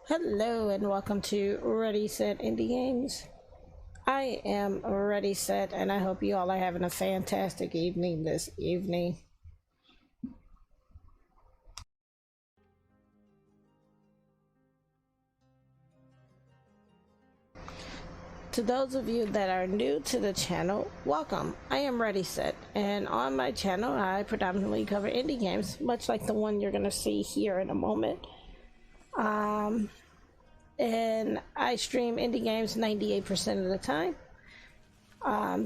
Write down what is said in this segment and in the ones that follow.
Hello and welcome to Ready Set Indie Games. I am Ready Set and I hope you all are having a fantastic evening this evening. To those of you that are new to the channel, welcome. I am Ready Set, and on my channel I predominantly cover indie games, much like the one you're going to see here in a moment. And I stream indie games 98% of the time.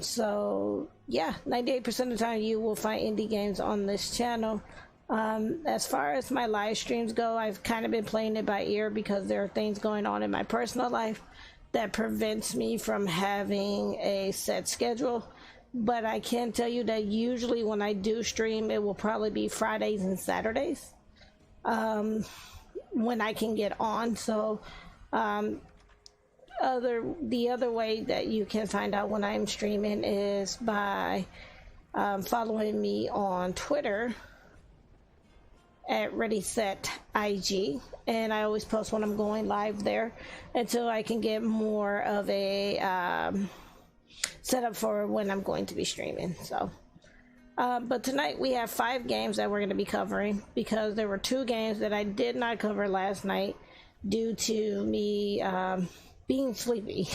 So yeah, 98% of the time you will find indie games on this channel. As far as my live streams go, I've kind of been playing it by ear because there are things going on in my personal life that prevents me from having a set schedule. But I can tell you that usually when I do stream, it will probably be Fridays and Saturdays when I can get on. So the other way that you can find out when I'm streaming is by following me on Twitter at ReadySetIG, and I always post when I'm going live there until I can get more of a setup for when I'm going to be streaming. So but tonight we have 5 games that we're going to be covering because there were 2 games that I did not cover last night due to me being sleepy.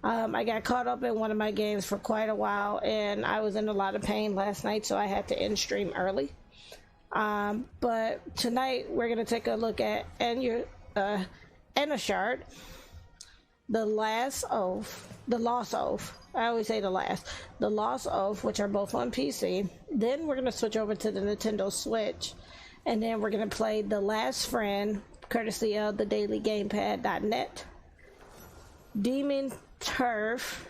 I got caught up in one of my games for quite a while and I was in a lot of pain last night, so I had to end stream early. But tonight we're going to take a look at Anuchard, The Lost Oath. I always say the Lost Oath, which are both on PC. Then we're going to switch over to the Nintendo Switch, and then we're going to play The Last Friend, courtesy of the dailygamepad.net. Demon Turf.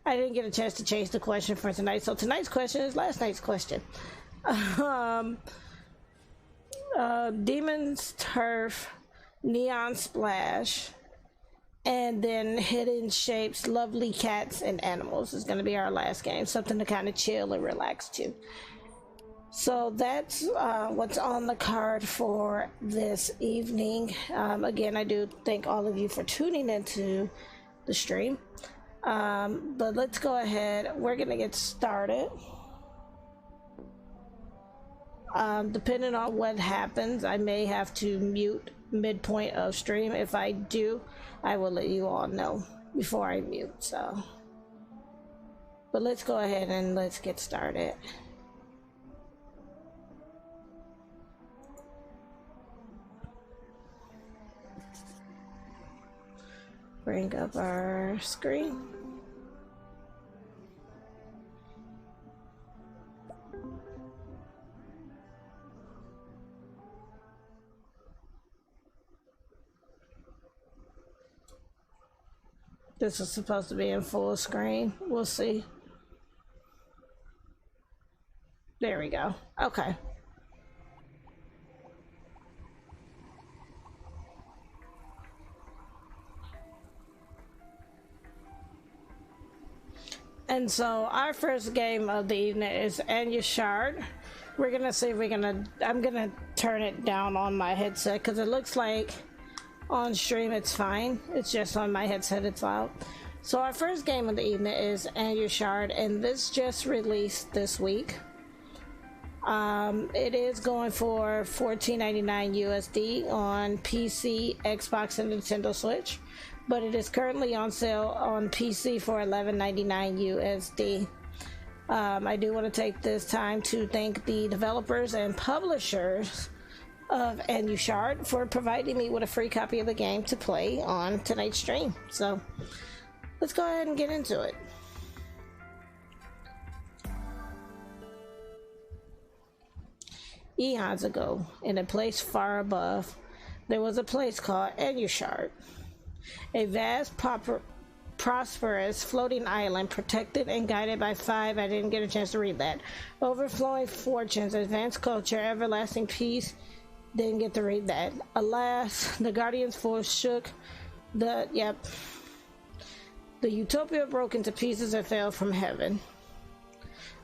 I didn't get a chance to change the question for tonight, so tonight's question is last night's question. Demon's Turf, Neon Splash, and then Hidden Shapes, Lovely Cats and Animals is going to be our last game. Something to kind of chill and relax to. So that's what's on the card for this evening. Again, I do thank all of you for tuning into the stream. But let's go ahead. We're going to get started. Depending on what happens, I may have to mute midpoint of stream. If I do, I will let you all know before I mute. So, but let's go ahead and let's get started. Bring up our screen. This is supposed to be in full screen. We'll see. There we go. Okay. And so our first game of the evening is Anuchard. We're gonna see if I'm gonna turn it down on my headset because it looks like on stream it's fine. It's just on my headset it's loud. So our first game of the evening is Anuchard, and this just released this week. It is going for $14.99 USD on PC, Xbox, and Nintendo Switch, but it is currently on sale on PC for $11.99 USD. I do want to take this time to thank the developers and publishers of Anuchard for providing me with a free copy of the game to play on tonight's stream. So let's go ahead and get into it. Eons ago, in a place far above, there was a place called Anuchard, a vast, prosperous floating island protected and guided by 5, I didn't get a chance to read that, overflowing fortunes, advanced culture, everlasting peace. Didn't get to read that. Alas, the Guardian's force shook the utopia broke into pieces and fell from heaven,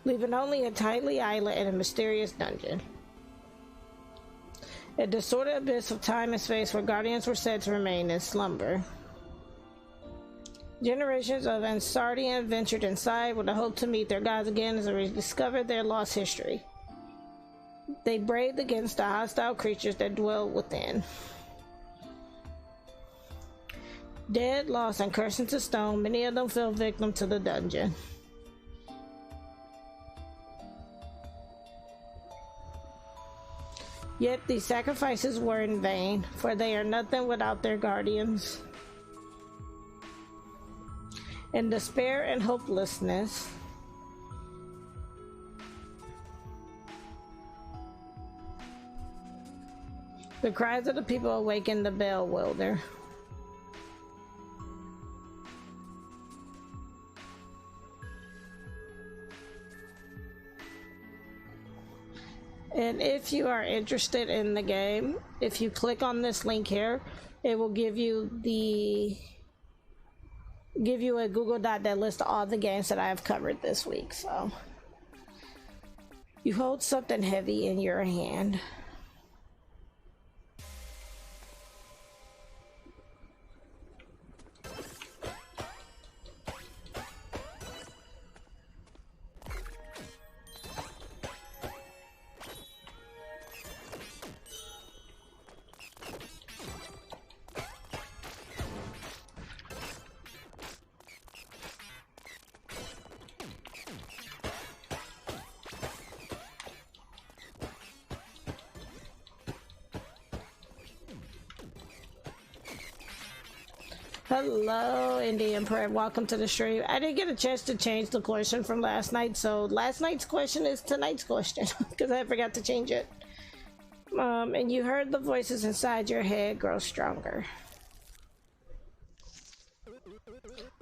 leaving only a tiny island and a mysterious dungeon. A distorted abyss of time and space where guardians were said to remain in slumber. Generations of Ansardian ventured inside with the hope to meet their gods again as they rediscovered their lost history. They braved against the hostile creatures that dwelled within. Dead, lost, and cursed into stone, many of them fell victim to the dungeon. Yet these sacrifices were in vain, for they are nothing without their guardians. In despair and hopelessness, the cries of the people awakened the bell wielder. And if you are interested in the game, if you click on this link here, it will give you a Google Doc that lists all the games that I have covered this week. So you hold something heavy in your hand. Hello, Indian Prep. Welcome to the stream. I didn't get a chance to change the question from last night, so last night's question is tonight's question because I forgot to change it. And you heard the voices inside your head grow stronger.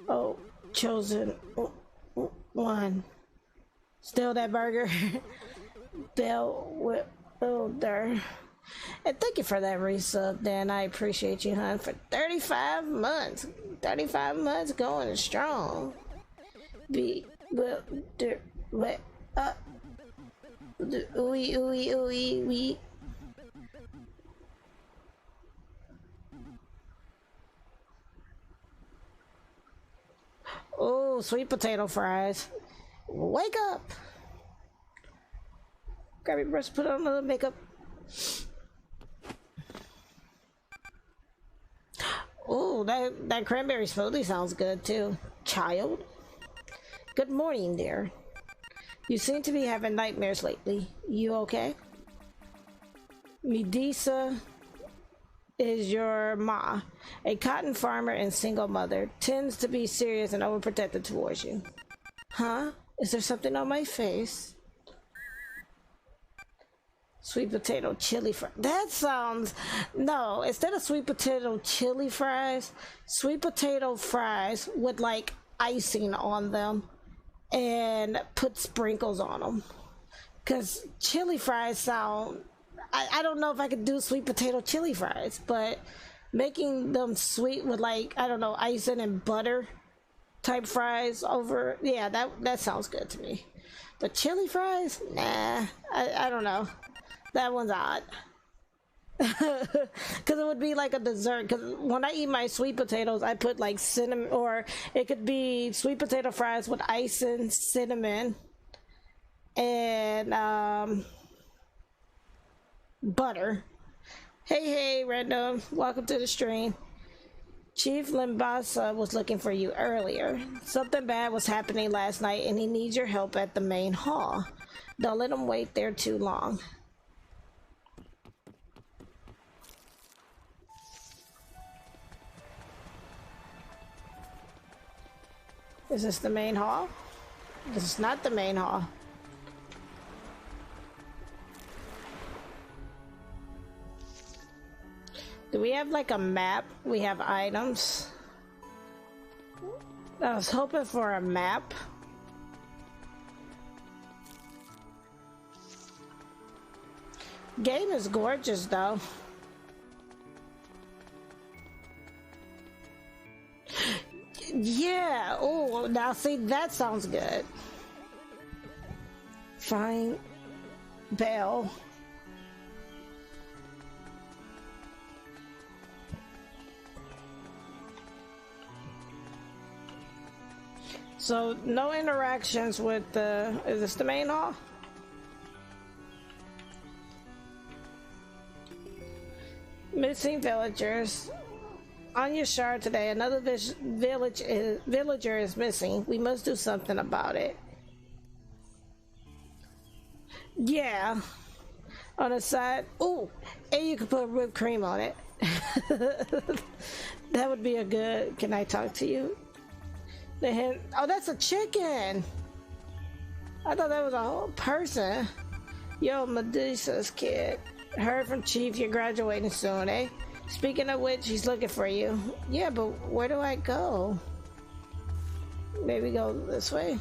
Oh, chosen one. Still that burger. Bell Wilder. And thank you for that resub, Dan. I appreciate you, hon, for 35 months. 35 months going strong. We. Oh, sweet potato fries. Wake up. Grab your brush, put on a little makeup. Oh, that cranberry smoothie sounds good too. Child. Good morning, dear. You seem to be having nightmares lately. You okay? Medisa is your ma, a cotton farmer and single mother. Tends to be serious and overprotective towards you. Huh? Is there something on my face? Sweet potato chili fries. That sounds... No, instead of sweet potato chili fries, sweet potato fries with like icing on them and put sprinkles on them. Because chili fries sound... I don't know if I could do sweet potato chili fries, but making them sweet with like, I don't know, icing and butter type fries over... Yeah, that sounds good to me. But chili fries? Nah, I don't know. That one's odd. Because it would be like a dessert. Because when I eat my sweet potatoes, I put like cinnamon, or it could be sweet potato fries with icing, cinnamon, and butter. Hey, random. Welcome to the stream. Chief Limbasa was looking for you earlier. Something bad was happening last night, and he needs your help at the main hall. Don't let him wait there too long. Is this the main hall? This is not the main hall. Do we have like a map? We have items. I was hoping for a map. Game is gorgeous though. Yeah. Oh, now see, that sounds good. Fine. Bell. So no interactions with the, is this the main hall? Missing villagers. On your shard today, another villager is missing. We must do something about it. Yeah. On the side. Ooh, and you can put whipped cream on it. That would be a good. Can I talk to you? The hen. Oh, that's a chicken. I thought that was a whole person. Yo, Medusa's kid. Heard from Chief you're graduating soon, eh? Speaking of which, he's looking for you. Yeah, but where do I go? Maybe go this way.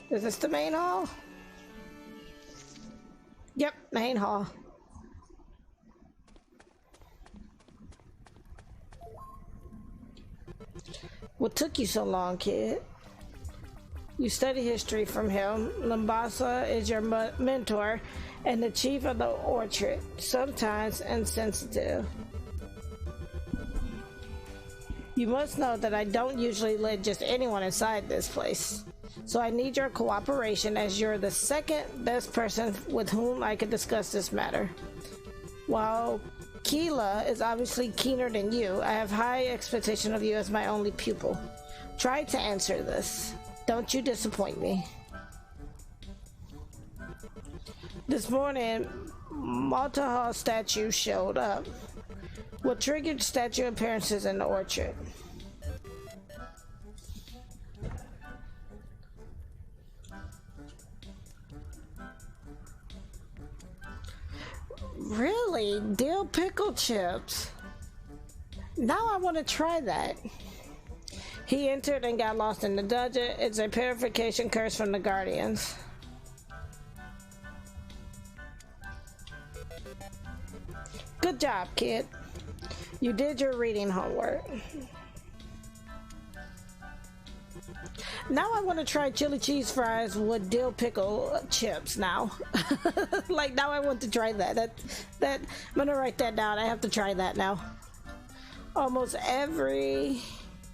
Is this the main hall? Yep, main hall. What took you so long, kid? You study history from him. Lambasa is your mentor and the chief of the orchard, sometimes insensitive. You must know that I don't usually let just anyone inside this place. So I need your cooperation as you're the second best person with whom I could discuss this matter. While Keela is obviously keener than you, I have high expectation of you as my only pupil. Try to answer this. Don't you disappoint me. This morning, Maltahal statue showed up. What triggered statue appearances in the orchard? Really? Dill pickle chips? Now I want to try that. He entered and got lost in the dungeon. It's a purification curse from the Guardians. Good job, kid. You did your reading homework. Now I want to try chili cheese fries with dill pickle chips now. Like now I want to try that. I'm gonna write that down. I have to try that now. Almost every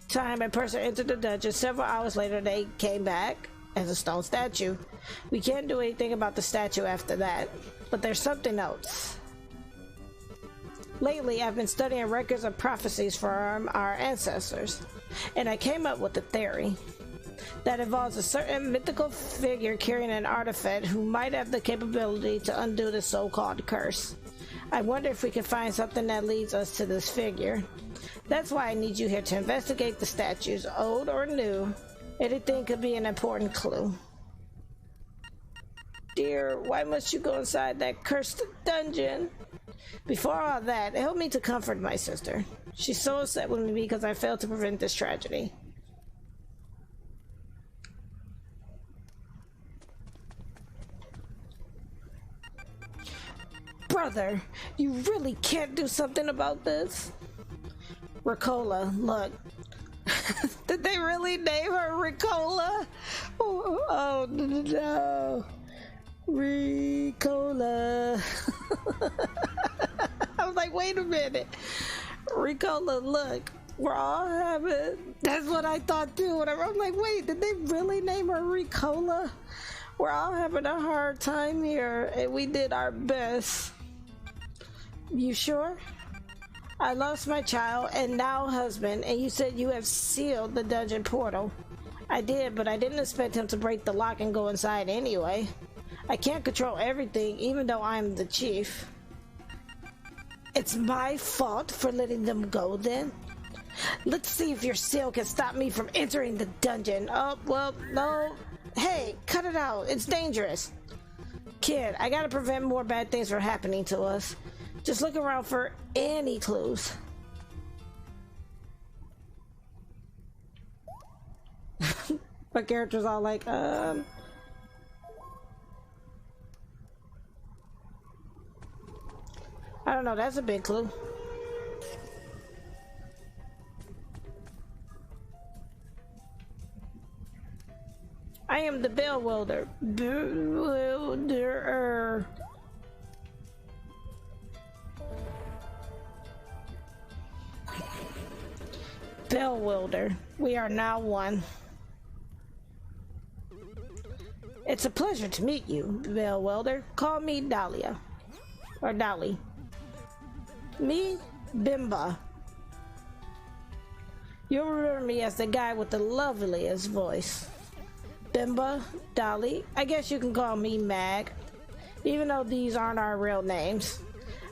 time a person entered the dungeon, several hours later they came back as a stone statue. We can't do anything about the statue after that, but there's something else. Lately, I've been studying records of prophecies from our ancestors, and I came up with a theory that involves a certain mythical figure carrying an artifact who might have the capability to undo the so-called curse. I wonder if we can find something that leads us to this figure. That's why I need you here to investigate the statues, old or new. Anything could be an important clue. Dear, why must you go inside that cursed dungeon? Before all that, help me to comfort my sister. She's so upset with me because I failed to prevent this tragedy. Brother, you really can't do something about this? Ricola, look. Did they really name her Ricola? Oh no. Ricola. I was like, wait a minute. Ricola, look. We're all having... That's what I thought too. Whatever. I'm like, wait, did they really name her Ricola? We're all having a hard time here, and we did our best. You sure? I lost my child and now husband, and you said you have sealed the dungeon portal. I did, but I didn't expect him to break the lock and go inside anyway. I can't control everything, even though I'm the chief. It's my fault for letting them go then? Let's see if your seal can stop me from entering the dungeon. Oh, well, no. Hey, cut it out. It's dangerous. Kid, I gotta prevent more bad things from happening to us. Just look around for any clues. My character's all like, I don't know, that's a big clue. I am the Bellwelder. Bewilderer. Bell Wielder. We are now one. It's a pleasure to meet you, Bell Wielder. Call me Dahlia. Or Dolly. Me, Bimba. You'll remember me as the guy with the loveliest voice. Bimba, Dolly, I guess you can call me Mag, even though these aren't our real names.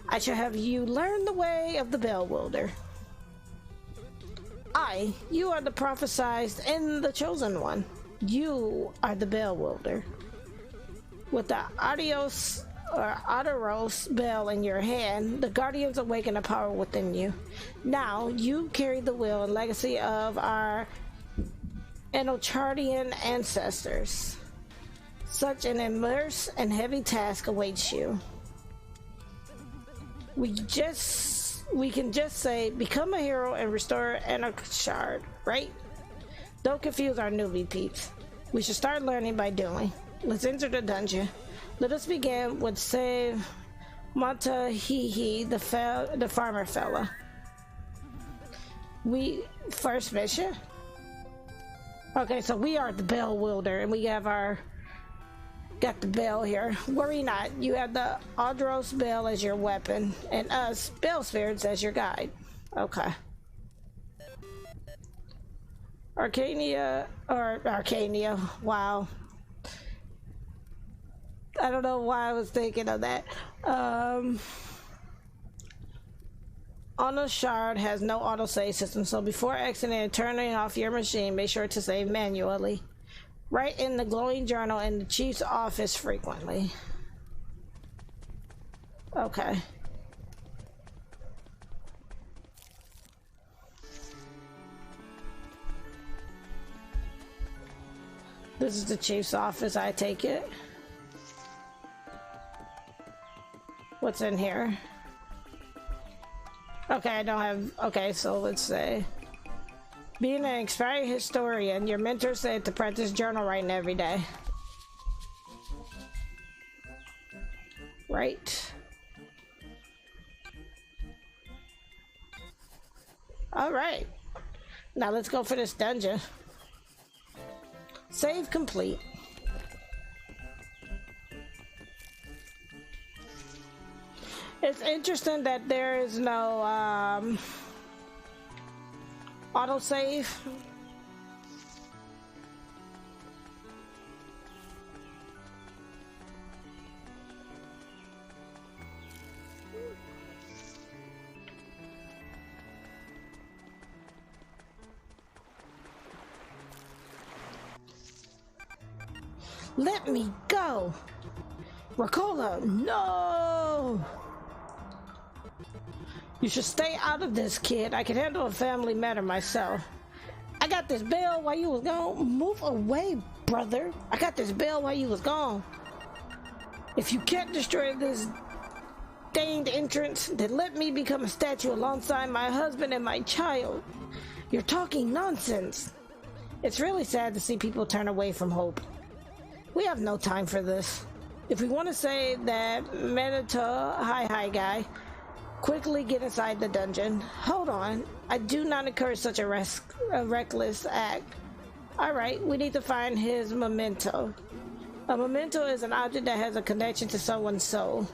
I shall have you learn the way of the Bell Wielder. You are the prophesied and the chosen one. You are the Bell Wielder. With the Adios or Adoros bell in your hand, the Guardians awaken the power within you. Now, you carry the will and legacy of our Anuchardian ancestors. Such an immense and heavy task awaits you. We can just say, become a hero and restore Anuchard, right? Don't confuse our newbie peeps. We should start learning by doing. Let's enter the dungeon. Let us begin with save Montahihi, the farmer fella. First mission? Okay, so we are the Bell Wielder, and we have got the bell here. Worry not, you have the Aldros bell as your weapon, and us, Bell Spirits, as your guide. Okay. Arcania, wow. I don't know why I was thinking of that. Anuchard has no autosave system, so before exiting and turning off your machine, make sure to save manually. Write in the glowing journal in the chief's office frequently. Okay. This is the chief's office, I take it. What's in here? Okay, I don't have... Okay, so let's say... Being an experienced historian, your mentor said to practice journal writing every day. Right. Alright. Now let's go for this dungeon. Save complete. It's interesting that there is no autosave. Let me go! Ricola, no! You should stay out of this, kid. I can handle a family matter myself. I got this bell while you was gone. Move away, brother. I got this bell while you was gone. If you can't destroy this stained entrance, then let me become a statue alongside my husband and my child. You're talking nonsense. It's really sad to see people turn away from hope. We have no time for this. If we want to say that Manito, hi guy, quickly get inside the dungeon. Hold on, I do not encourage such a reckless act. Alright, we need to find his memento. A memento is an object that has a connection to someone's soul.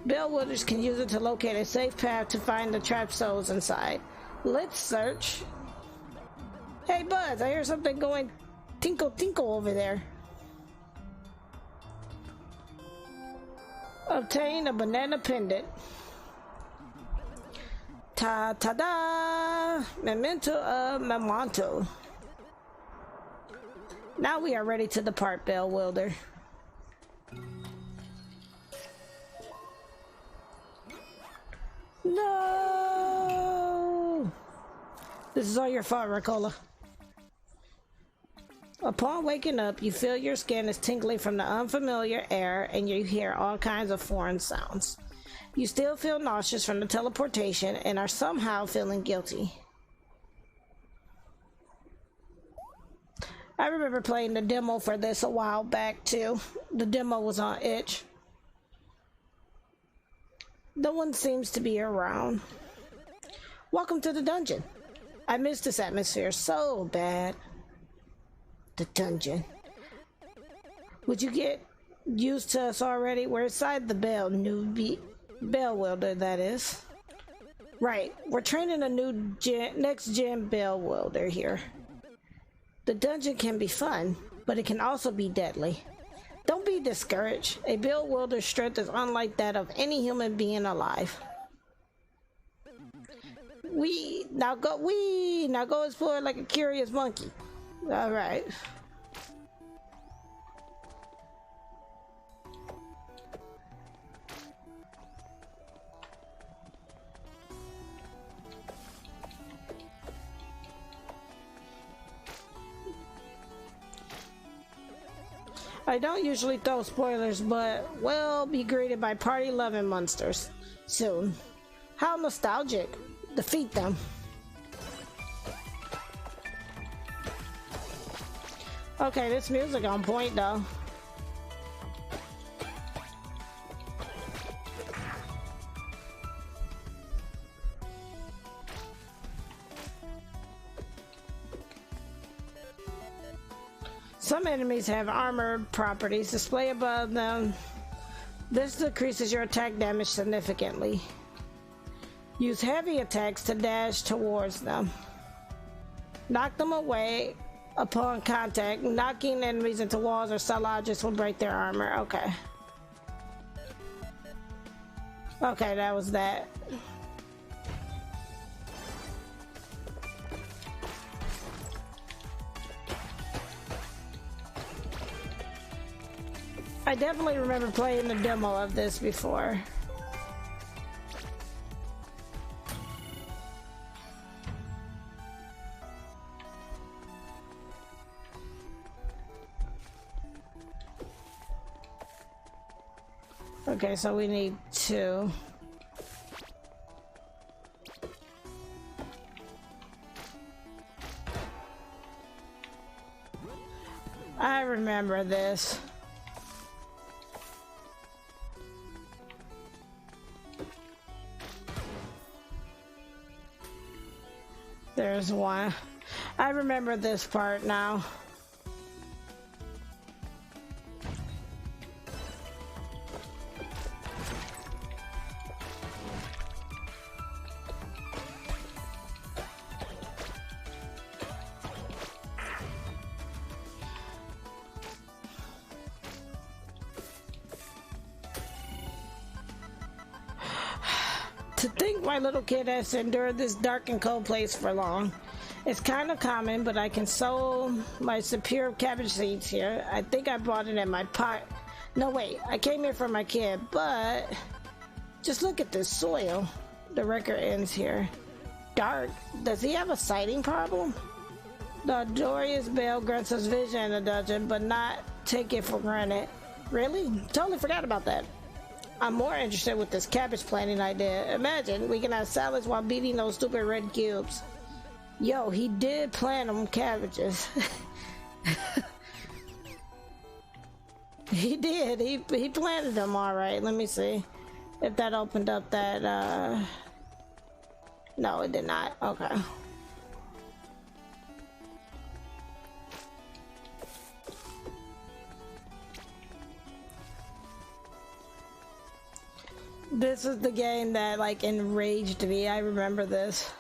Bell Wielders can use it to locate a safe path to find the trapped souls inside. Let's search. Hey Buzz, I hear something going tinkle tinkle over there. Obtain a banana pendant. Ta-da! Memento of Memento. Now we are ready to depart, Bell Wielder. No! This is all your fault, Ricola. Upon waking up, you feel your skin is tingling from the unfamiliar air and you hear all kinds of foreign sounds. You still feel nauseous from the teleportation and are somehow feeling guilty. I remember playing the demo for this a while back too. The demo was on itch. No one seems to be around. Welcome to the dungeon. I miss this atmosphere so bad. The dungeon. Would you get used to us already? We're inside the Bell Welder, that is. Right, we're training a new next-gen Bell Welder here. The dungeon can be fun, but it can also be deadly. Don't be discouraged. A Bell Welder's strength is unlike that of any human being alive. Now go explore like a curious monkey. All right. I don't usually throw spoilers, but we'll be greeted by party-loving monsters soon. How nostalgic. Defeat them. Okay, this music on point though. Some enemies have armored properties displayed above them. This decreases your attack damage significantly. Use heavy attacks to dash towards them. Knock them away upon contact. Knocking enemies into walls or stellages will break their armor. Okay. Okay, that was that. I definitely remember playing the demo of this before. Okay, so we need two. I remember this. There's one. I remember this part now. To think my little kid has to endure this dark and cold place for long. It's kind of common, but I can sow my superior cabbage seeds here. I think I brought it in my pot. No, wait, I came here for my kid, but just look at this soil. The record ends here. Dark. Does he have a sighting problem? The Dorius Bell grants us vision in the dungeon, but not take it for granted. Really? Totally forgot about that. I'm more interested with this cabbage planting idea. Imagine we can have salads while beating those stupid red cubes. Yo, he did plant them cabbages. He did. He planted them all right. Let me see if that opened up that. No, it did not. Okay. This is the game that like enraged me. I remember this.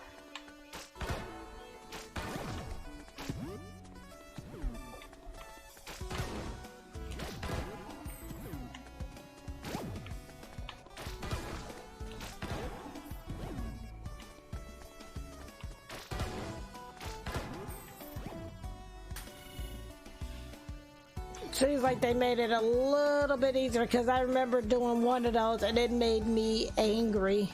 Seems like they made it a little bit easier because I remember doing one of those and it made me angry.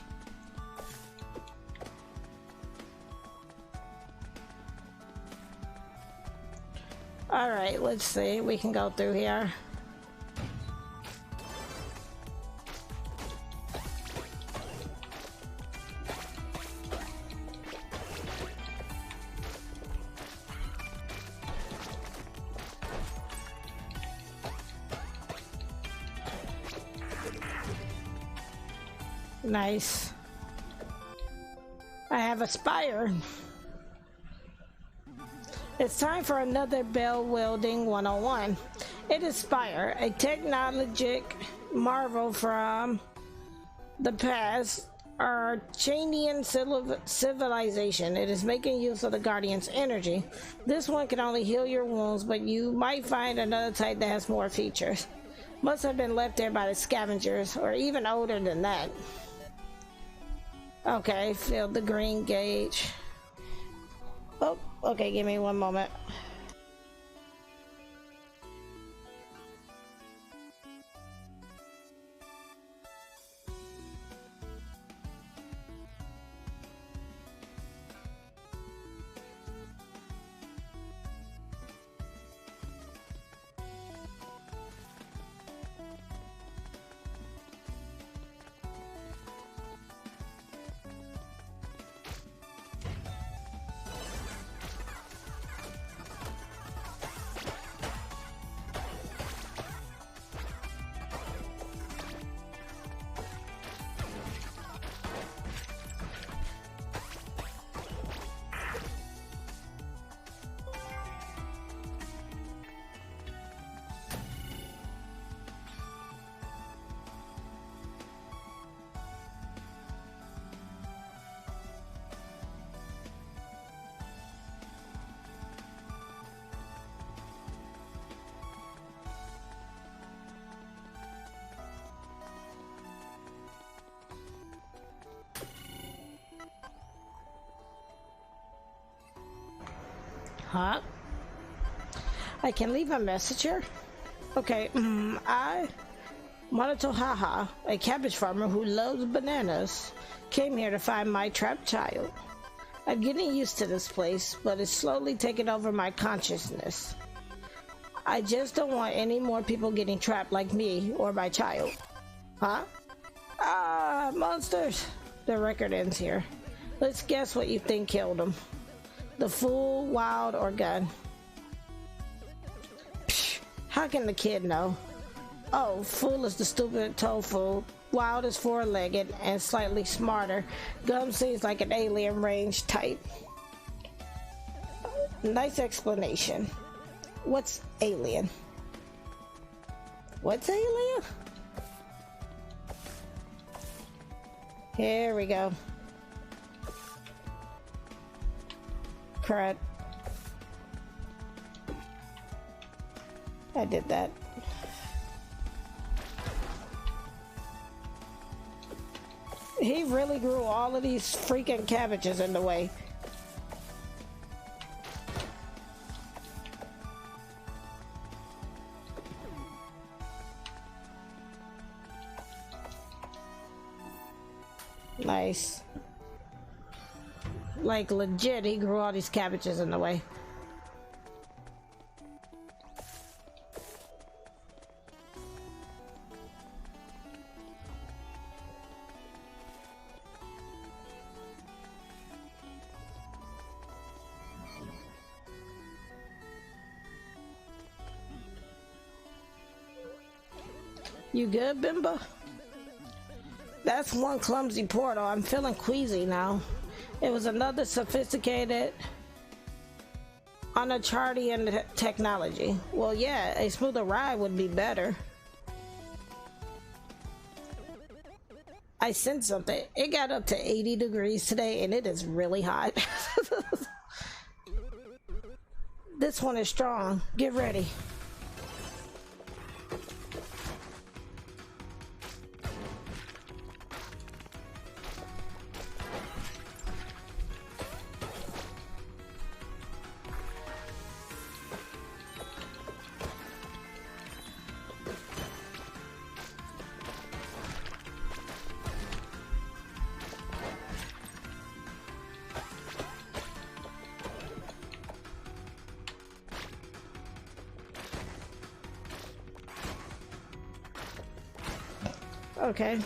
All right, let's see. We can go through here. Nice. I have a spire. It's time for another bell-wielding 101. It is Spire, a technologic marvel from the past, Archanian civilization. It is making use of the Guardian's energy. This one can only heal your wounds, but you might find another type that has more features. Must have been left there by the scavengers, or even older than that. Okay, fill the green gauge. Oh, okay, give me one moment. Huh? I can leave a message here? Okay, I, Monatohaha, a cabbage farmer who loves bananas, came here to find my trapped child. I'm getting used to this place, but it's slowly taking over my consciousness. I just don't want any more people getting trapped like me or my child. Huh? Ah, monsters! The record ends here. Let's guess what you think killed him. The fool, wild, or gun? Psh, how can the kid know? Oh, fool is the stupid tofu. Wild is four-legged and slightly smarter. Gum seems like an alien range type. Nice explanation. What's alien? What's alien? Here we go. Crud. I did that. He really grew all of these freaking cabbages in the way. Nice. Like legit, he grew all these cabbages in the way. You good, Bimba? That's one clumsy portal. I'm feeling queasy now. It was another sophisticated Anuchardian technology. Well, yeah, a smoother ride would be better. I sensed something. It got up to 80 degrees today, and it is really hot. This one is strong. Get ready. Okay.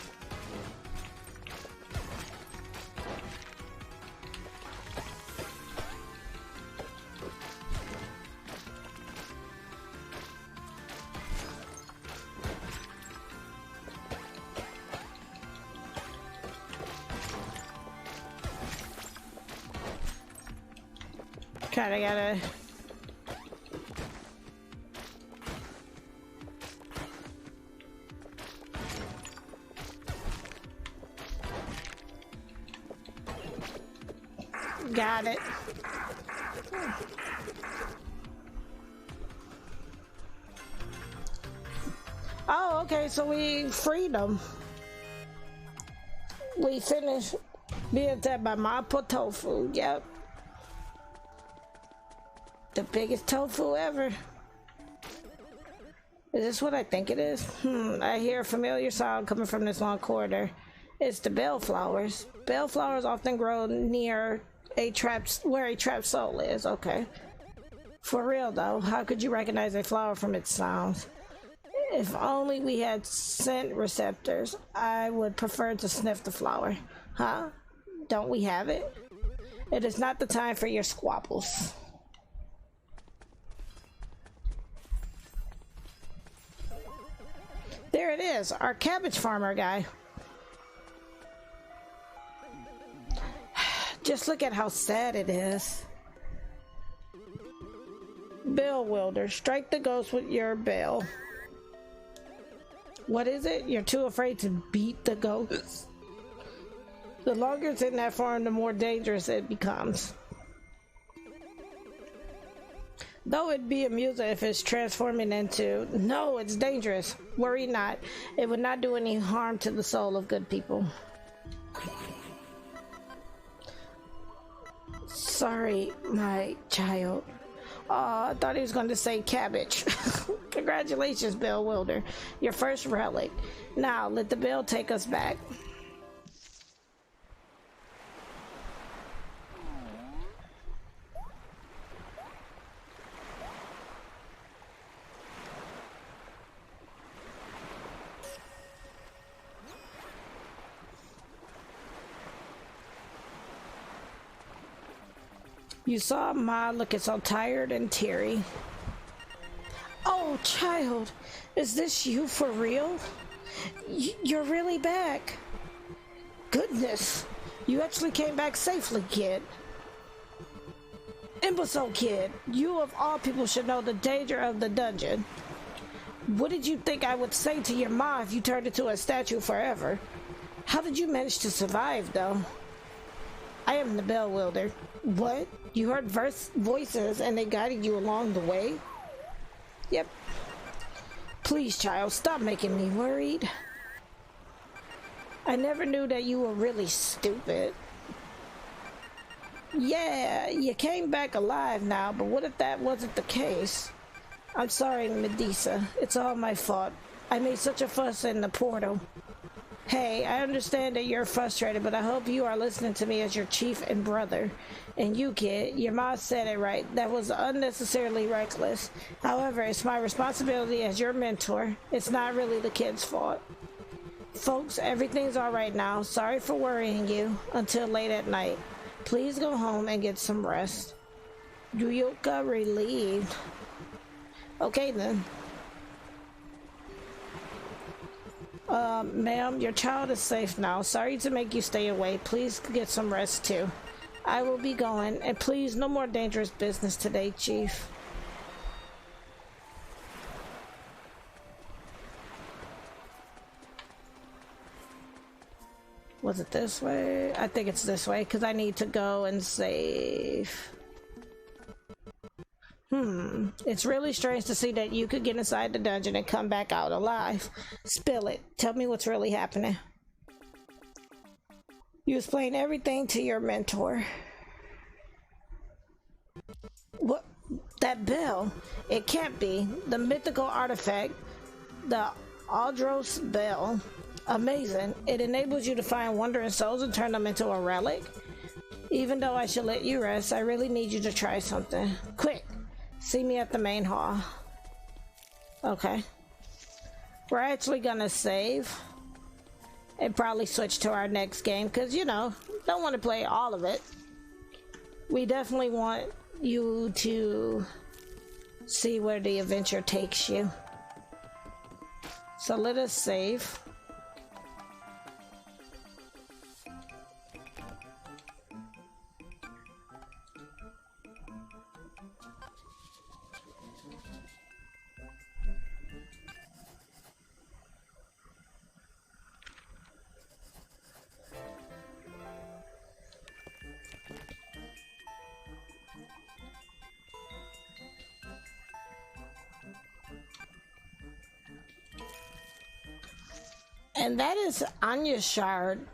Kinda gotta Got it. Oh, okay, so we freed them. We finished being attacked by Mapo Tofu. Yep. The biggest tofu ever. Is this what I think it is? I hear a familiar sound coming from this long corridor. It's the bellflowers. Bellflowers often grow near where a trapped soul is. Okay. For real though, how could you recognize a flower from its sounds? If only we had scent receptors, I would prefer to sniff the flower. Huh? Don't we have it? It is not the time for your squabbles. There it is, our cabbage farmer guy. Just look at how sad it is. Bell wielder, strike the ghost with your bell. What is it? You're too afraid to beat the ghost? The longer it's in that form, the more dangerous it becomes. Though it'd be amusing if it's transforming into... No, it's dangerous. Worry not. It would not do any harm to the soul of good people. Sorry, my child. Oh, I thought he was going to say cabbage. Congratulations, Bell Wielder. Your first relic. Now, let the bell take us back. You saw Ma looking so tired and teary. Oh, child, is this you for real? You're really back. Goodness, you actually came back safely, kid. Imbecile kid, you of all people should know the danger of the dungeon. What did you think I would say to your ma if you turned into a statue forever? How did you manage to survive, though? I am the Bell Wielder. What? You heard voices and they guided you along the way? Yep. Please, child, stop making me worried. I never knew that you were really stupid. Yeah, you came back alive now, but what if that wasn't the case? I'm sorry, Medusa. It's all my fault. I made such a fuss in the portal. Hey, I understand that you're frustrated, but I hope you are listening to me as your chief and brother. And you, kid, your mom said it right. That was unnecessarily reckless. However, it's my responsibility as your mentor. It's not really the kid's fault. Folks, everything's all right now. Sorry for worrying you until late at night. Please go home and get some rest. Ryuka relieved. Okay, then. Ma'am, your child is safe now. Sorry to make you stay away. Please get some rest too. I will be going, and please, no more dangerous business today, Chief. Was it this way? I think it's this way, because I need to go and save. It's really strange to see that you could get inside the dungeon and come back out alive. Spill it. Tell me what's really happening. You explain everything to your mentor. What? That bell? It can't be. The mythical artifact, the Aldros Bell. Amazing. It enables you to find wandering souls and turn them into a relic. Even though I should let you rest, I really need you to try something. Quick! See me at the main hall. Okay. We're actually gonna save and probably switch to our next game because, you know, don't want to play all of it. We definitely want you to see where the adventure takes you. So let us save. and that is Anuchard.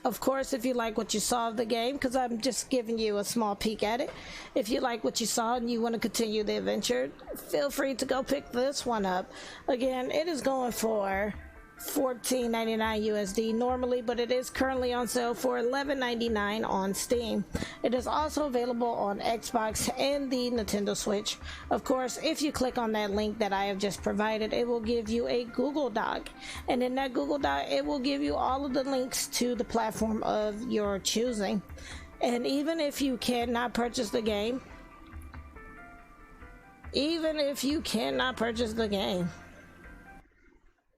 Of course, if you like what you saw of the game, because I'm just giving you a small peek at it, if you like what you saw and you want to continue the adventure, feel free to go pick this one up. Again, it is going for $14.99 USD normally, but it is currently on sale for $11.99 on Steam. It is also available on Xbox and the Nintendo Switch. Of course, if you click on that link that I have just provided, it will give you a Google Doc, and in that Google Doc it will give you all of the links to the platform of your choosing. And even if you cannot purchase the game,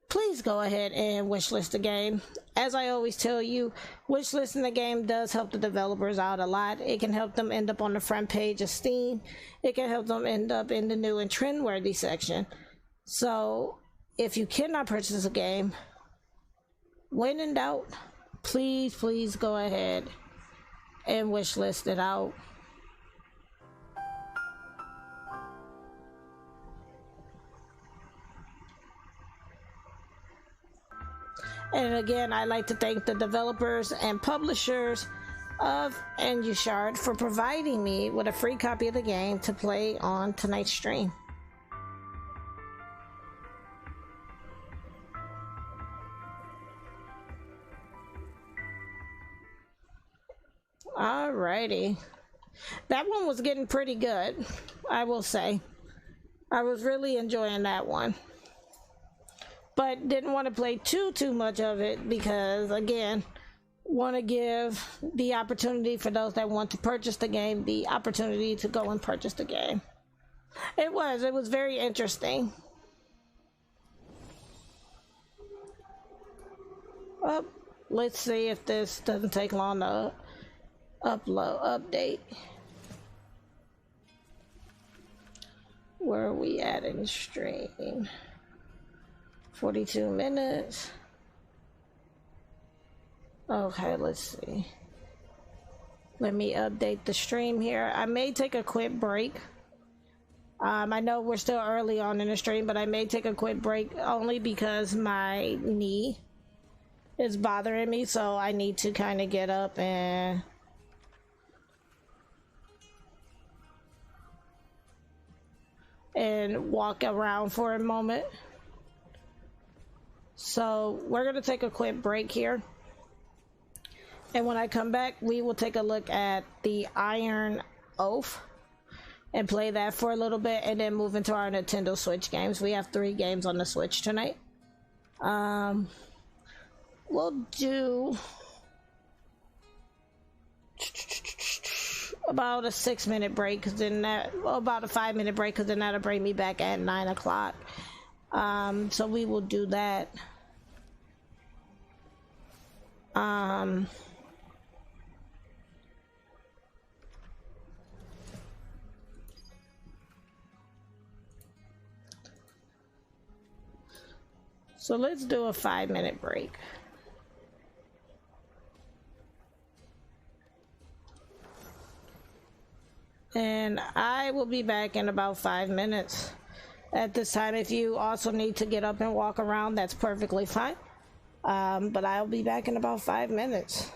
please go ahead and wishlist the game. As I always tell you, wishlisting the game does help the developers out a lot. It can help them end up on the front page of Steam. It can help them end up in the new and trend-worthy section. So if you cannot purchase a game, when in doubt, please go ahead and wishlist it out. And again, I'd like to thank the developers and publishers of Anuchard for providing me with a free copy of the game to play on tonight's stream. Alrighty. That one was getting pretty good, I will say. I was really enjoying that one. But didn't want to play too much of it because, again, want to give the opportunity for those that want to purchase the game the opportunity to go and purchase the game. It was very interesting. Well, let's see if this doesn't take long to update. Where are we at in the stream? 42 minutes. Okay, let's see. Let me update the stream here. I may take a quick break. I know we're still early on in the stream, but I may take a quick break only because my knee is bothering me, so I need to kind of get up and walk around for a moment. So we're going to take a quick break here. And when I come back, we will take a look at the Iron Oath and play that for a little bit and then move into our Nintendo Switch games. We have 3 games on the Switch tonight. We'll do about a 6-minute break, because then about a 5-minute break, because then that'll bring me back at 9 o'clock. So we will do that. So let's do a 5-minute break. And I will be back in about 5 minutes. At this time, if you also need to get up and walk around, that's perfectly fine. But I'll be back in about 5 minutes.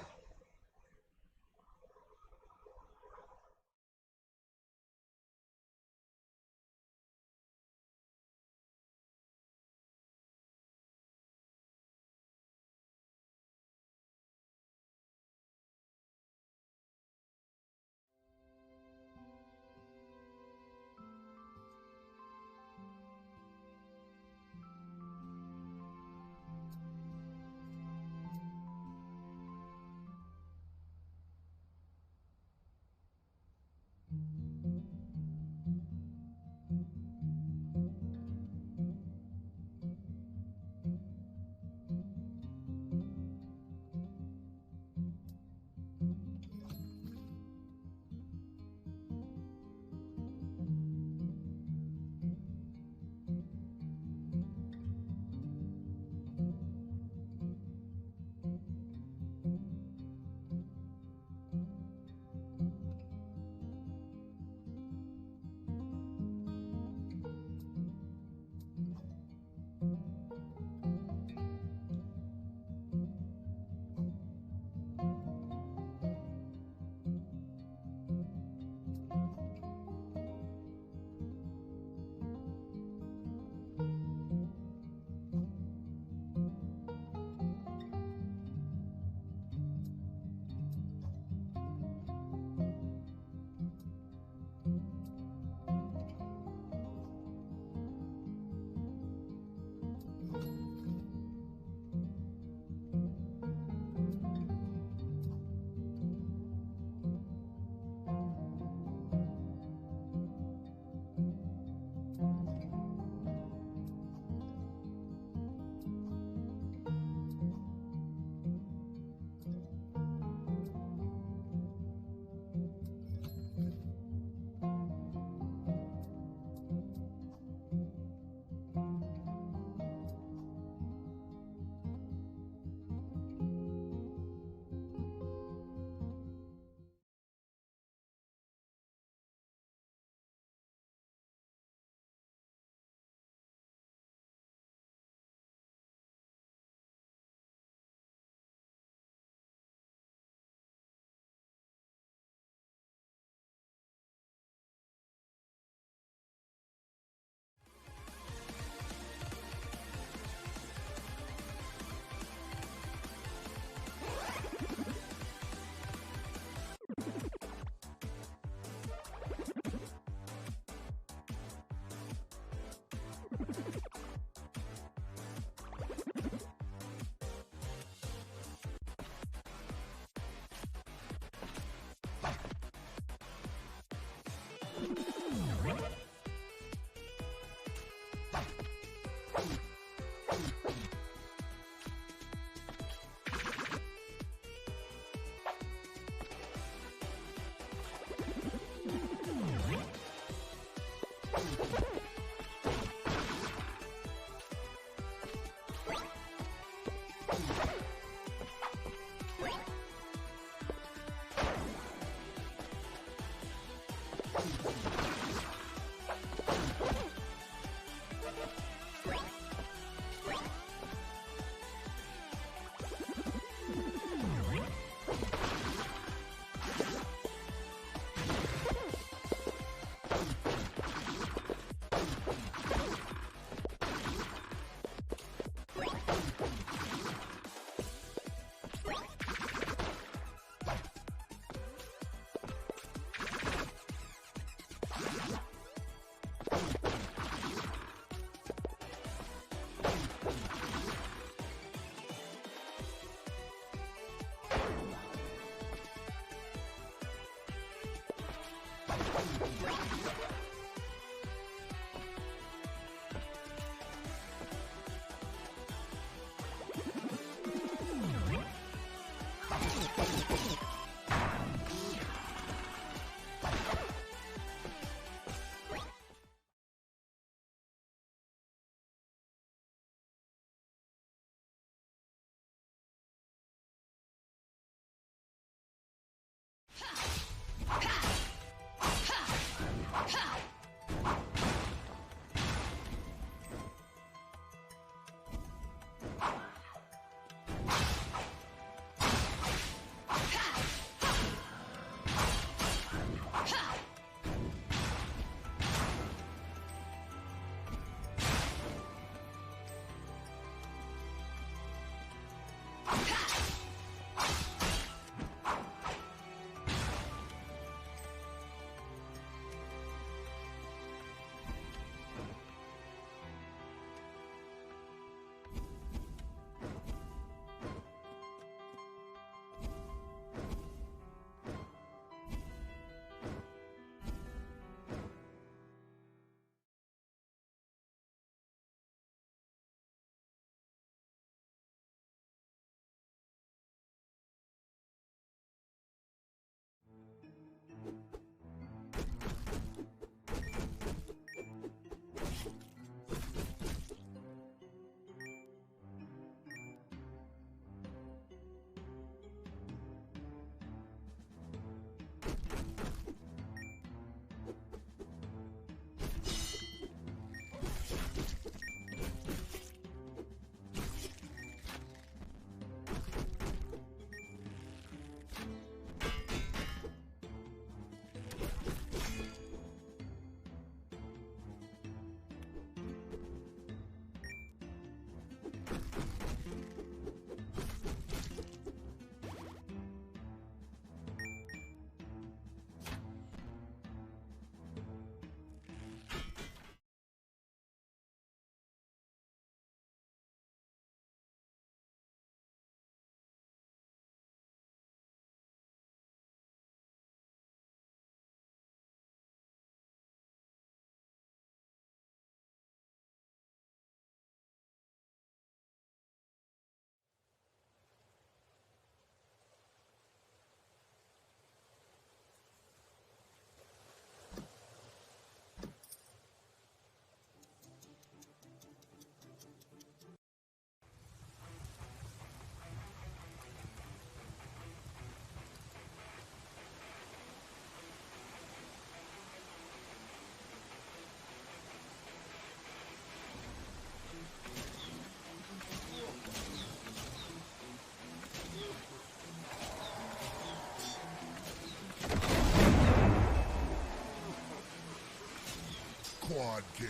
Quad kill.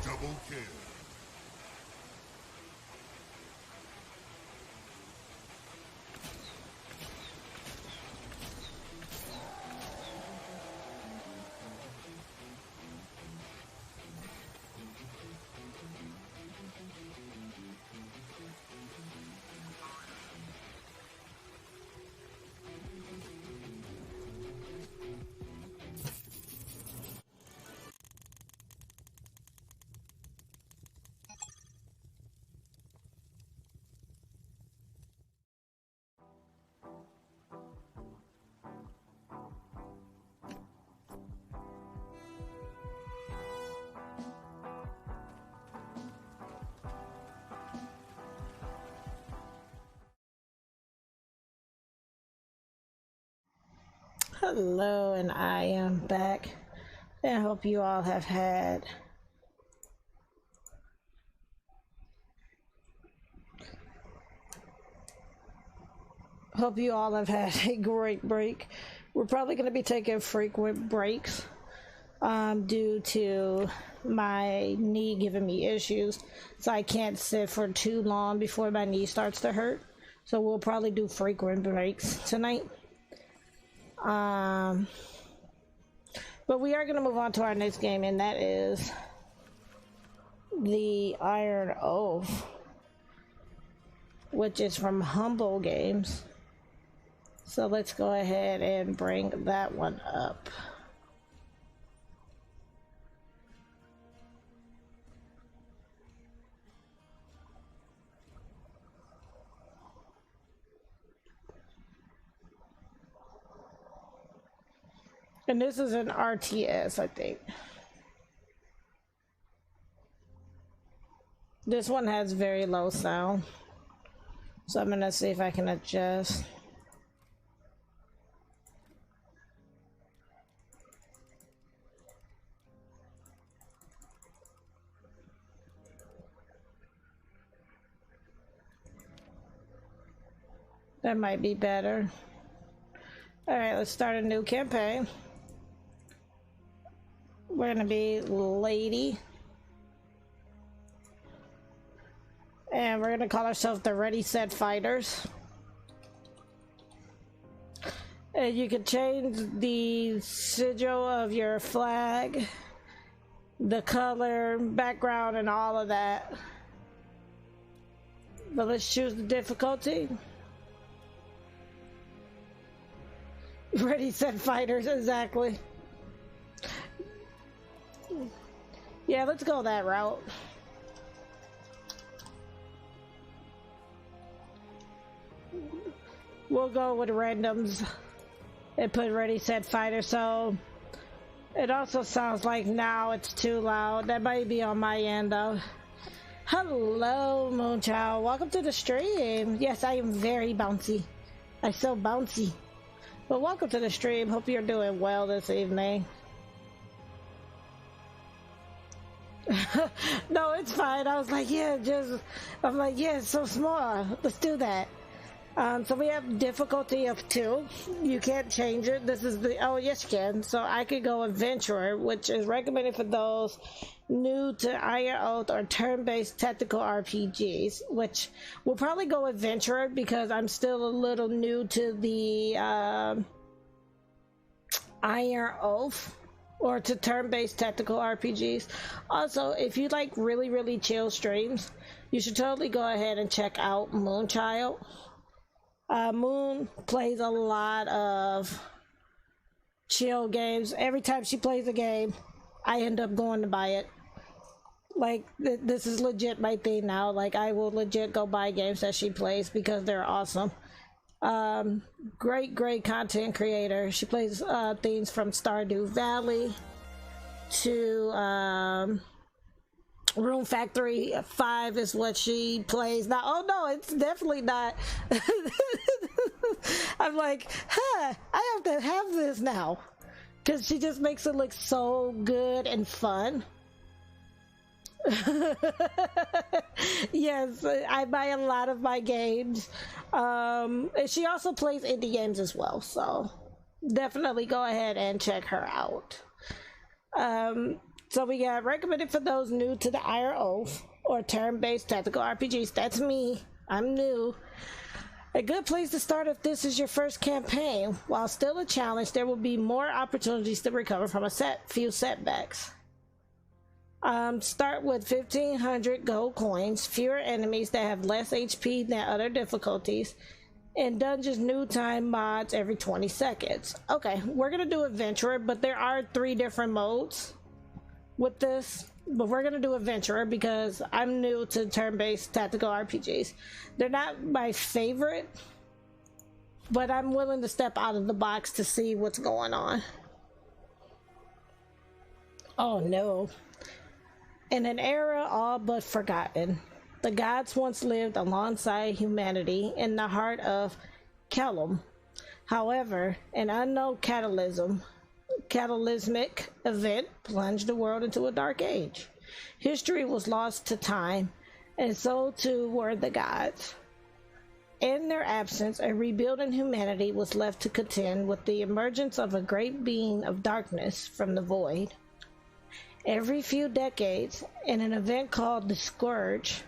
Double kill. Hello, and I am back. I hope you all have had a great break. We're probably going to be taking frequent breaks due to my knee giving me issues, so I can't sit for too long before my knee starts to hurt. So we'll probably do frequent breaks tonight. But we are going to move on to our next game, and that is the Iron Oath, which is from Humble Games. So let's go ahead and bring that one up. And this is an RTS, I think. This one has very low sound, so I'm gonna see if I can adjust. That might be better. All right, let's start a new campaign. We're gonna be Lady, and we're gonna call ourselves the Ready Set Fighters. And you can change the sigil of your flag, the color, background, and all of that. But let's choose the difficulty. Ready Set Fighters, exactly. Yeah, let's go that route. We'll go with randoms and put Ready Set Fighter. So it also sounds like now it's too loud. That might be on my end though. Hello, Moonchild. Welcome to the stream. Yes, I am very bouncy. I'm so bouncy. But welcome to the stream. Hope you're doing well this evening. No, it's fine. I was like, yeah, I'm like, yeah, it's so small. Let's do that. So we have difficulty of 2. You can't change it. This is the, oh, yes, you can. So I could go Adventurer, which is recommended for those new to Iron Oath or turn-based tactical RPGs, which we'll probably go Adventurer because I'm still a little new to the Iron Oath or to turn-based tactical RPGs. Also, if you like really chill streams, you should totally go ahead and check out Moonchild. Moon plays a lot of chill games. Every time she plays a game, I end up going to buy it. Like, this is legit my thing now. Like, I will legit go buy games that she plays because they're awesome. Great content creator. She plays things from Stardew Valley to Room Factory 5 is what she plays now. Oh no, it's definitely not. I'm like, I have to have this now. Because she just makes it look so good and fun. Yes, I buy a lot of my games. And she also plays indie games as well, so definitely go ahead and check her out. So we got recommended for those new to the IRO or turn-based tactical RPGs. That's me. I'm new. A good place to start if this is your first campaign. While still a challenge, there will be more opportunities to recover from few setbacks. Start with 1,500 gold coins, fewer enemies that have less HP than other difficulties, and dungeons new time mods every 20 seconds. Okay, we're gonna do adventurer, but there are 3 different modes with this, but we're gonna do adventurer because I'm new to turn-based tactical RPGs. They're not my favorite, but I'm willing to step out of the box to see what's going on. Oh no. In an era all but forgotten, the gods once lived alongside humanity in the heart of Kellum. However, an unknown cataclysmic event plunged the world into a dark age. History was lost to time, and so too were the gods. In their absence, a rebuilding humanity was left to contend with the emergence of a great being of darkness from the void. Every few decades, in an event called the Scourge,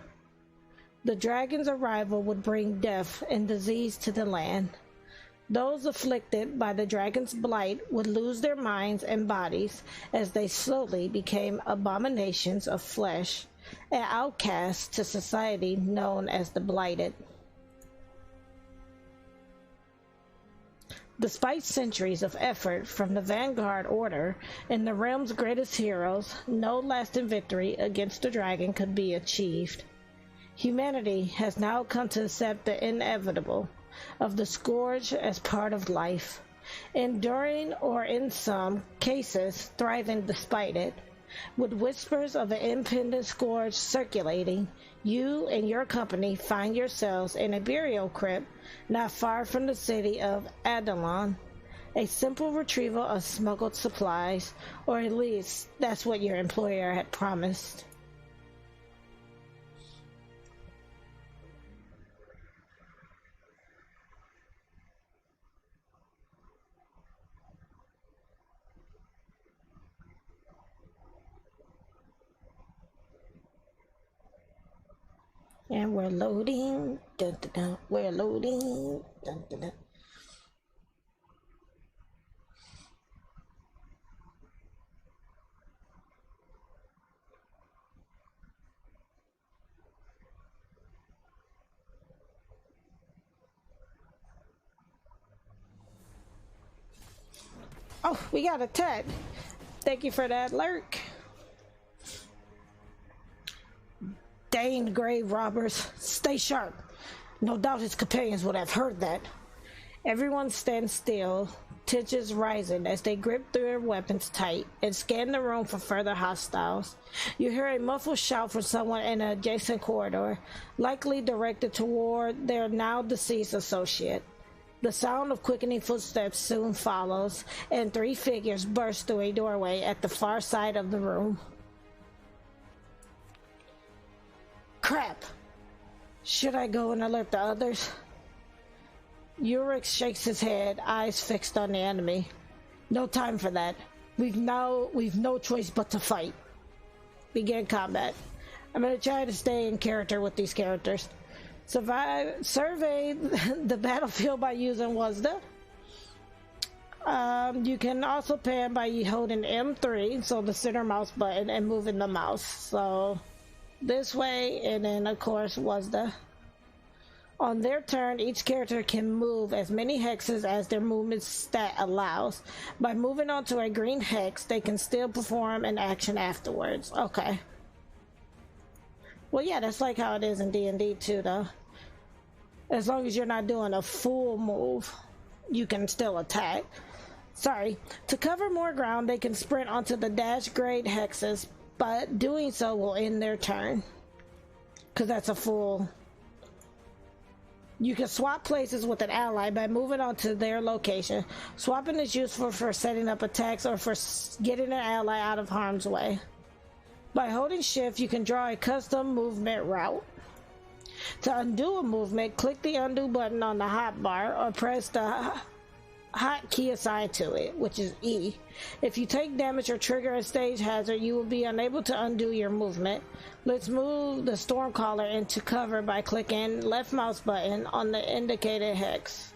the dragon's arrival would bring death and disease to the land. Those afflicted by the dragon's blight would lose their minds and bodies as they slowly became abominations of flesh and outcasts to society known as the Blighted. Despite centuries of effort from the Vanguard Order and the realm's greatest heroes, no lasting victory against the dragon could be achieved. Humanity has now come to accept the inevitable of the Scourge as part of life, enduring or in some cases thriving despite it. With whispers of an impending scourge circulating, you and your company find yourselves in a burial crypt not far from the city of Adalon. A simple retrieval of smuggled supplies, or at least that's what your employer had promised. And we're loading. Dun, dun, dun. We're loading. Dun, dun, dun. Oh, we got a Ted. Thank you for that lurk. Dane grave robbers, stay sharp. No doubt his companions would have heard that. Everyone stands still, tensions rising as they grip their weapons tight and scan the room for further hostiles. You hear a muffled shout from someone in an adjacent corridor, likely directed toward their now deceased associate. The sound of quickening footsteps soon follows, and 3 figures burst through a doorway at the far side of the room. Crap! Should I go and alert the others? Urix shakes his head, eyes fixed on the enemy. No time for that. We've no choice but to fight. Begin combat. I'm gonna try to stay in character with these characters. Survey the battlefield by using WASD. You can also pan by holding M3, so the center mouse button, and moving the mouse. So this way, and then of course WASD. On their turn, each character can move as many hexes as their movement stat allows. By moving onto a green hex, they can still perform an action afterwards. Okay. Well, yeah, that's like how it is in D&D too, though. As long as you're not doing a full move, you can still attack. Sorry. To cover more ground, they can sprint onto the dash grade hexes but doing so will end their turn. Because that's a full... You can swap places with an ally by moving onto their location. Swapping is useful for setting up attacks or for getting an ally out of harm's way. By holding shift, you can draw a custom movement route. To undo a movement, click the undo button on the hotbar or press the hotkey assigned to it, which is E. If you take damage or trigger a stage hazard, you will be unable to undo your movement. Let's move the Stormcaller into cover by clicking left mouse button on the indicated hex.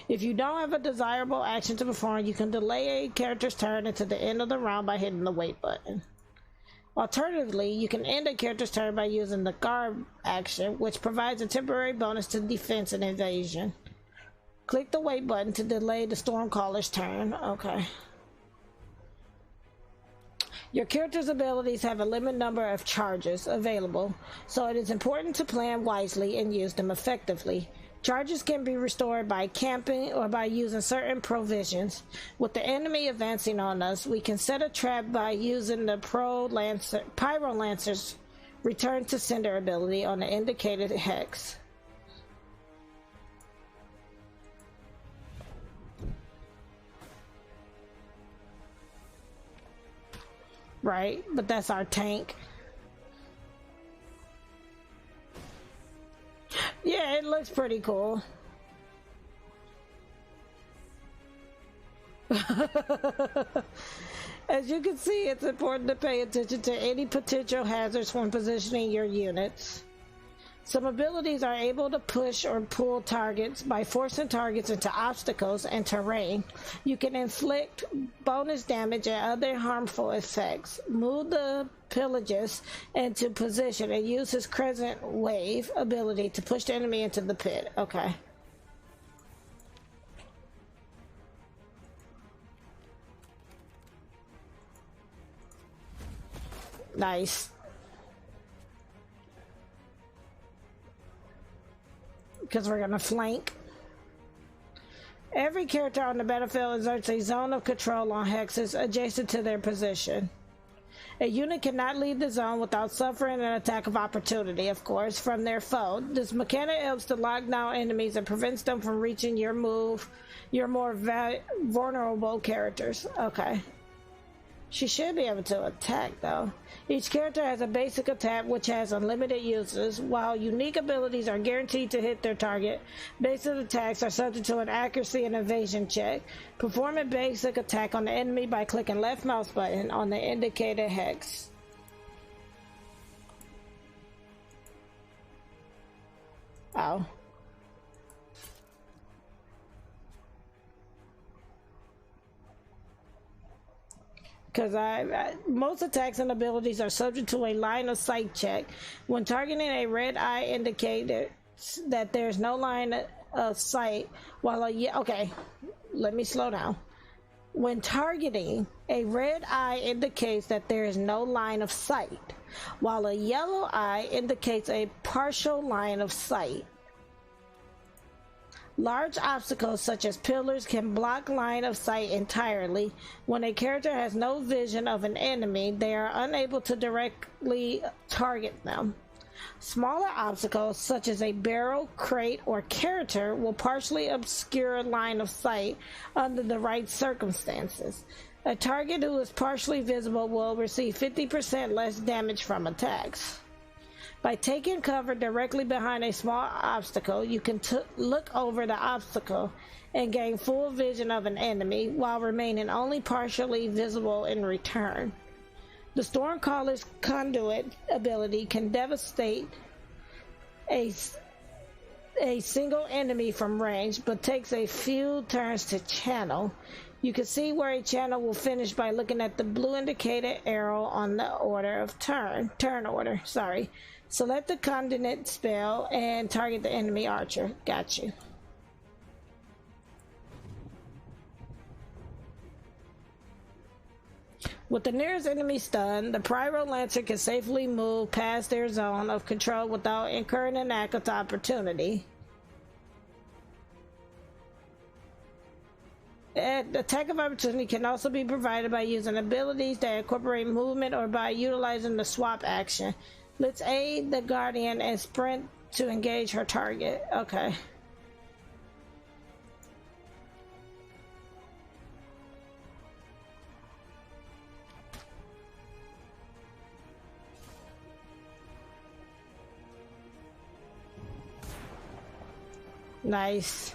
If you don't have a desirable action to perform, you can delay a character's turn until the end of the round by hitting the wait button. Alternatively, you can end a character's turn by using the guard action, which provides a temporary bonus to defense and evasion. Click the wait button to delay the Stormcaller's turn. Okay. Your character's abilities have a limited number of charges available, so it is important to plan wisely and use them effectively. Charges can be restored by camping or by using certain provisions. With the enemy advancing on us, we can set a trap by using the Pyro Lancer's return to sender ability on the indicated hex. Right, but that's our tank. Yeah, it looks pretty cool. As you can see, it's important to pay attention to any potential hazards when positioning your units. Some abilities are able to push or pull targets by forcing targets into obstacles and terrain. You can inflict bonus damage and other harmful effects. Move the Pelagus into position and use his Crescent Wave ability to push the enemy into the pit. Okay. Nice. Because we're gonna flank. Every character on the battlefield exerts a zone of control on hexes adjacent to their position. A unit cannot leave the zone without suffering an attack of opportunity, of course, from their foe. This mechanic helps to lock down enemies and prevents them from reaching your more vulnerable characters. Okay. She should be able to attack, though. Each character has a basic attack which has unlimited uses. While unique abilities are guaranteed to hit their target, basic attacks are subject to an accuracy and evasion check. Perform a basic attack on the enemy by clicking left mouse button on the indicated hex. Oh. Because most attacks and abilities are subject to a line of sight check. When targeting, a red eye indicates that there's no line of sight, while okay, let me slow down. When targeting, a red eye indicates that there is no line of sight, while a yellow eye indicates a partial line of sight. Large obstacles such as pillars can block line of sight entirely. When a character has no vision of an enemy, they are unable to directly target them. Smaller obstacles such as a barrel, crate, or character will partially obscure line of sight under the right circumstances. A target who is partially visible will receive 50% less damage from attacks. By taking cover directly behind a small obstacle, you can look over the obstacle and gain full vision of an enemy while remaining only partially visible in return. The Stormcaller's Conduit ability can devastate a single enemy from range, but takes a few turns to channel. You can see where a channel will finish by looking at the blue indicated arrow on the order of turn order. Sorry. Select the Conduit spell and target the enemy archer. Got you. With the nearest enemy stunned, the Pyro Lancer can safely move past their zone of control without incurring an attack of opportunity. Attack of opportunity can also be provided by using abilities that incorporate movement or by utilizing the swap action. Let's aid the Guardian and sprint to engage her target. Okay. Nice.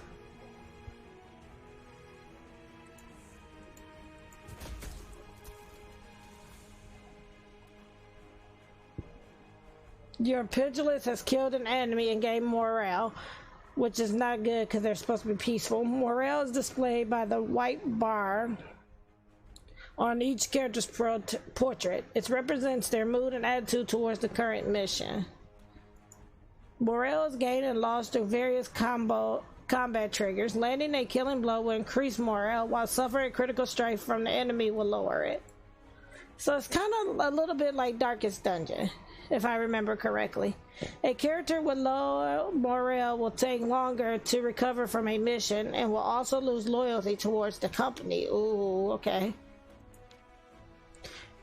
Your pugilist has killed an enemy and gained morale, which is not good because they're supposed to be peaceful. Morale is displayed by the white bar on each character's portrait. It represents their mood and attitude towards the current mission. Morale is gained and lost through various combat triggers. Landing a killing blow will increase morale, while suffering critical strike from the enemy will lower it. So it's kind of a little bit like Darkest Dungeon, if I remember correctly. A character with low morale will take longer to recover from a mission and will also lose loyalty towards the company. Ooh, okay.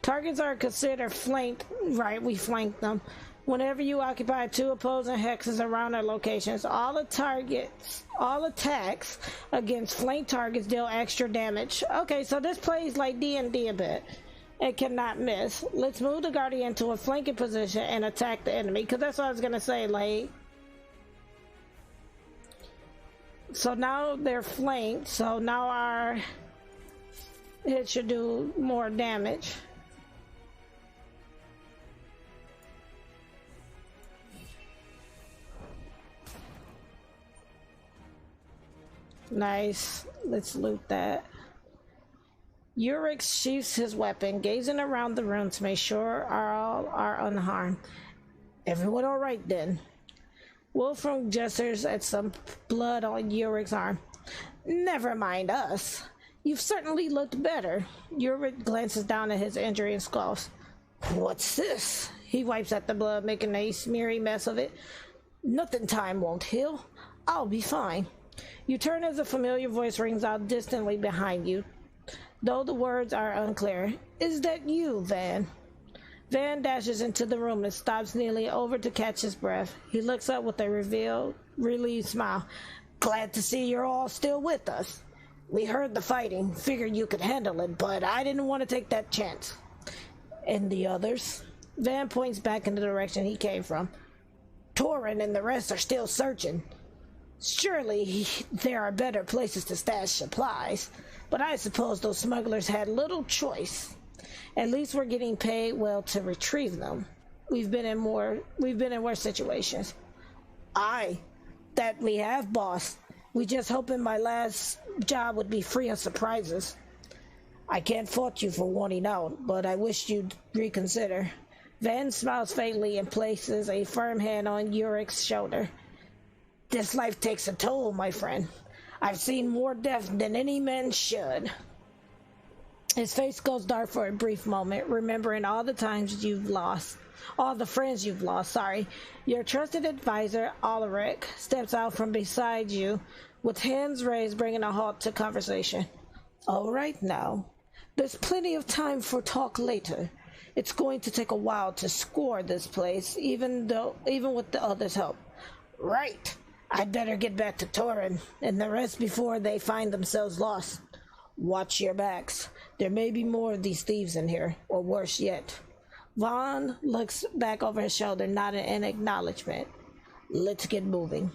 Targets are considered flanked. Right, we flanked them. Whenever you occupy 2 opposing hexes around their locations, all attacks against flanked targets deal extra damage. Okay, so this plays like D&D a bit. It cannot miss. Let's move the Guardian to a flanking position and attack the enemy, because that's what I was gonna say, like. So now they're flanked, so now our hit should do more damage. Nice. Let's loot that. Urix sheaths his weapon, gazing around the room to make sure all are unharmed. Everyone all right then? Wolfram gestures at some blood on Urix's arm. Never mind us. You've certainly looked better. Urix glances down at his injury and scoffs. What's this? He wipes at the blood, making a smeary mess of it. Nothing time won't heal. I'll be fine. You turn as a familiar voice rings out distantly behind you, though the words are unclear. Is that you, Van? Van dashes into the room and stops kneeling over to catch his breath. He looks up with a relieved smile. Glad to see you're all still with us. We heard the fighting, figured you could handle it, but I didn't want to take that chance. And the others? Van points back in the direction he came from. Torin and the rest are still searching. Surely there are better places to stash supplies, but I suppose those smugglers had little choice. At least we're getting paid well to retrieve them. We've been in worse situations. Aye, that we have, boss. We just hoping my last job would be free of surprises. I can't fault you for wanting out, but I wish you'd reconsider. Van smiles faintly and places a firm hand on Urix's shoulder. This life takes a toll, my friend. I've seen more death than any man should. His face goes dark for a brief moment, remembering all the times you've lost. All the friends you've lost, sorry. Your trusted advisor, Ulrich, steps out from beside you, with hands raised, bringing a halt to conversation. All right now. There's plenty of time for talk later. It's going to take a while to score this place, even with the others' help. Right. I'd better get back to Torin and the rest before they find themselves lost. Watch your backs. There may be more of these thieves in here, or worse yet. Vaughn looks back over his shoulder, nodding in acknowledgement. Let's get moving.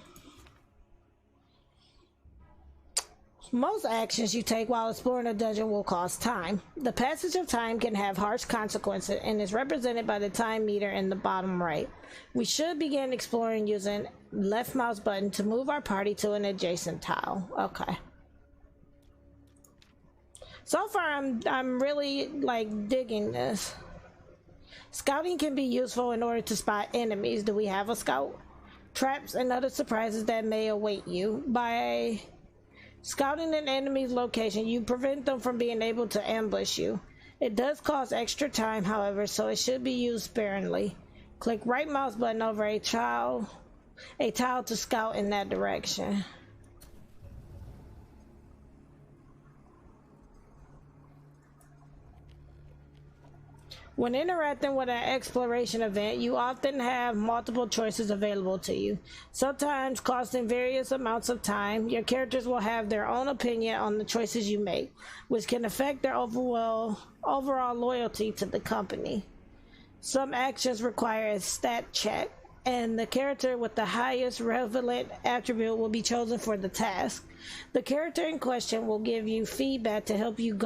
Most actions you take while exploring a dungeon will cost time. The passage of time can have harsh consequences and is represented by the time meter in the bottom right. We should begin exploring using left mouse button to move our party to an adjacent tile. Okay. So far I'm really like digging this. Scouting can be useful in order to spot enemies. Do we have a scout? Traps and other surprises that may await you. By scouting an enemy's location, you prevent them from being able to ambush you. It does cost extra time, however, so it should be used sparingly. Click right mouse button over a tile to scout in that direction. When interacting with an exploration event, you often have multiple choices available to you, sometimes costing various amounts of time. Your characters will have their own opinion on the choices you make, which can affect their overall loyalty to the company. Some actions require a stat check, and the character with the highest relevant attribute will be chosen for the task. The character in question will give you feedback to help you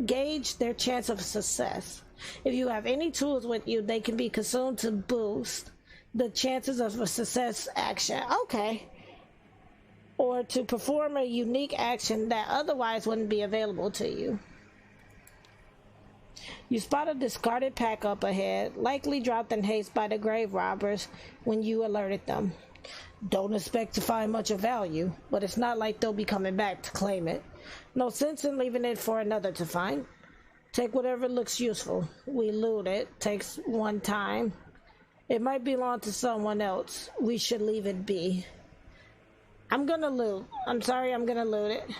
gauge their chance of success. If you have any tools with you, they can be consumed to boost the chances of a success action. Okay. Or to perform a unique action that otherwise wouldn't be available to you. You spot a discarded pack up ahead, likely dropped in haste by the grave robbers when you alerted them. Don't expect to find much of value, but it's not like they'll be coming back to claim it. No sense in leaving it for another to find. Take whatever looks useful. We loot it. Takes one time. It might belong to someone else. We should leave it be. I'm gonna loot. I'm sorry, I'm gonna loot it.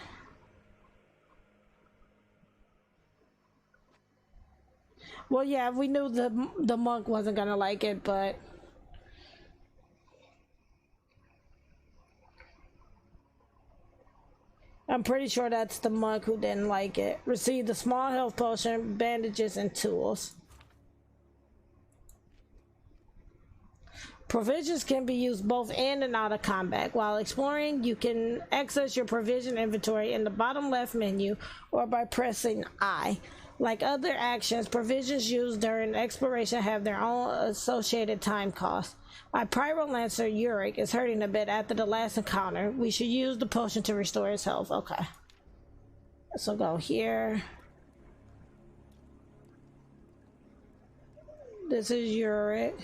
Well, yeah, we knew the monk wasn't gonna like it, but... I'm pretty sure that's the monk who didn't like it. Receive the small health potion, bandages, and tools. Provisions can be used both in and out of combat. While exploring, you can access your provision inventory in the bottom left menu or by pressing I. Like other actions, provisions used during exploration have their own associated time cost. My Pyrolancer Uric is hurting a bit after the last encounter. We should use the potion to restore his health. Okay. So go here. This is Uric.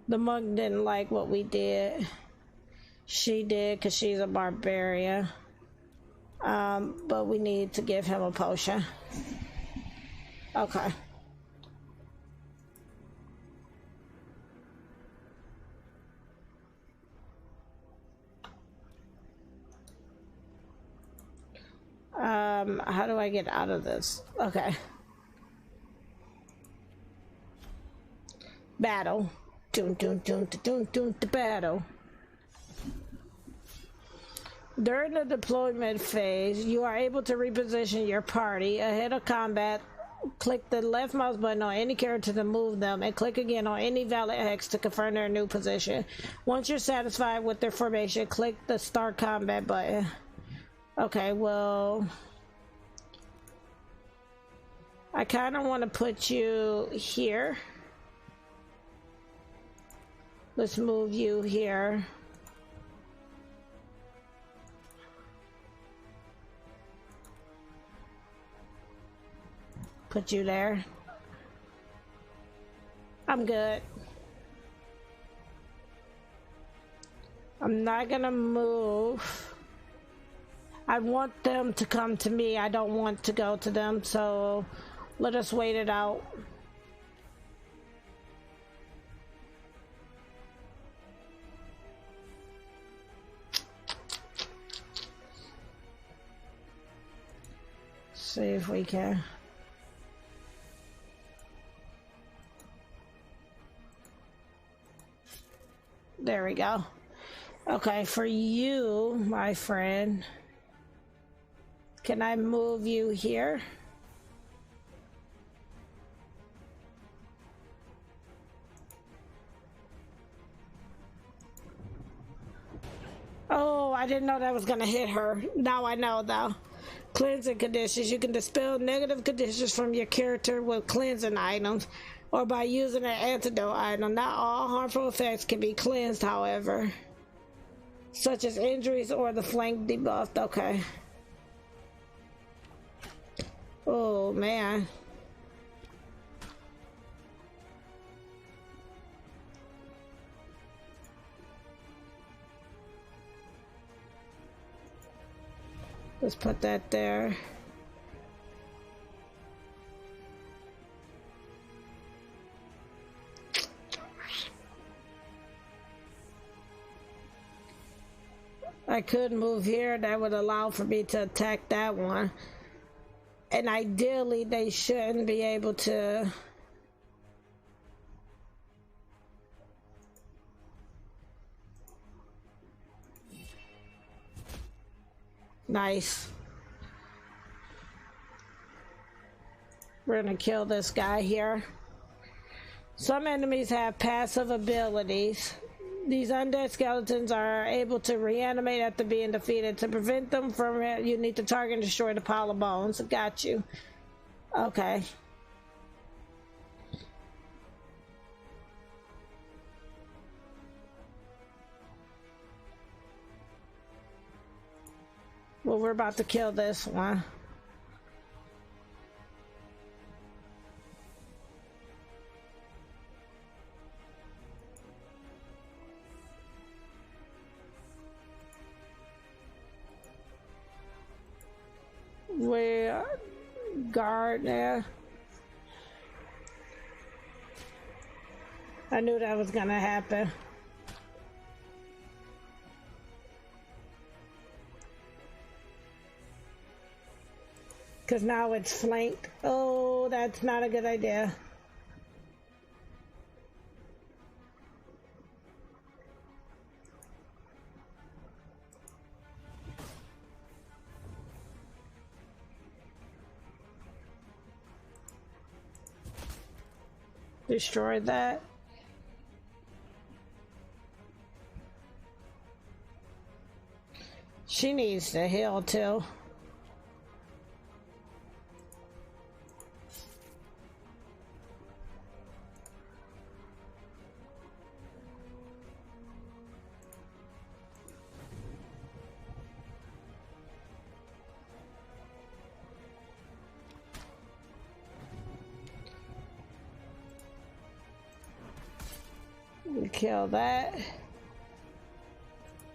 The monk didn't like what we did. She did because she's a barbarian. But we need to give him a potion. Okay. How do I get out of this? Okay. Battle. Dun dun dun dun dun the battle. During the deployment phase, you are able to reposition your party ahead of combat. Click the left mouse button on any character to move them, and click again on any valid hex to confirm their new position. Once you're satisfied with their formation, click the start combat button. Okay, well... I kind of want to put you here. Let's move you here. Put you there. I'm good. I'm not gonna move. I want them to come to me. I don't want to go to them, so let us wait it out. See if we can. There we go. Okay, for you, my friend, can I move you here? Oh, I didn't know that was gonna hit her. Now I know, though. Cleansing conditions. You can dispel negative conditions from your character with cleansing items or by using an antidote item. Not all harmful effects can be cleansed, however, such as injuries or the flank debuffed. Okay. Oh, man. Let's put that there. I could move here. That would allow for me to attack that one. And ideally, they shouldn't be able to... Nice. We're gonna kill this guy here. Some enemies have passive abilities. These undead skeletons are able to reanimate after being defeated. To prevent them from it, you need to target and destroy the pile of bones. Got you. Okay. Well, we're about to kill this one. We guard there. I knew that was gonna happen. Because now it's flanked. Oh, that's not a good idea. Destroy that. She needs to heal too. Kill that.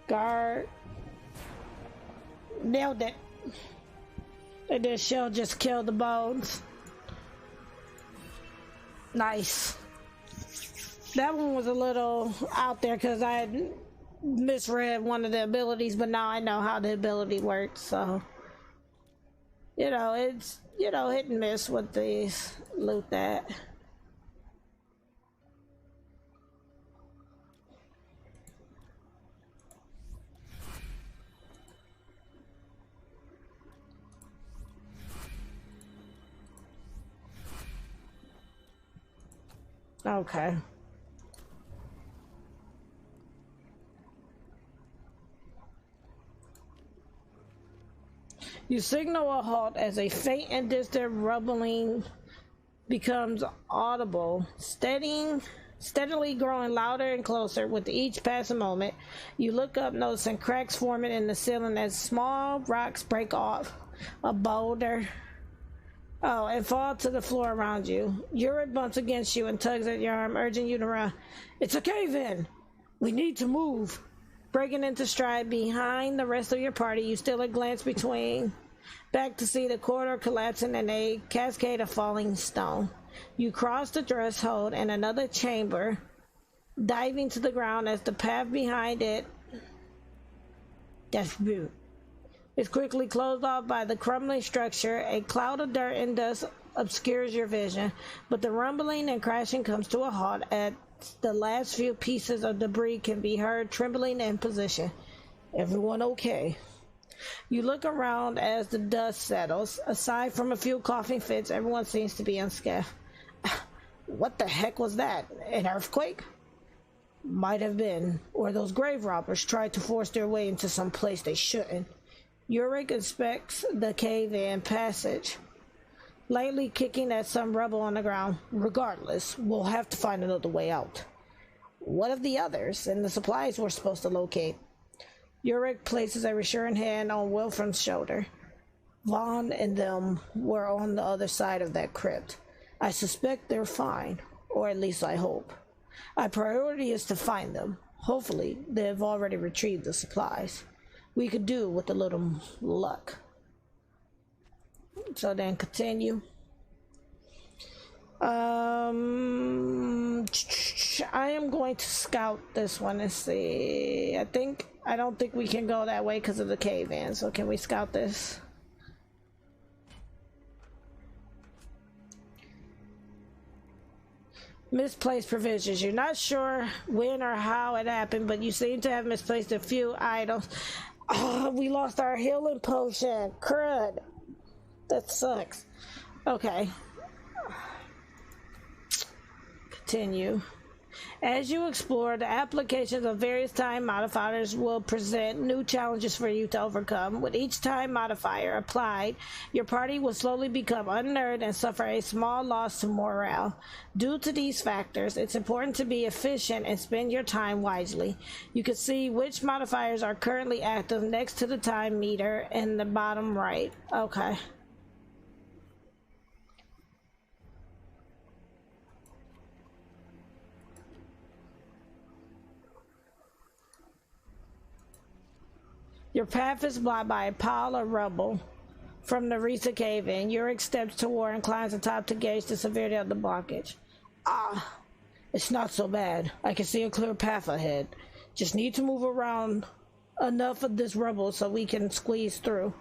Guard. Nailed it. And this shell just killed the bones. Nice. That one was a little out there because I had misread one of the abilities, but now I know how the ability works, so you know, it's, you know, hit and miss with these. Loot that. Okay. You signal a halt as a faint and distant rumbling becomes audible, steadily growing louder and closer with each passing moment. You look up, noticing cracks forming in the ceiling as small rocks break off a boulder. Oh, and fall to the floor around you. Uric bumps against you and tugs at your arm, urging you to run. It's a cave-in! We need to move! Breaking into stride behind the rest of your party, you steal a glance back to see the corridor collapsing in a cascade of falling stone. You cross the threshold and another chamber, diving to the ground as the path behind it... That's rude. It's quickly closed off by the crumbling structure. A cloud of dirt and dust obscures your vision, but the rumbling and crashing comes to a halt as the last few pieces of debris can be heard trembling in position. Everyone okay? You look around as the dust settles. Aside from a few coughing fits, everyone seems to be unscathed. What the heck was that? An earthquake? Might have been. Or those grave robbers tried to force their way into some place they shouldn't. Uric inspects the cave-in passage, lightly kicking at some rubble on the ground. Regardless, we'll have to find another way out. What of the others and the supplies we're supposed to locate? Uric places a reassuring hand on Wilfram's shoulder. Vaughn and them were on the other side of that crypt. I suspect they're fine, or at least I hope. Our priority is to find them. Hopefully, they've already retrieved the supplies. We could do with a little luck. So then continue. I am going to scout this one and see. I don't think we can go that way because of the cave-in. So can we scout this? Misplaced provisions. You're not sure when or how it happened, but you seem to have misplaced a few items. Oh, we lost our healing potion. Crud. That sucks. Okay. Continue. As you explore, the applications of various time modifiers will present new challenges for you to overcome. With each time modifier applied, your party will slowly become unnerved and suffer a small loss to morale. Due to these factors, it's important to be efficient and spend your time wisely. You can see which modifiers are currently active next to the time meter in the bottom right. Okay. Your path is blocked by a pile of rubble from the recent cave-in. Yurik steps toward and climbs atop to gauge the severity of the blockage. Ah, it's not so bad. I can see a clear path ahead. Just need to move around enough of this rubble so we can squeeze through.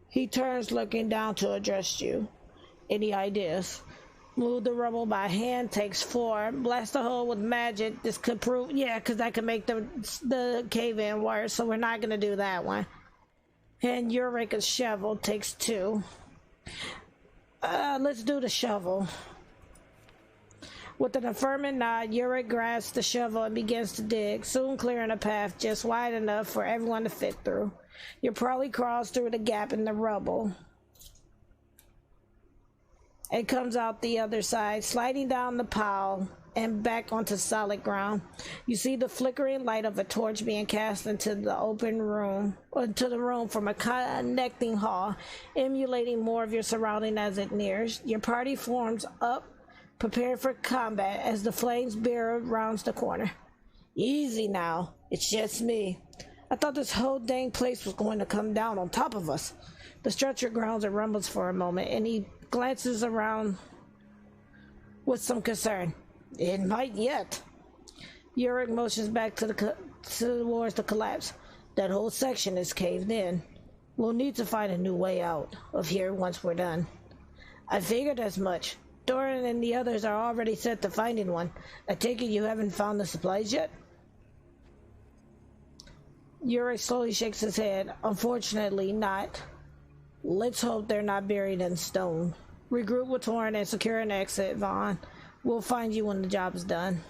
He turns, looking down to address you. Any ideas? Move the rubble by hand takes 4. Blast a hole with magic. This could prove... Yeah, because that could make the cave-in worse, so we're not going to do that one. And Eureka's shovel takes 2. Let's do the shovel. With an affirming nod, Eureka grabs the shovel and begins to dig, soon clearing a path just wide enough for everyone to fit through. You probably crawls through the gap in the rubble. It comes out the other side, sliding down the pile and back onto solid ground. You see the flickering light of a torch being cast into the open room, or into the room from a connecting hall, emulating more of your surrounding as it nears. Your party forms up, prepared for combat as the flames bear rounds the corner. Easy now, it's just me. I thought this whole dang place was going to come down on top of us. The structure grounds and rumbles for a moment, and he glances around with some concern. It might yet. Yurik motions back towards the collapse. That whole section is caved in. We'll need to find a new way out of here once we're done. I figured as much. Doran and the others are already set to finding one. I take it you haven't found the supplies yet? Yurik slowly shakes his head. Unfortunately not. Let's hope they're not buried in stone. Regroup with Torin and secure an exit, Vaughn. We'll find you when the job is done.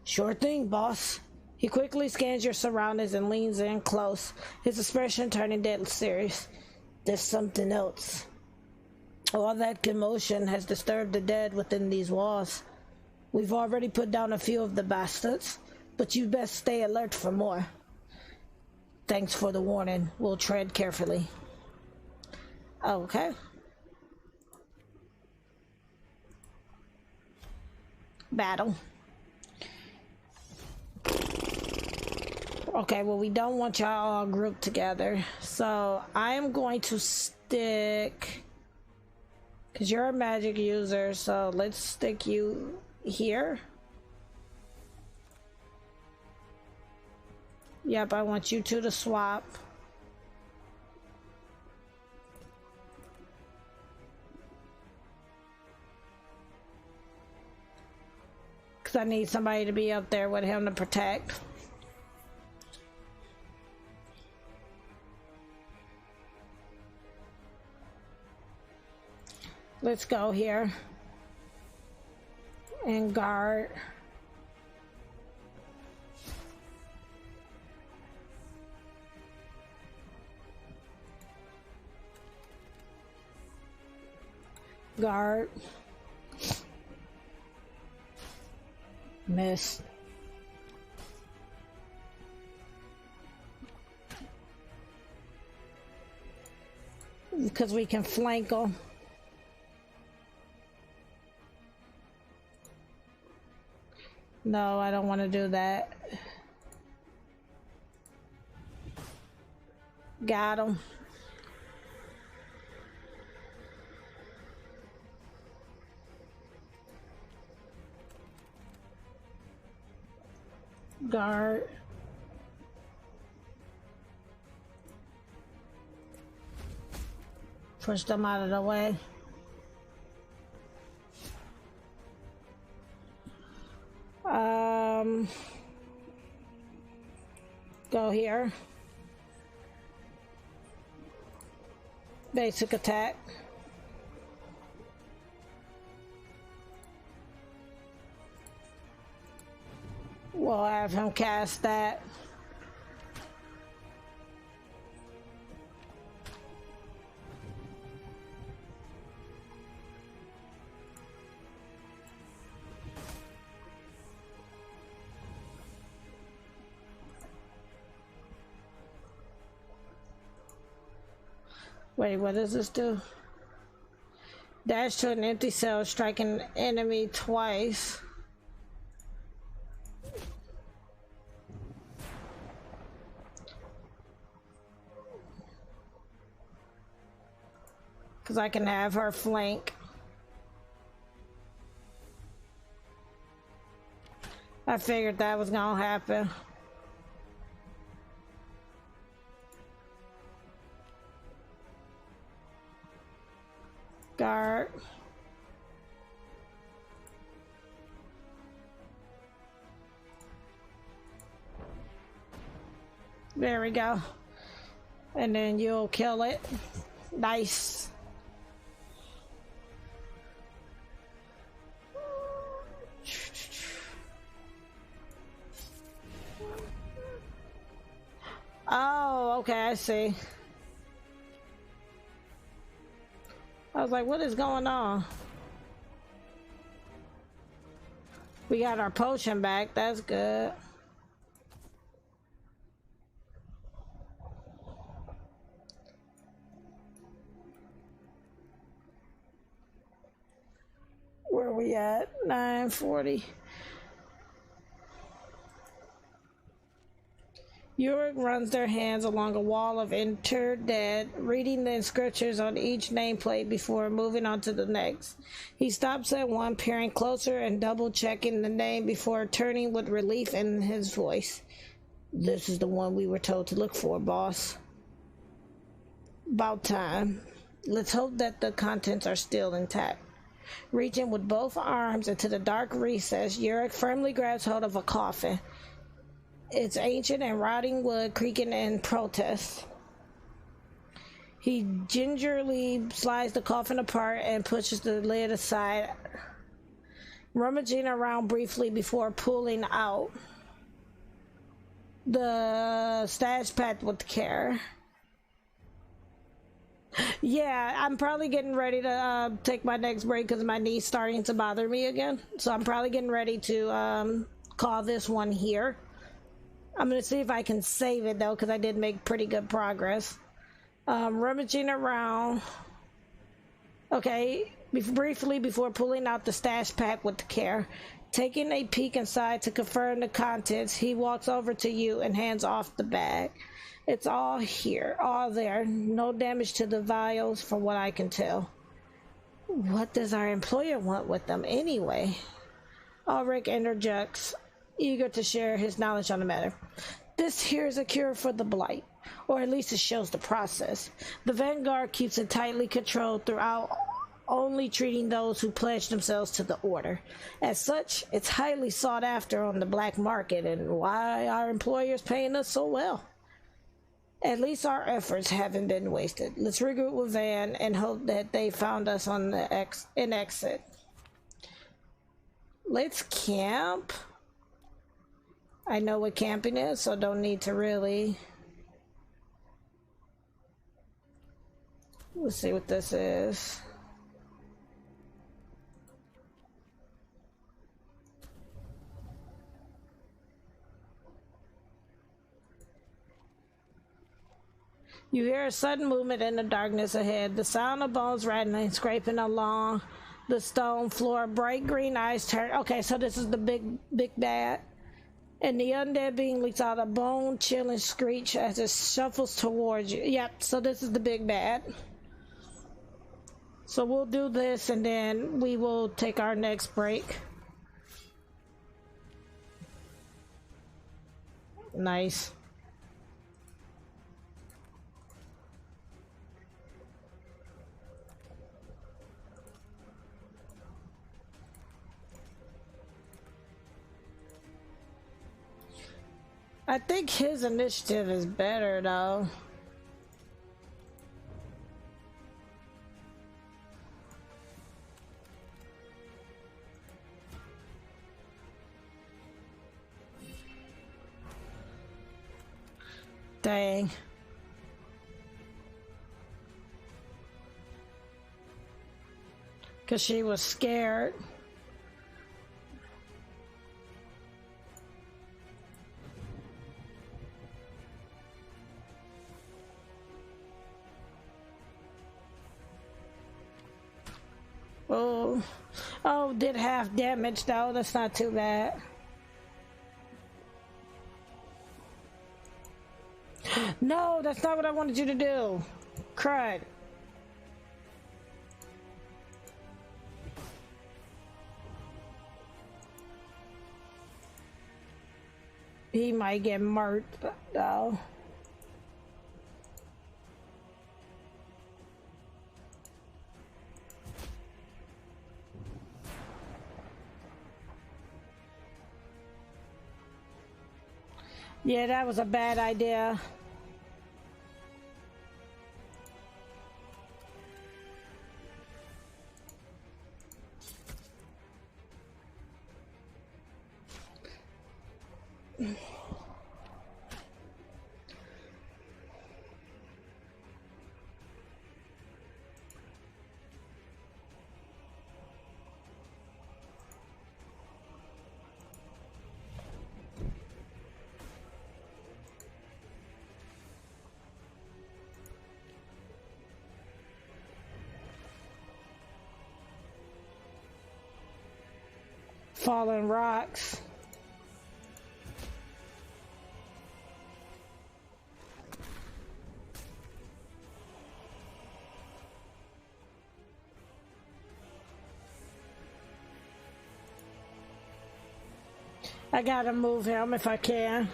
Sure thing, boss. He quickly scans your surroundings and leans in close, his expression turning deadly serious. There's something else. All that commotion has disturbed the dead within these walls. We've already put down a few of the bastards, but you best stay alert for more. Thanks for the warning. We'll tread carefully. Okay. Battle. Okay, well, we don't want y'all all grouped together. So I am going to stick, because you're a magic user, so let's stick you here. Yep, I want you two to swap. Because I need somebody to be up there with him to protect. Let's go here. And guard. Guard. Miss. Because we can flank them. No, I don't want to do that. Got him. Guard. Push them out of the way. go here. Basic attack. We'll have him cast that. Wait, what does this do? Dash to an empty cell, strike an enemy twice. Because I can have her flank. I figured that was gonna happen. Guard. There we go. And then you'll kill it. Nice. Oh, okay, I see. I was like, what is going on? We got our potion back, that's good. Where are we at? 940. Yorick runs their hands along a wall of interred dead, reading the inscriptions on each nameplate before moving on to the next. He stops at one, peering closer and double-checking the name before turning with relief in his voice. This is the one we were told to look for, boss. About time. Let's hope that the contents are still intact. Reaching with both arms into the dark recess, Yorick firmly grabs hold of a coffin. It's ancient and rotting wood creaking in protest. He gingerly slides the coffin apart and pushes the lid aside, rummaging around briefly before pulling out the stash packed with care. Yeah, I'm probably getting ready to take my next break because my knee's starting to bother me again. So I'm probably getting ready to call this one here. I'm going to see if I can save it, though, because I did make pretty good progress. Rummaging around. Okay, briefly before pulling out the stash pack with care. Taking a peek inside to confirm the contents, he walks over to you and hands off the bag. It's all here, all there. No damage to the vials, from what I can tell. What does our employer want with them, anyway? Ulrich interjects, eager to share his knowledge on the matter. This here is a cure for the blight, or at least it shows the process. The Vanguard keeps it tightly controlled throughout, only treating those who pledge themselves to the order. As such, it's highly sought after on the black market, and why our employer's paying us so well. At least our efforts haven't been wasted. Let's regroup with Van and hope that they found us on the exit. Let's camp. I know what camping is, so don't need to really. Let's see what this is. You hear a sudden movement in the darkness ahead. The sound of bones rattling, scraping along the stone floor. Bright green eyes turn. Okay, so this is the big bad. And the undead being lets out a bone-chilling screech as it shuffles towards you. Yep, so this is the big bad. So we'll do this and then we will take our next break. Nice. I think his initiative is better though. Dang. Because she was scared. Oh, oh, did half damage though. That's not too bad. No, that's not what I wanted you to do. Crud. He might get murked though. Yeah, that was a bad idea. Fallen rocks. I gotta move him if I can.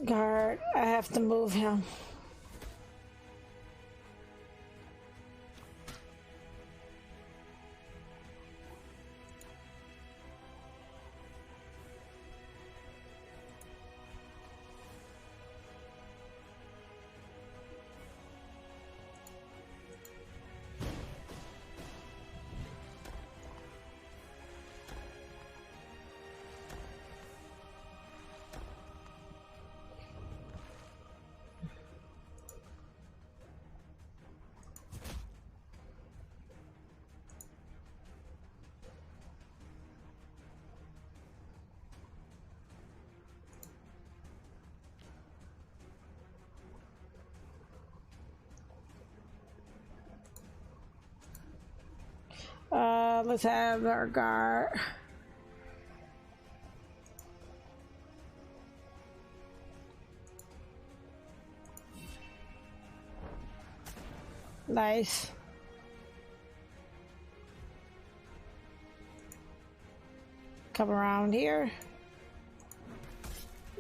Guard, I have to move him. Let's have our guard. Nice. Come around here.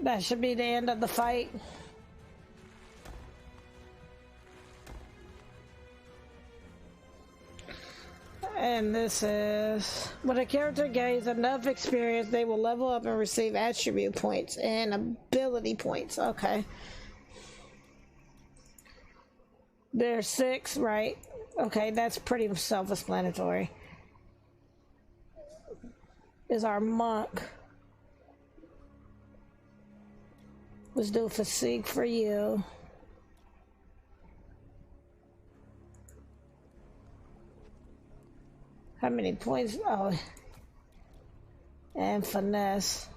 That should be the end of the fight. And this is when a character gains enough experience, they will level up and receive attribute points and ability points. Okay. There's 6, right? Okay, that's pretty self-explanatory. Is our monk. Let's do fatigue for you. How many points? Oh, and finesse.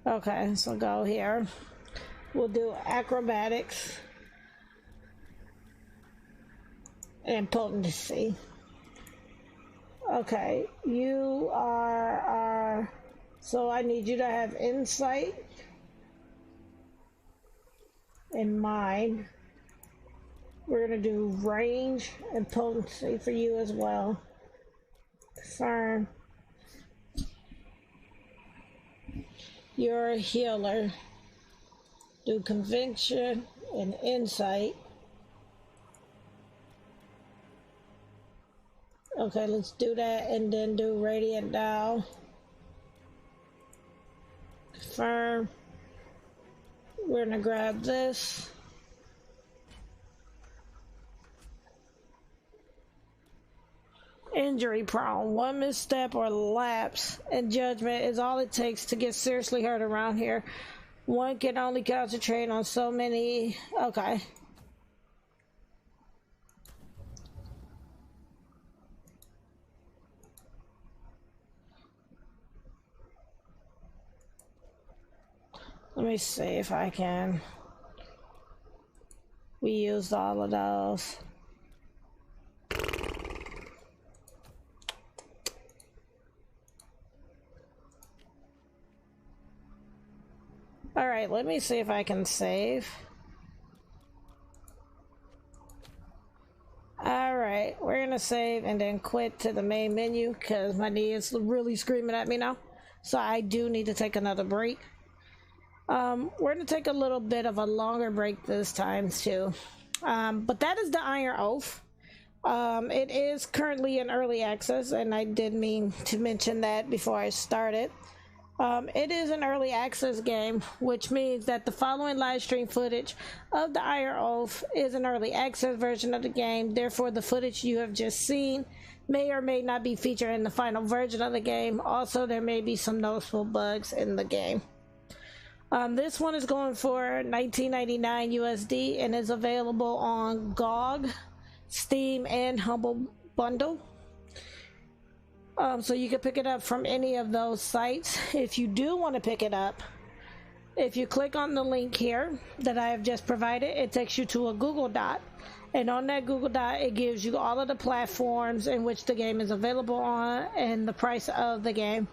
Okay, so go here. We'll do acrobatics and potency. Okay, you are our, so I need you to have insight in mind. We're going to do range and potency for you as well. Confirm. You're a healer. Do conviction and insight. Okay, let's do that and then do radiant down. Confirm. We're gonna grab this. Injury prone. One misstep or lapse in judgment is all it takes to get seriously hurt around here. One can only concentrate on so many. Okay. Let me see if I can. We used all of those. Alright, let me see if I can save. Alright, we're gonna save and then quit to the main menu because my knee is really screaming at me now. So I do need to take another break. We're gonna take a little bit of a longer break this time too. But that is the Iron Oath. It is currently in early access, and I did mean to mention that before I started. It is an early access game, which means that the following live stream footage of the Iron Oath is an early access version of the game. Therefore, the footage you have just seen may or may not be featured in the final version of the game. Also, there may be some noticeable bugs in the game. This one is going for $19.99 USD and is available on GOG, Steam, and Humble Bundle. So you can pick it up from any of those sites. If you do want to pick it up, if you click on the link here that I have just provided, it takes you to a Google Doc. And on that Google Doc, it gives you all of the platforms in which the game is available on and the price of the game.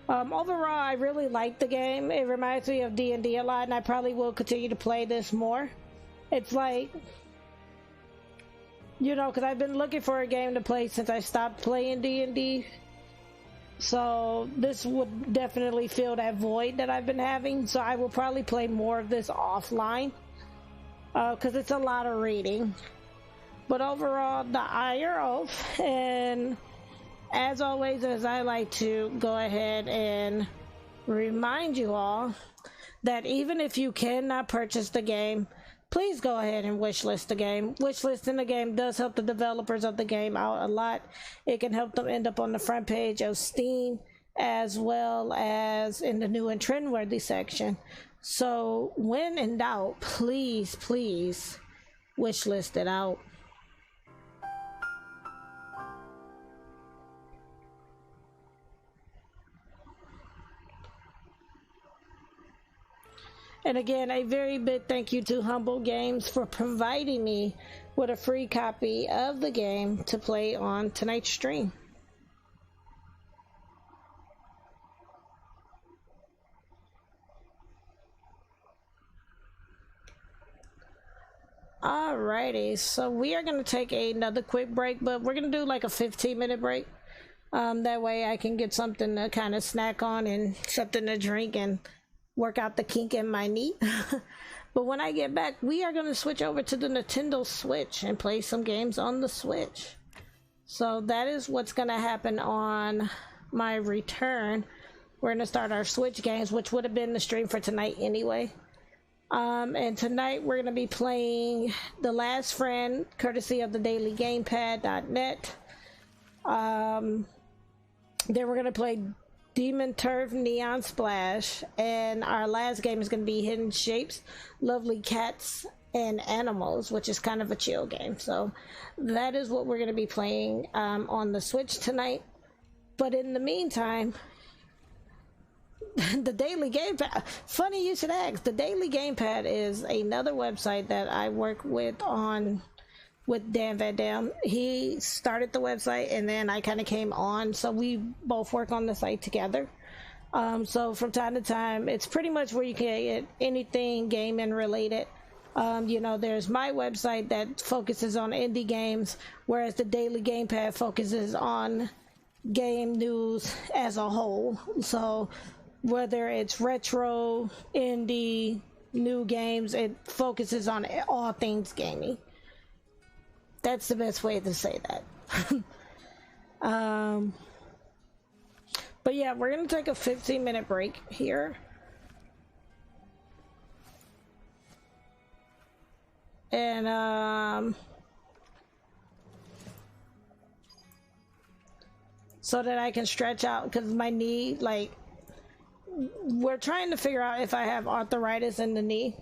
Overall, I really like the game. It reminds me of D&D a lot, and I probably will continue to play this more. It's like, you know, because I've been looking for a game to play since I stopped playing D&D. So this would definitely fill that void that I've been having. So I will probably play more of this offline because it's a lot of reading. But overall, the Iron Oath, and as always, as I like to go ahead and remind you all that even if you cannot purchase the game, please go ahead and wishlist the game. Wishlisting the game does help the developers of the game out a lot. It can help them end up on the front page of Steam as well as in the new and trendworthy section. So when in doubt, please, please wishlist it out. And again, a very big thank you to Humble Games for providing me with a free copy of the game to play on tonight's stream. Alrighty, so we are going to take another quick break, but we're going to do like a 15-minute break. That way I can get something to kind of snack on and something to drink and work out the kink in my knee. But when I get back, we are going to switch over to the Nintendo Switch and play some games on the Switch. So that is what's going to happen on my return. We're going to start our Switch games, which would have been the stream for tonight anyway. And tonight we're going to be playing The Last Friend, courtesy of the dailygamepad.net. Then we're going to play Demon Turf Neon Splash, and our last game is going to be Hidden Shapes, Lovely Cats and Animals, which is kind of a chill game. So that is what we're going to be playing on the Switch tonight. But in the meantime, the Daily Gamepad, funny you should ask, the Daily Gamepad is another website that I work with Dan Van Dam. He started the website and then I kind of came on, so we both work on the site together. So from time to time, it's pretty much where you can get anything gaming related You know, there's my website that focuses on indie games, whereas the Daily Gamepad focuses on game news as a whole. So whether it's retro, indie, new games, it focuses on all things gaming. That's the best way to say that. But yeah, we're gonna take a 15-minute break here. And so that I can stretch out, because my knee, like, we're trying to figure out if I have arthritis in the knee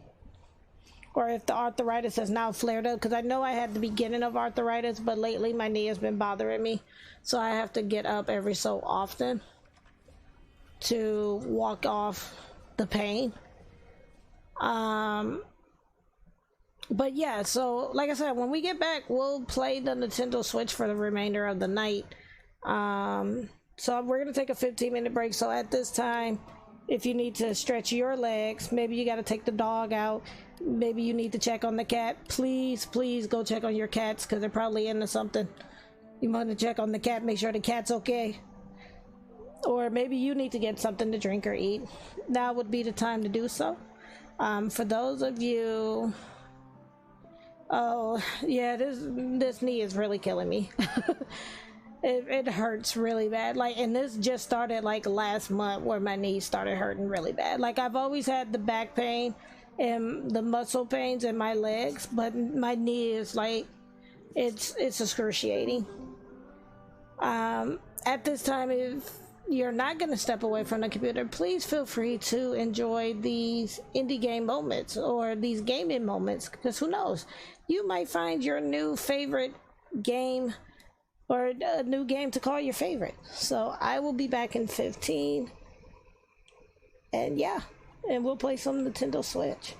or if the arthritis has now flared up, because I know I had the beginning of arthritis, but lately my knee has been bothering me, so I have to get up every so often to walk off the pain. But yeah, so like I said, when we get back, we'll play the Nintendo Switch for the remainder of the night. So we're gonna take a 15-minute break. So at this time, if you need to stretch your legs, maybe you got to take the dog out, maybe you need to check on the cat, please go check on your cats, because they're probably into something. You want to check on the cat, make sure the cat's okay. Or maybe you need to get something to drink or eat. Now would be the time to do so. For those of you, oh yeah, this knee is really killing me. It hurts really bad. Like, and this just started like last month, where my knee started hurting really bad. Like, I've always had the back pain and the muscle pains in my legs, but my knee is like, it's excruciating. At this time, if you're not going to step away from the computer, please feel free to enjoy these indie game moments or these gaming moments, because who knows, you might find your new favorite game or a new game to call your favorite. So I will be back in 15, and yeah, and we'll play some Nintendo Switch.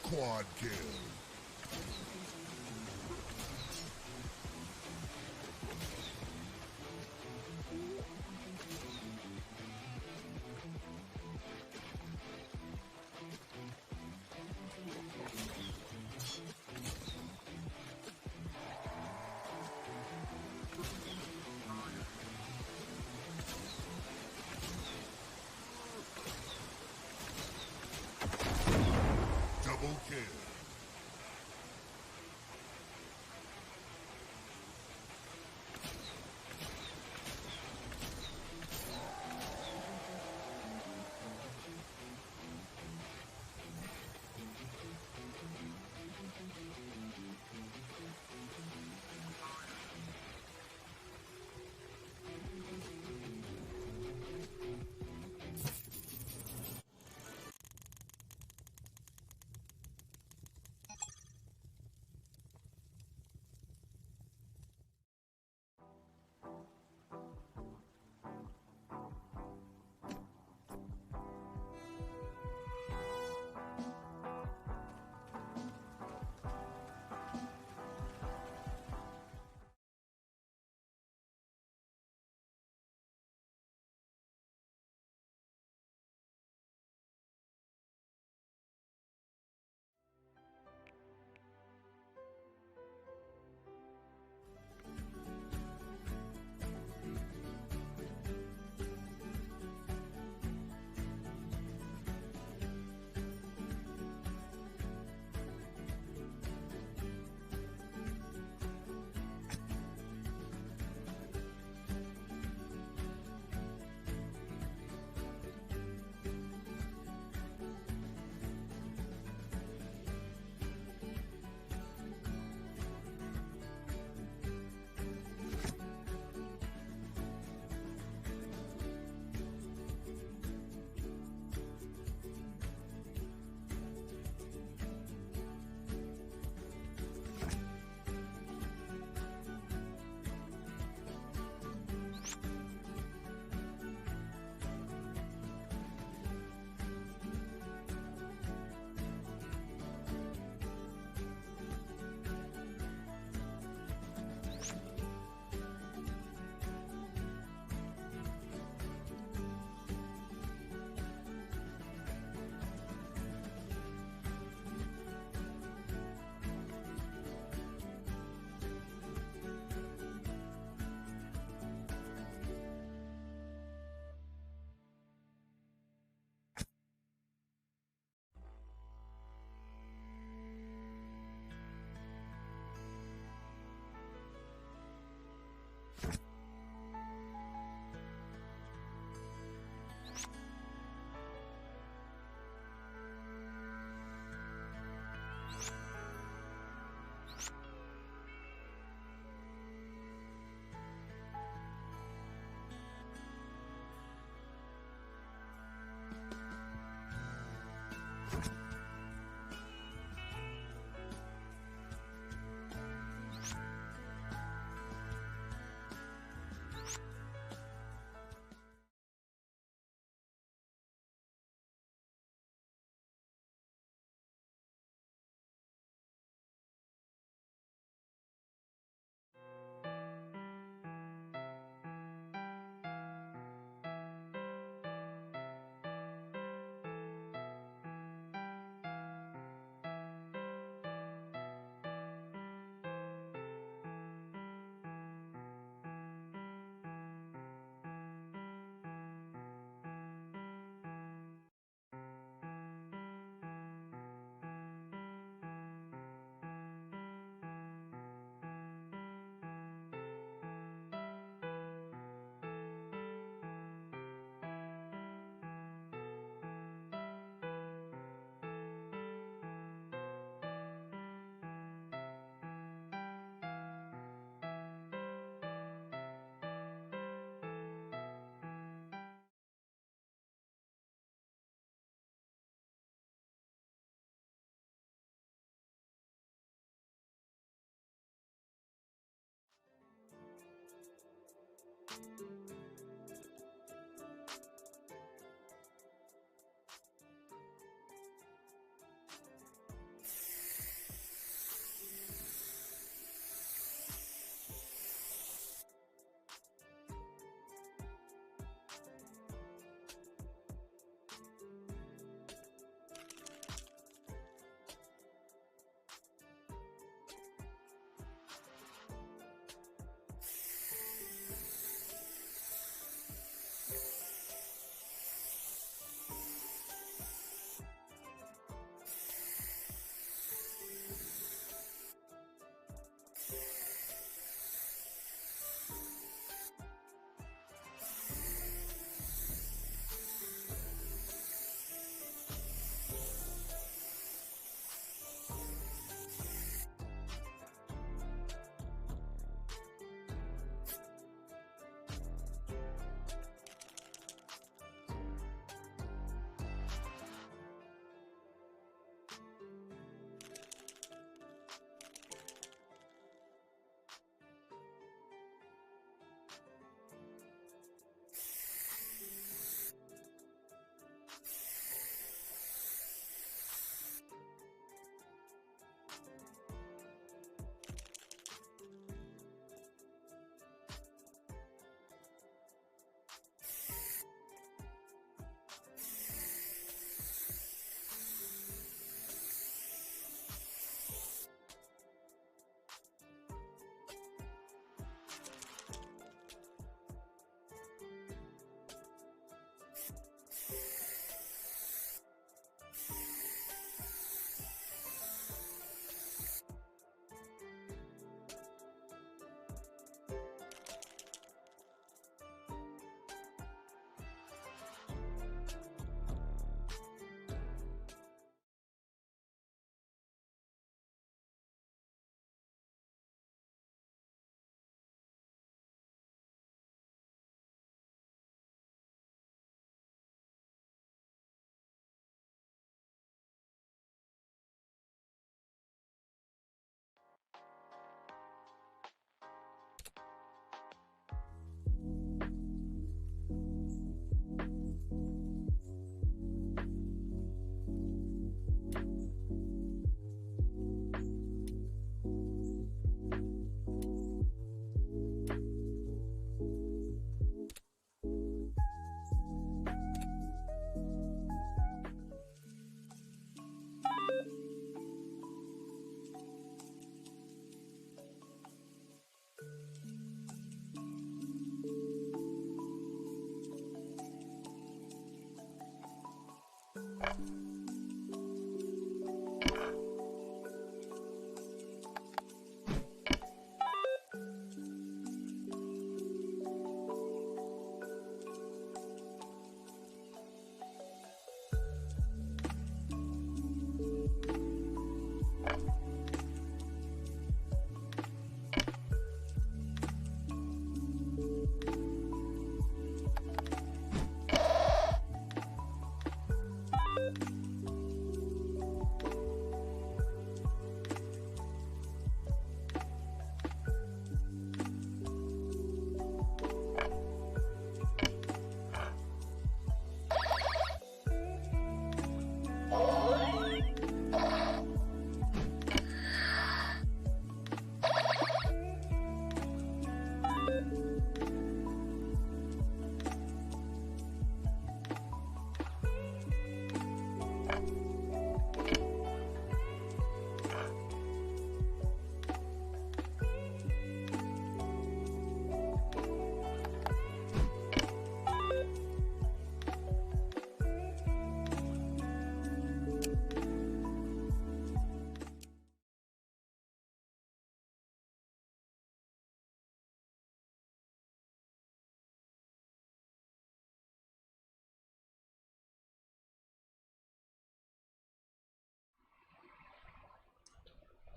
Quad kill. Double kill.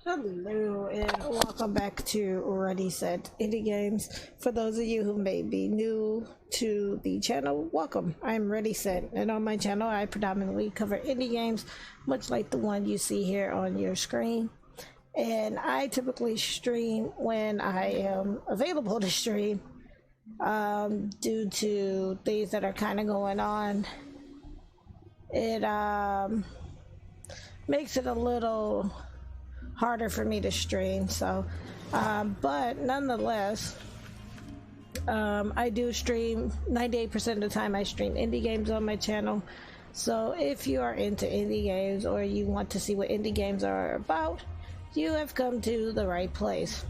Hello and welcome back to Ready Set Indie Games. For those of you who may be new to the channel, welcome. I'm Ready Set, and on my channel I predominantly cover indie games, much like the one you see here on your screen. And I typically stream when I am available to stream, due to things that are kind of going on. It makes it a little harder for me to stream. So, but nonetheless, I do stream 98% of the time. I stream indie games on my channel. So if you are into indie games or you want to see what indie games are about, you have come to the right place.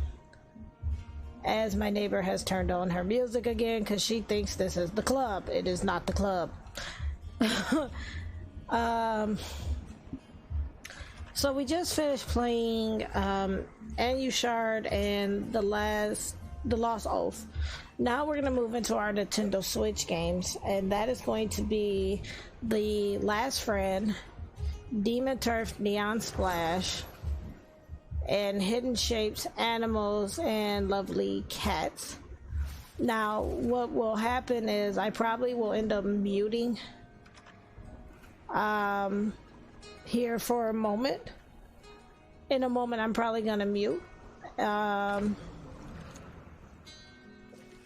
As my neighbor has turned on her music again because she thinks this is the club. It is not the club. So we just finished playing Anuchard and the Lost Oath. Now we're going to move into our Nintendo Switch games, and that is going to be The Last Friend, Demon Turf Neon Splash, and Hidden Shapes, Animals, and Lovely Cats. Now, what will happen is I probably will end up muting here for a moment. In a moment, I'm probably gonna mute.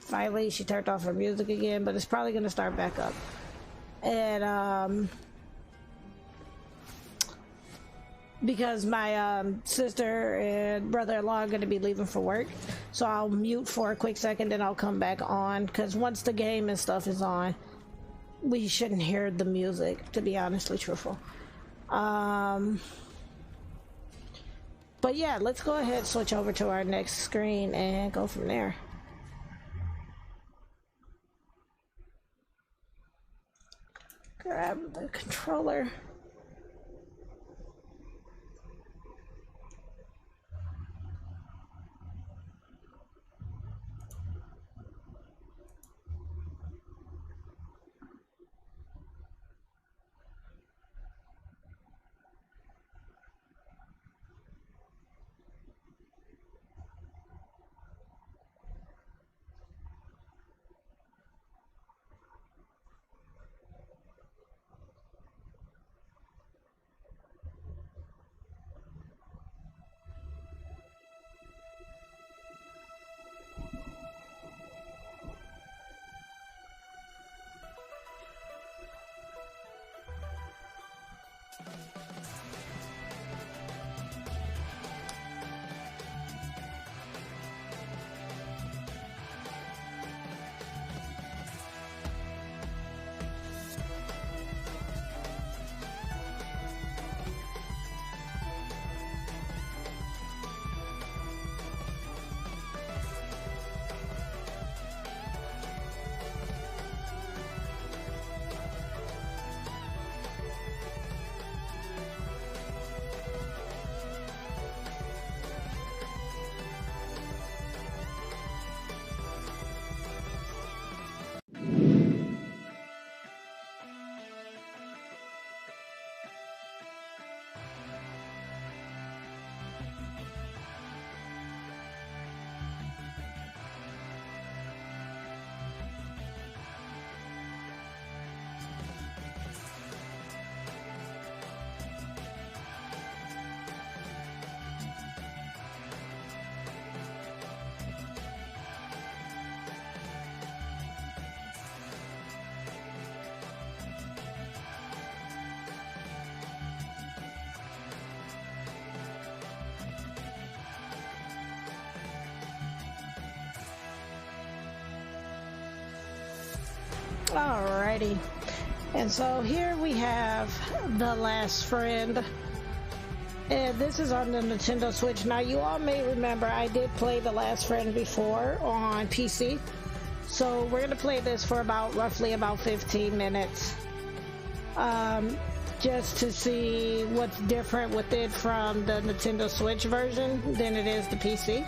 Finally, she turned off her music again, but it's probably gonna start back up. And because my sister and brother-in-law are going to be leaving for work, so I'll mute for a quick second, then I'll come back on, because once the game and stuff is on, we shouldn't hear the music, to be honestly truthful. But yeah, let's go ahead and switch over to our next screen and go from there. Grab the controller. Alrighty, and so here we have The Last Friend, and this is on the Nintendo Switch. Now you all may remember I did play The Last Friend before on PC, so we're gonna play this for roughly about 15 minutes, just to see what's different with it from the Nintendo Switch version than it is the PC.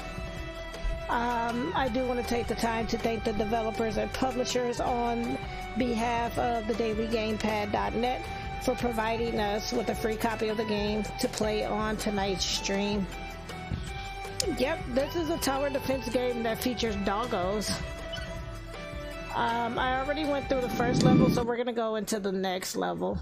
I do want to take the time to thank the developers and publishers on behalf of the dailygamepad.net for providing us with a free copy of the game to play on tonight's stream. Yep, this is a tower defense game that features doggos. I already went through the first level, so we're gonna go into the next level.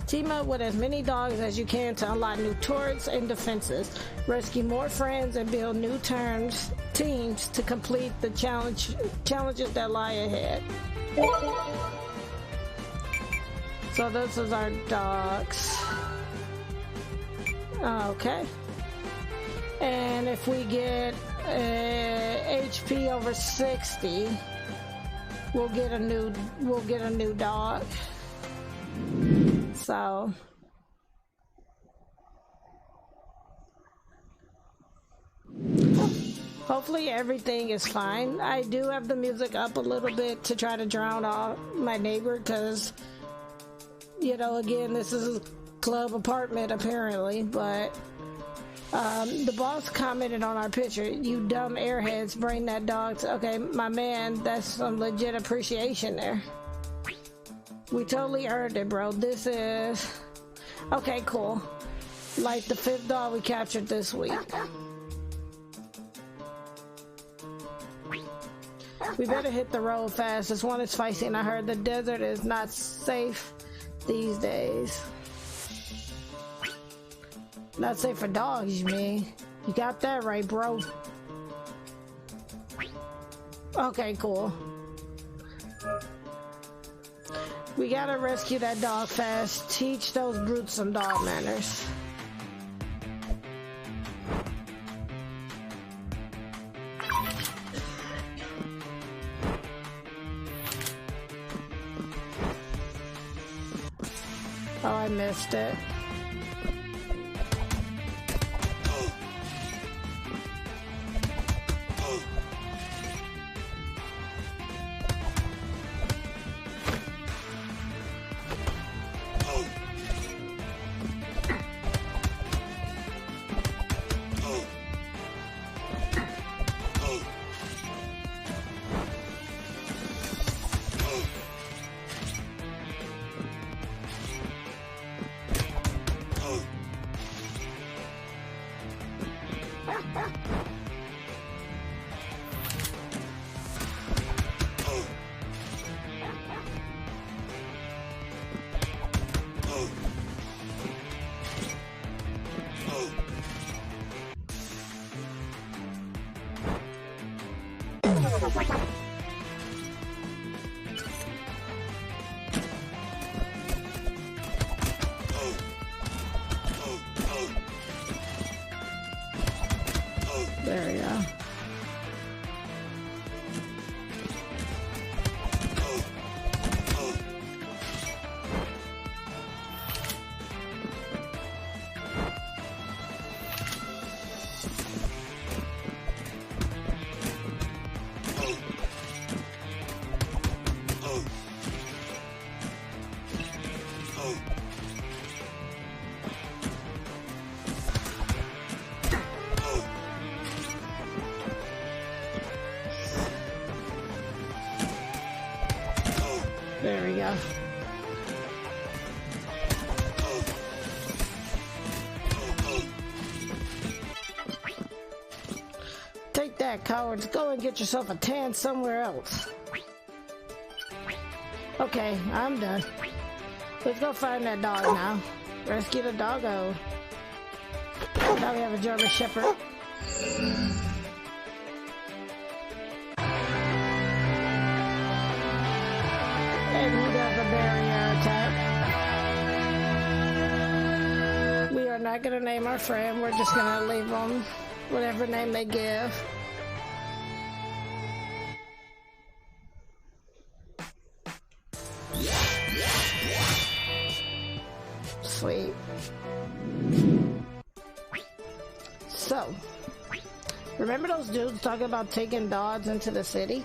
Team up with as many dogs as you can to unlock new turrets and defenses. Rescue more friends and build new teams to complete the challenges that lie ahead. So this is our dogs. Okay. And if we get HP over 60, we'll get a new dog. So hopefully everything is fine. I do have the music up a little bit to try to drown out my neighbor because, you know, again, this is a club apartment apparently, but the boss commented on our picture, "You dumb airheads, bring that dog to..." Okay, my man, that's some legit appreciation there. We totally earned it, bro. This is... Okay, cool. Like the 5th dog we captured this week. We better hit the road fast. This one is feisty and I heard the desert is not safe these days. Not safe for dogs, you mean? You got that right, bro. Okay, cool. We gotta rescue that dog fast. Teach those brutes some dog manners. Oh, I missed it. There we go. There we go. Take that, cowards. Go and get yourself a tan somewhere else. Okay, I'm done. Let's go find that dog now. Rescue the doggo. Now we have a German Shepherd. And he does a barrier attack. We are not gonna name our friend, we're just gonna leave them whatever name they give. Sweet. So, remember those dudes talking about taking dogs into the city?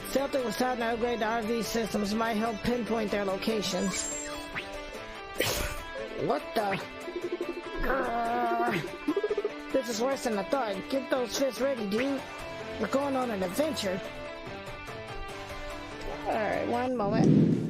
Felt it was time to upgrade the RV systems, might help pinpoint their locations. What the? This is worse than I thought. Get those fists ready, dude. We're going on an adventure. Alright, one moment.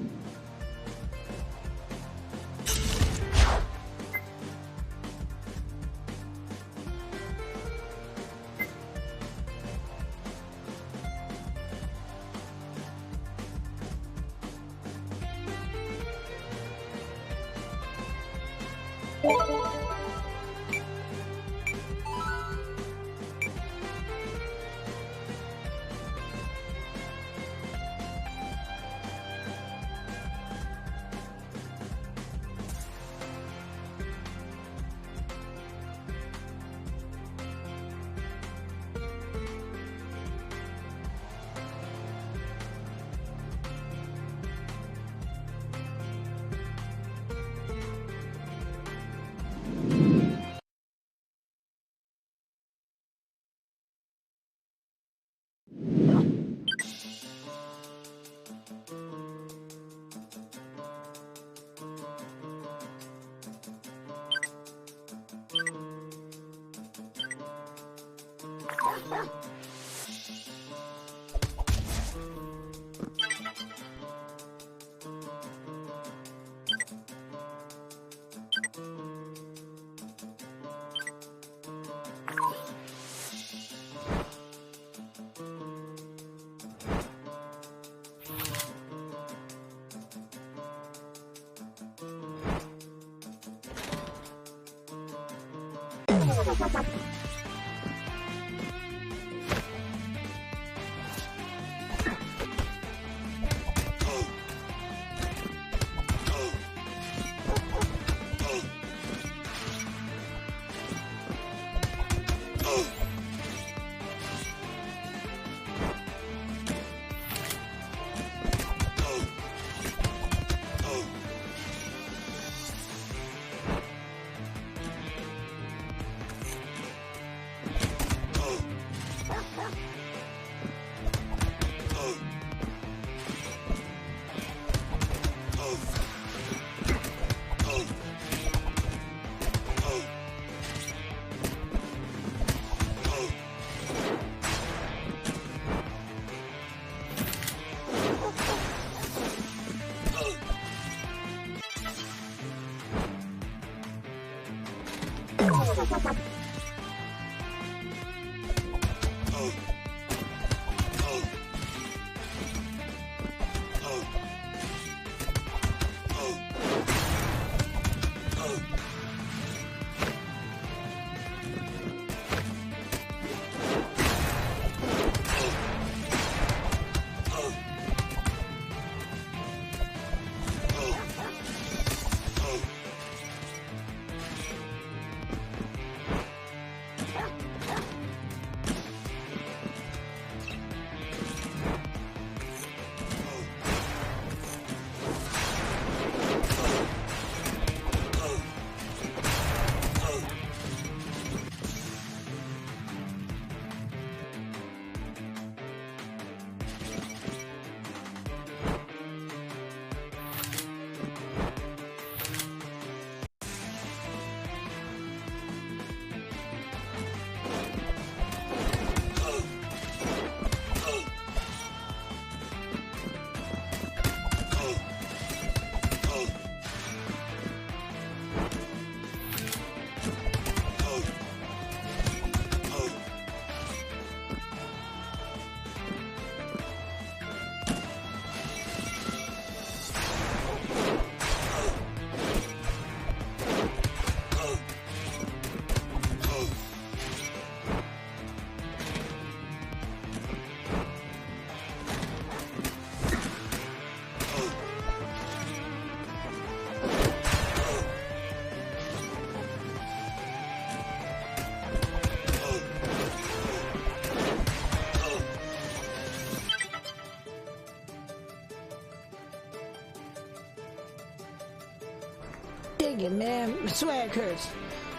Dang it, man. Swag hurts.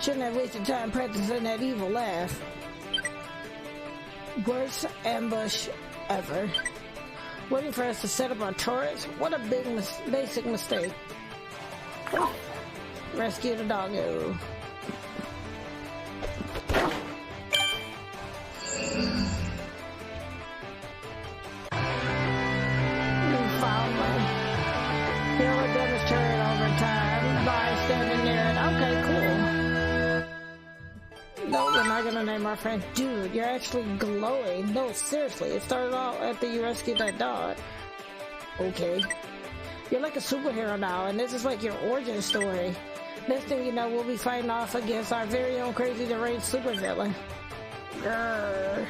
Shouldn't have wasted time practicing that evil laugh. Worst ambush ever. Waiting for us to set up our turrets? What a big basic mistake. Rescue the doggo. Newfoundland. He'll have done his turret over time by standing near it. Okay, cool. No, we're not gonna name our friend. Dude, you're actually glowing. No, seriously. It started off after you rescued that dog. Okay. You're like a superhero now, and this is like your origin story. Next thing you know, we'll be fighting off against our very own crazy deranged supervillain. Grrr.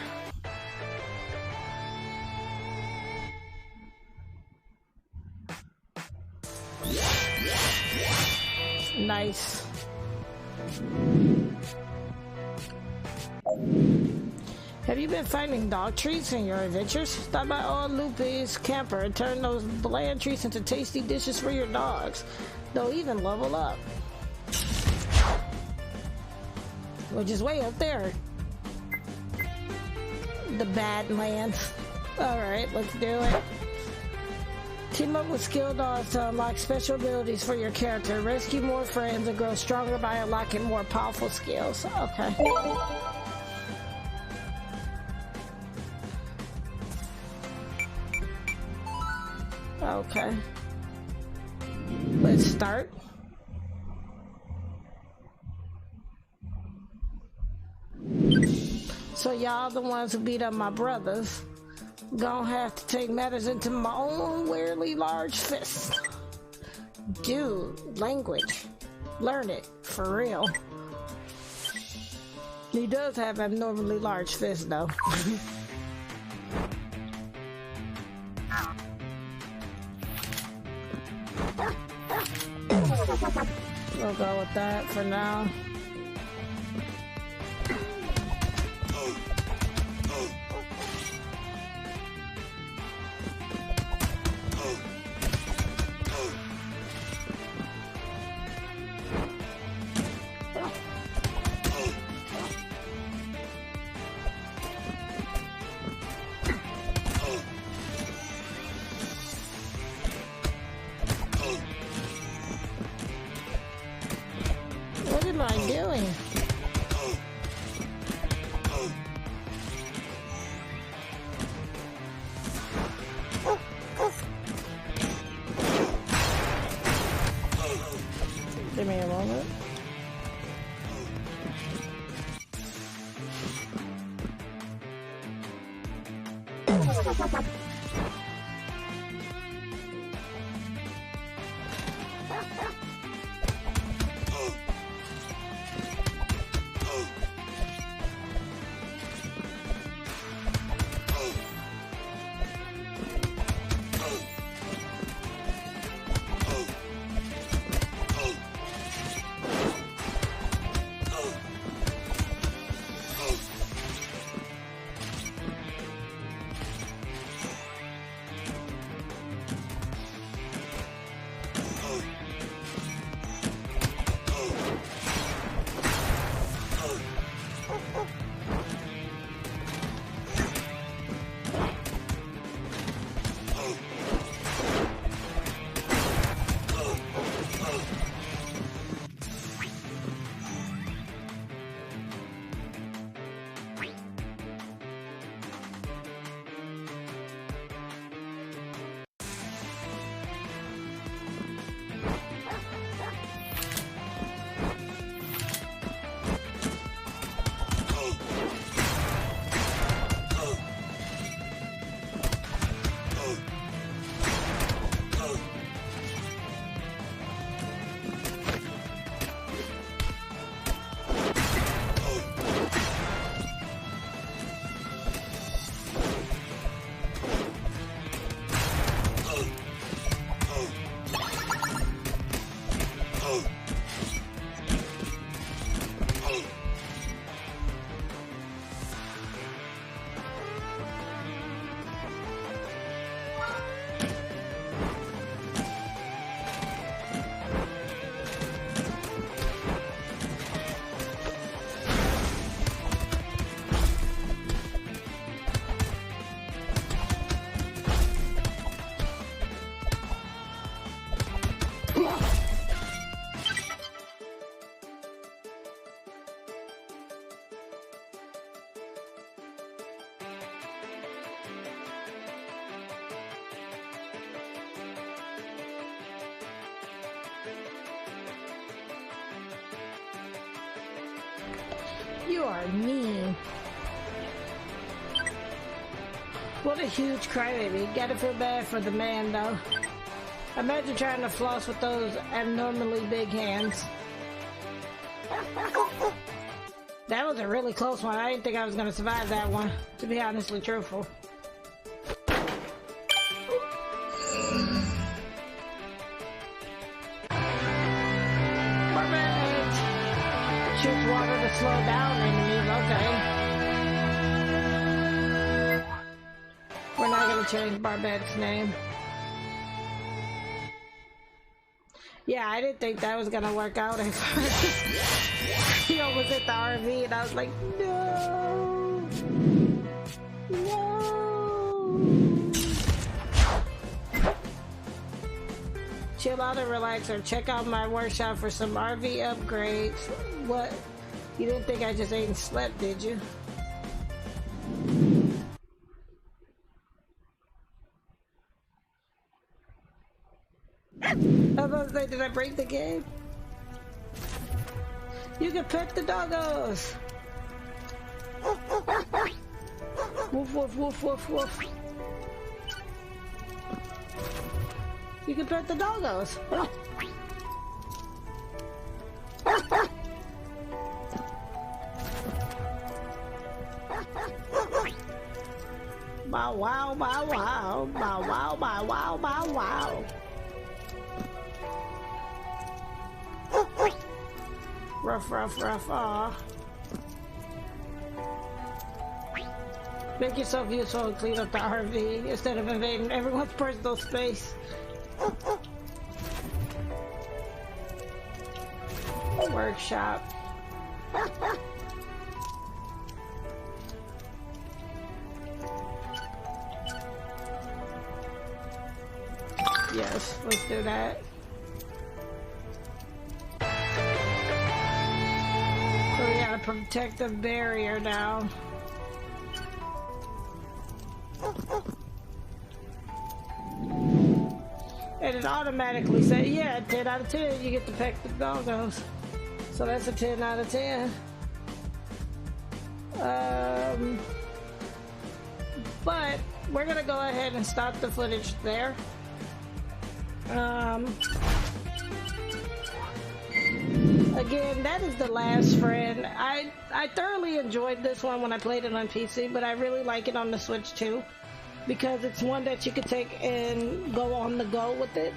Nice. Have you been finding dog treats in your adventures? Stop by old Lupe's camper and turn those bland treats into tasty dishes for your dogs. They'll even level up. Which is way up there. The Badlands. Alright, let's do it. Team up with skilled dogs to unlock special abilities for your character. Rescue more friends and grow stronger by unlocking more powerful skills. Okay. Okay. Let's start. So y'all the ones who beat up my brothers gonna have to take matters into my own weirdly large fist. Dude, language. Learn it, for real. He does have abnormally large fists though. We'll go with that for now. What am I doing? Give me a moment. You are mean. What a huge crybaby. Gotta feel bad for the man, though. Imagine trying to floss with those abnormally big hands. That was a really close one. I didn't think I was gonna survive that one, to be honestly truthful. Perfect. Shoots water to slow down enemies, okay. We're not gonna change Barbette's name. Yeah, I didn't think that was gonna work out at first. He almost hit the RV and I was like, no! No! Chill out and relax or check out my workshop for some RV upgrades. What? You didn't think I just ate and slept, did you? I was about to say, did I break the game? You can pet the doggos! Woof, woof, woof, woof, woof. You can pet the doggos. Bow wow, bow wow, bow wow, bow wow, bow wow. Rough, rough, rough, aw. Make yourself useful and clean up the RV instead of invading everyone's personal space. Workshop. Yes, let's do that. So we got a protective barrier now. And it automatically says, yeah, 10 out of 10, you get to peck the doggos. So that's a 10 out of 10. But we're gonna go ahead and stop the footage there. Again, that is The Last Friend. I thoroughly enjoyed this one when I played it on PC, but I really like it on the Switch too, because it's one that you could take and go on the go with it.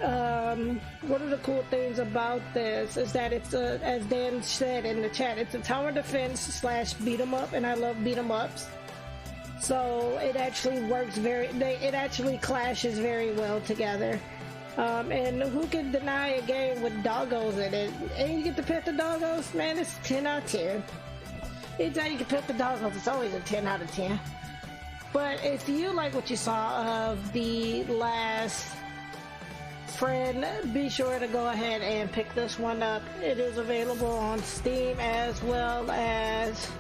One of the cool things about this is that it's a, as Dan said in the chat, it's a tower defense slash beat 'em up, and I love beat 'em ups. So it actually works it actually clashes very well together. And who can deny a game with doggos in it? And you get to pet the doggos, man, it's 10 out of 10. Anytime you can pet the doggos, it's always a 10 out of 10. But if you like what you saw of The Last Friend, be sure to go ahead and pick this one up. It is available on Steam as well as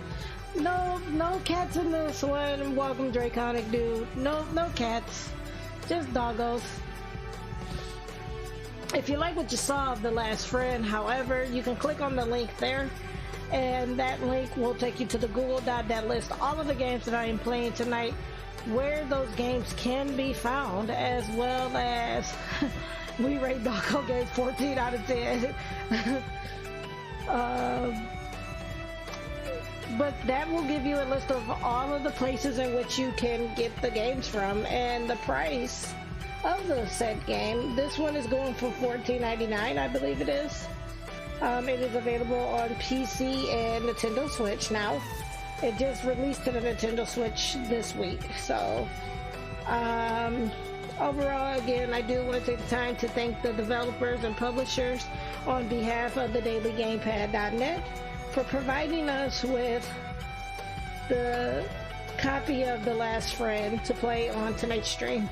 no cats in this one. Welcome, Draconic Dude. No cats, just doggos. If you like what you saw of The Last Friend, however, you can click on the link there, and that link will take you to the Google Doc that lists all of the games that I am playing tonight, where those games can be found, as well as we rate doggo games 14 out of 10. But that will give you a list of all of the places in which you can get the games from and the price of the said game. This one is going for $14.99, I believe it is. It is available on PC and Nintendo Switch now. It just released to the Nintendo Switch this week. So, overall, again, I do want to take the time to thank the developers and publishers on behalf of the DailyGamepad.net for providing us with the copy of The Last Friend to play on tonight's stream.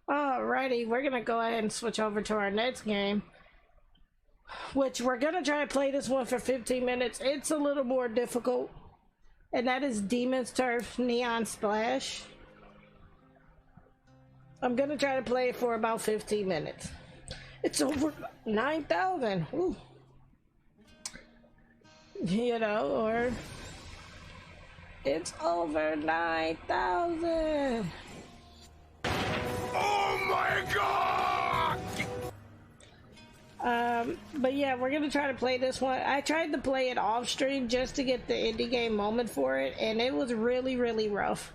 Alrighty, we're gonna go ahead and switch over to our next game, which we're gonna try to play this one for 15 minutes. It's a little more difficult, and that is Demon's Turf Neon Splash. I'm gonna try to play it for about 15 minutes. It's over 9,000. Ooh. you know, or it's over 9,000. Oh my god! But yeah, we're gonna try to play this one. I tried to play it off stream just to get the indie game moment for it, and it was really, really rough.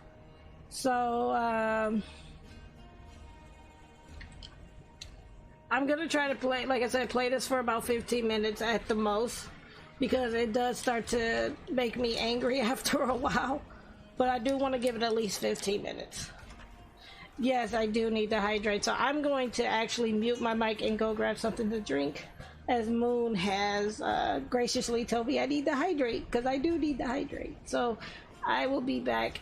So, I'm gonna try to play, like I said, play this for about 15 minutes at the most, because it does start to make me angry after a while. But I do want to give it at least 15 minutes. Yes, I do need to hydrate, so I'm going to actually mute my mic and go grab something to drink, as Moon has graciously told me I need to hydrate, because I do need to hydrate. So I will be back.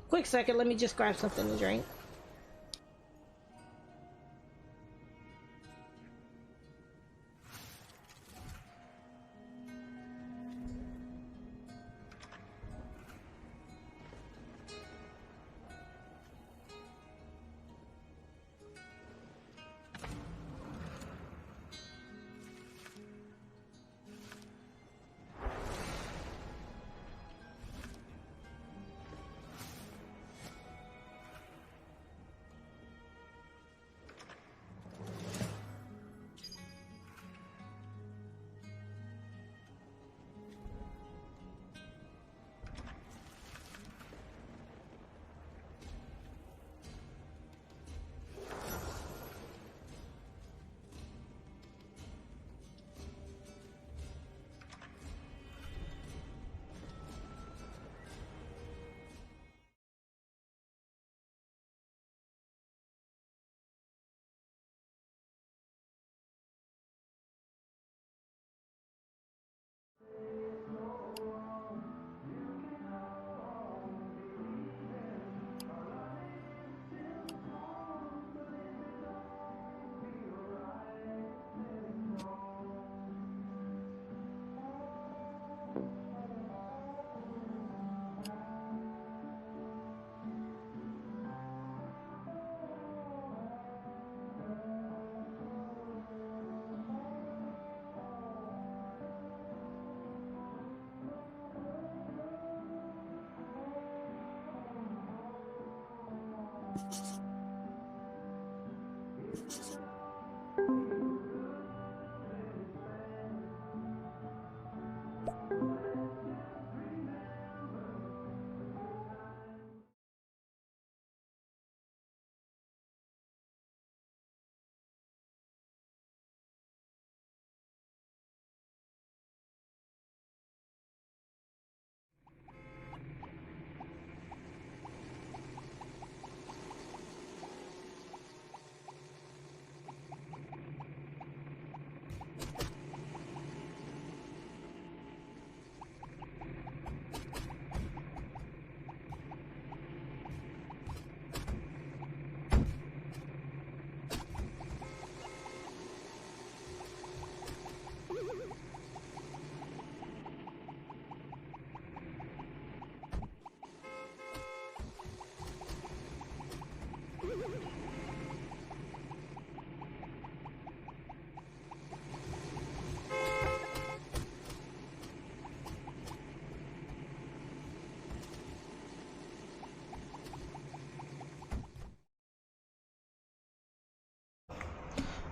Quick second, let me just grab something to drink.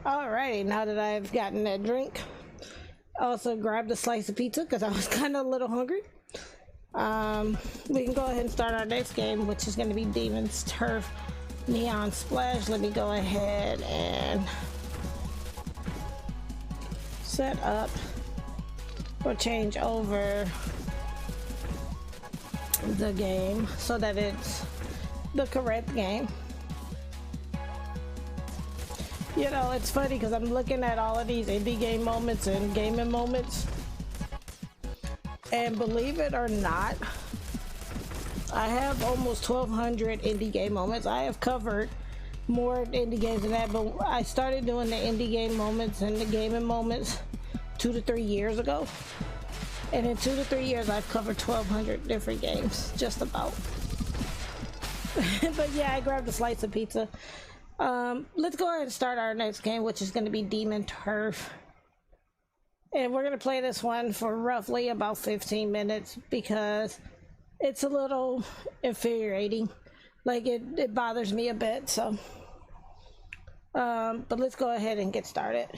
Alrighty, now that I've gotten that drink, also grabbed a slice of pizza because I was kind of a little hungry. We can go ahead and start our next game, which is going to be Demon's Turf Neon Splash. Let me go ahead and set up or change over the game so that it's the correct game. You know, it's funny because I'm looking at all of these indie game moments and gaming moments, and believe it or not, I have almost 1,200 indie game moments. I have covered more indie games than that, but I started doing the indie game moments and the gaming moments 2 to 3 years ago, and in 2 to 3 years I've covered 1,200 different games, just about. But yeah, I grabbed a slice of pizza. Let's go ahead and start our next game, which is going to be Demon Turf. And we're going to play this one for roughly about 15 minutes because it's a little infuriating. Like, it bothers me a bit, so. But let's go ahead and get started.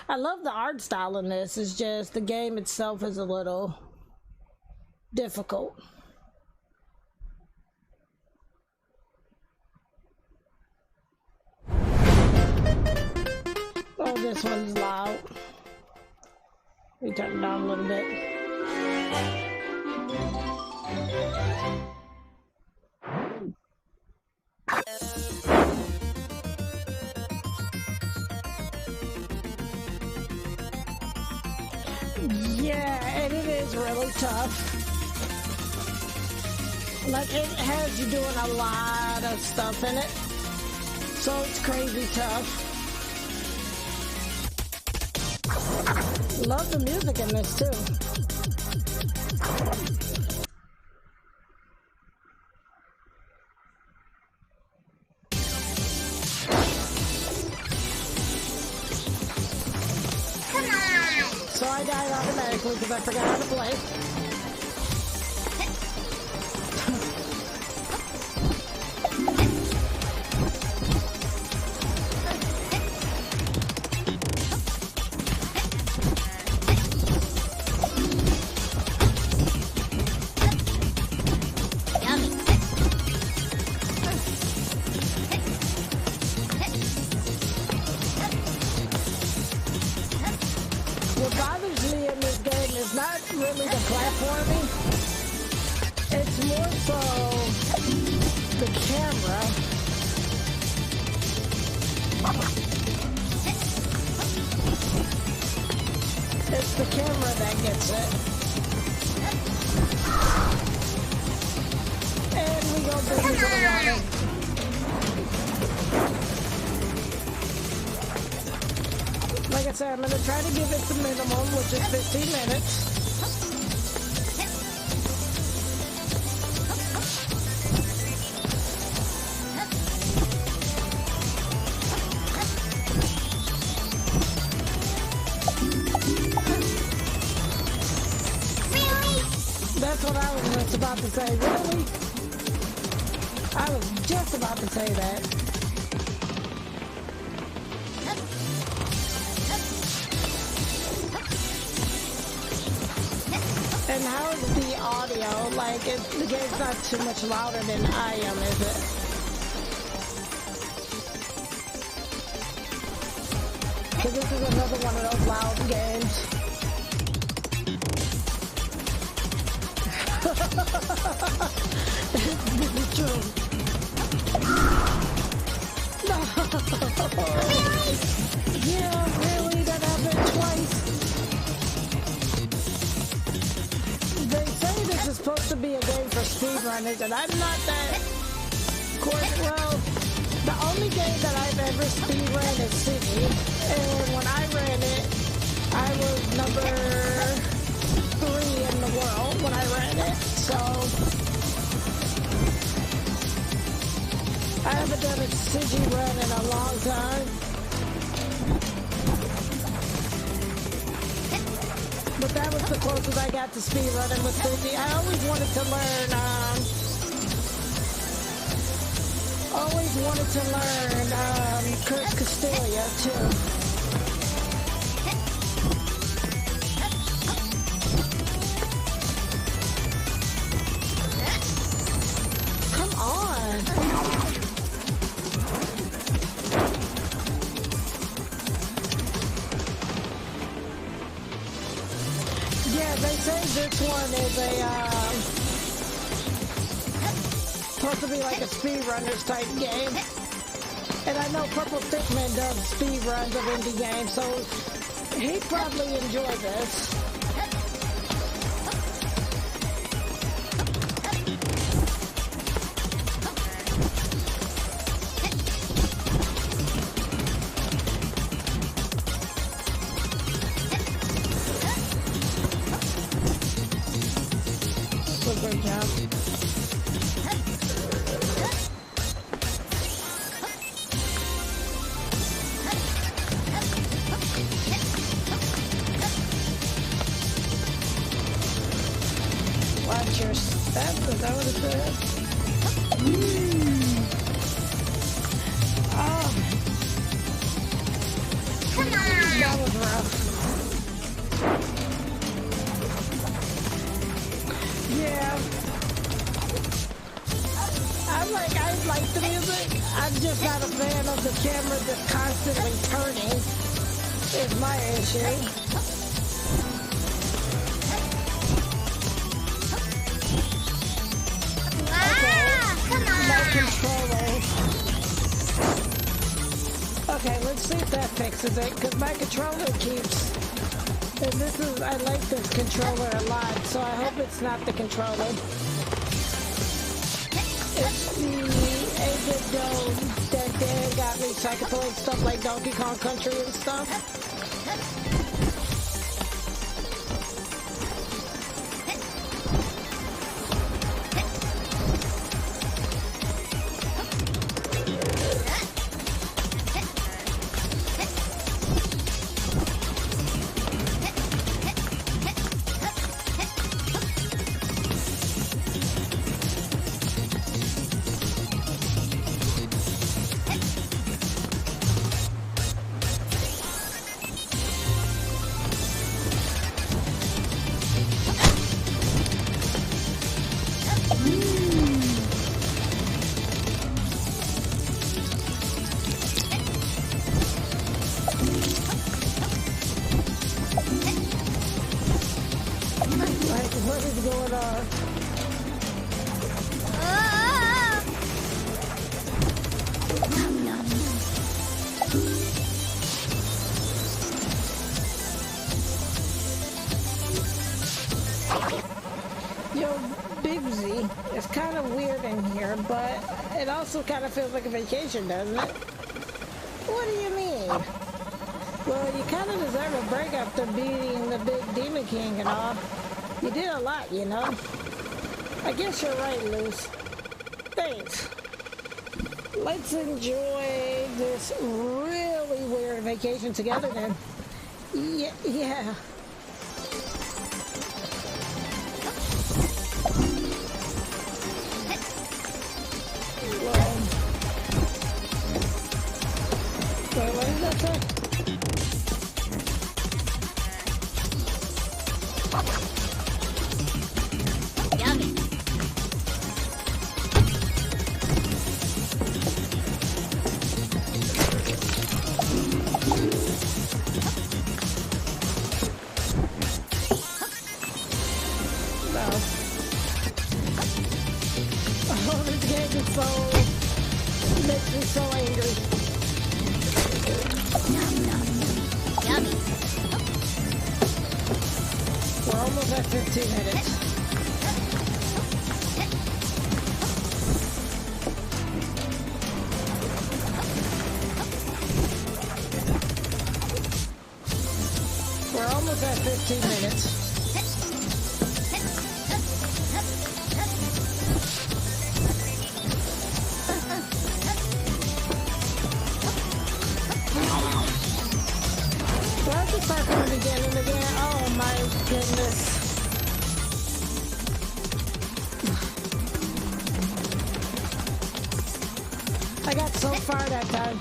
I love the art style in this. It's just the game itself is a little difficult. Oh, this one's loud. We turn it down a little bit. Yeah, and it is really tough. Like, it has you doing a lot of stuff in it, so it's crazy tough. Love the music in this too. So I died automatically because I forgot how to play. What bothers me in this game is not really the platforming. It's more so the camera. It's the camera that gets it. And we go busy with the water. Like I said, I'm going to try to give it the minimum, which is 15 minutes. That's what I was just about to say. Really? I was just about to say that. And how is the audio? Like, the game's not too much louder than I am, is it? So this is another one of those loud games. This is true. No. Yeah, really? That happened twice? They say this is supposed to be a game for speedrunners, and I'm not that. Well, the only game that I've ever speedrun is City, and when I ran it, I was number 3 in the world when I ran it, so I haven't done a City run in a long time. But that was the closest I got to speedrunning with City. I always wanted to learn, Kurt Castelia too. Come on. Yeah, they say this one is supposed to be like a speedrunners type game. And I know Purple Stickman does speedruns of indie games, so he'd probably enjoy this. super jump. Watch your step, is that what it says? Oh. Come on! That was rough. Yeah. I like the music. I'm just not a fan of the camera just constantly turning. Is my issue. Okay, let's see if that fixes it, because my controller keeps, and I like this controller a lot, so I hope it's not the controller. It's the 8-bit dome that Dan got me so I can play stuff like Donkey Kong Country and stuff. Also kind of feels like a vacation, doesn't it? What do you mean? Well, you kind of deserve a break after beating the big Demon King and all. You did a lot, you know? I guess you're right, Luce. Thanks. Let's enjoy this really weird vacation together then. Yeah. I got so far that time.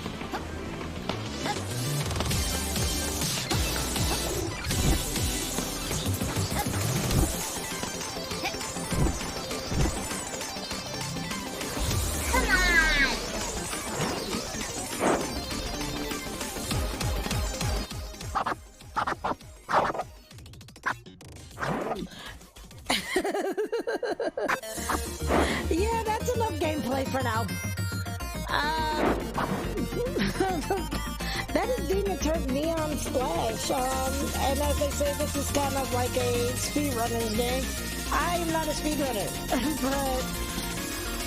Yeah, that's enough gameplay for now. That is Demon Turk Neon Splash. And as they say, this is kind of like a speedrunner's game. I am not a speedrunner, but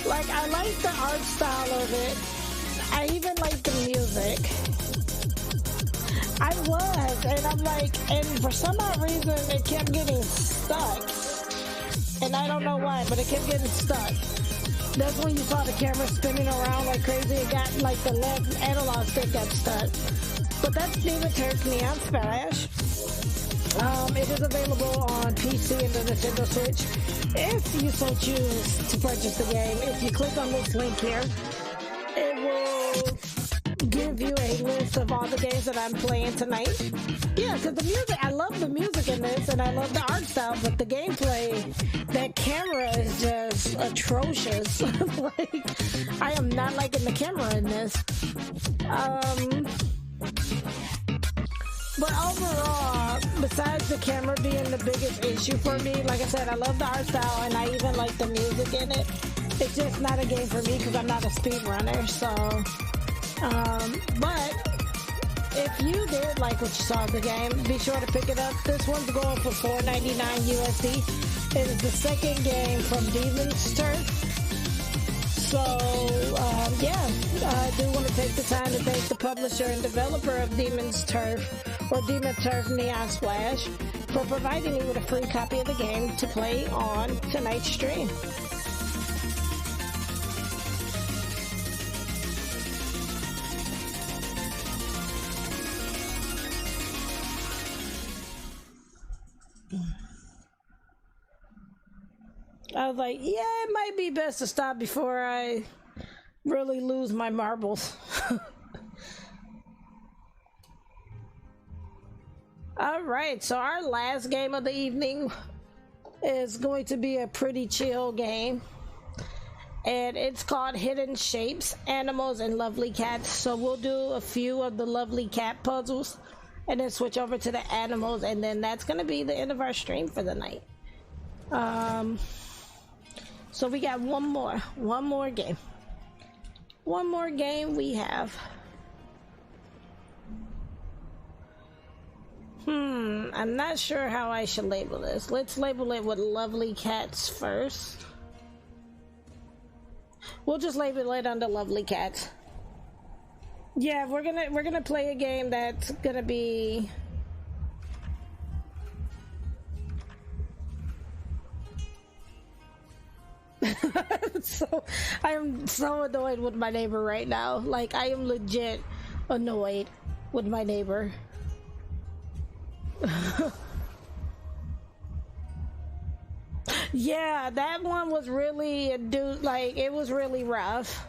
like I like the art style of it. I even like the music. I was, and I'm like, and for some odd reason, it kept getting stuck. And and I don't know why, but it kept getting stuck. That's when you saw the camera spinning around like crazy. It got like the left analog stick got stuck. But that's Demon Turf Neon Splash. It is available on PC and the Nintendo Switch if you so choose to purchase the game. If you click on this link here, it will give you a list of all the games that I'm playing tonight. Yeah, because the music, I love the music in this and I love the art style, but the gameplay, that camera is just atrocious. Like, I am not liking the camera in this. But overall, besides the camera being the biggest issue for me, like I said, I love the art style and I even like the music in it. It's just not a game for me because I'm not a speedrunner, so... but if you did like what you saw of the game, be sure to pick it up. This one's going for $4.99 USD. It is the second game from Demon's Turf. So, yeah, I do want to take the time to thank the publisher and developer of Demon's Turf, or Demon Turf Neon Splash, for providing me with a free copy of the game to play on tonight's stream. I was like, yeah, it might be best to stop before I really lose my marbles. Alright, so our last game of the evening is going to be a pretty chill game. And it's called Hidden Shapes, Animals, and Lovely Cats. So we'll do a few of the Lovely Cat puzzles and then switch over to the animals, and then that's going to be the end of our stream for the night. So we got one more game. One more game we have. I'm not sure how I should label this. Let's label it with Lovely Cats first. We'll just label it under Lovely Cats. Yeah, we're gonna play a game that's gonna be... So I am so annoyed with my neighbor right now. Like, I am legit annoyed with my neighbor. Yeah, that one was really, like, it was really rough.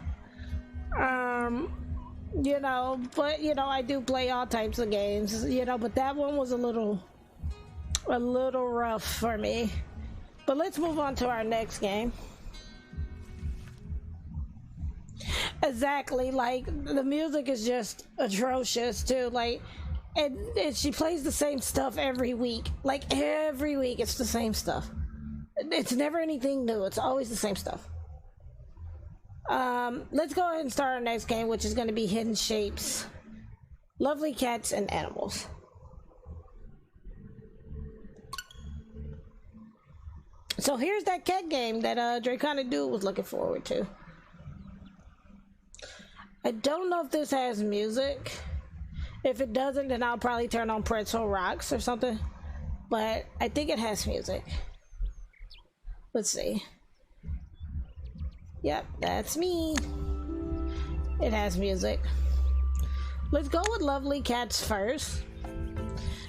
You know, but you know, I do play all types of games, you know, but that one was a little rough for me. But let's move on to our next game. Exactly, like, the music is just atrocious too, like, and she plays the same stuff every week. Like, every week it's the same stuff. It's never anything new, it's always the same stuff. Let's go ahead and start our next game, which is going to be Hidden Shapes, Lovely Cats, and Animals. So here's that cat game that Draconic Dude was looking forward to. I don't know if this has music. If it doesn't, then I'll probably turn on Pretzel Rocks or something. But I think it has music. Let's see. Yep, that's me. It has music. Let's go with Lovely Cats first.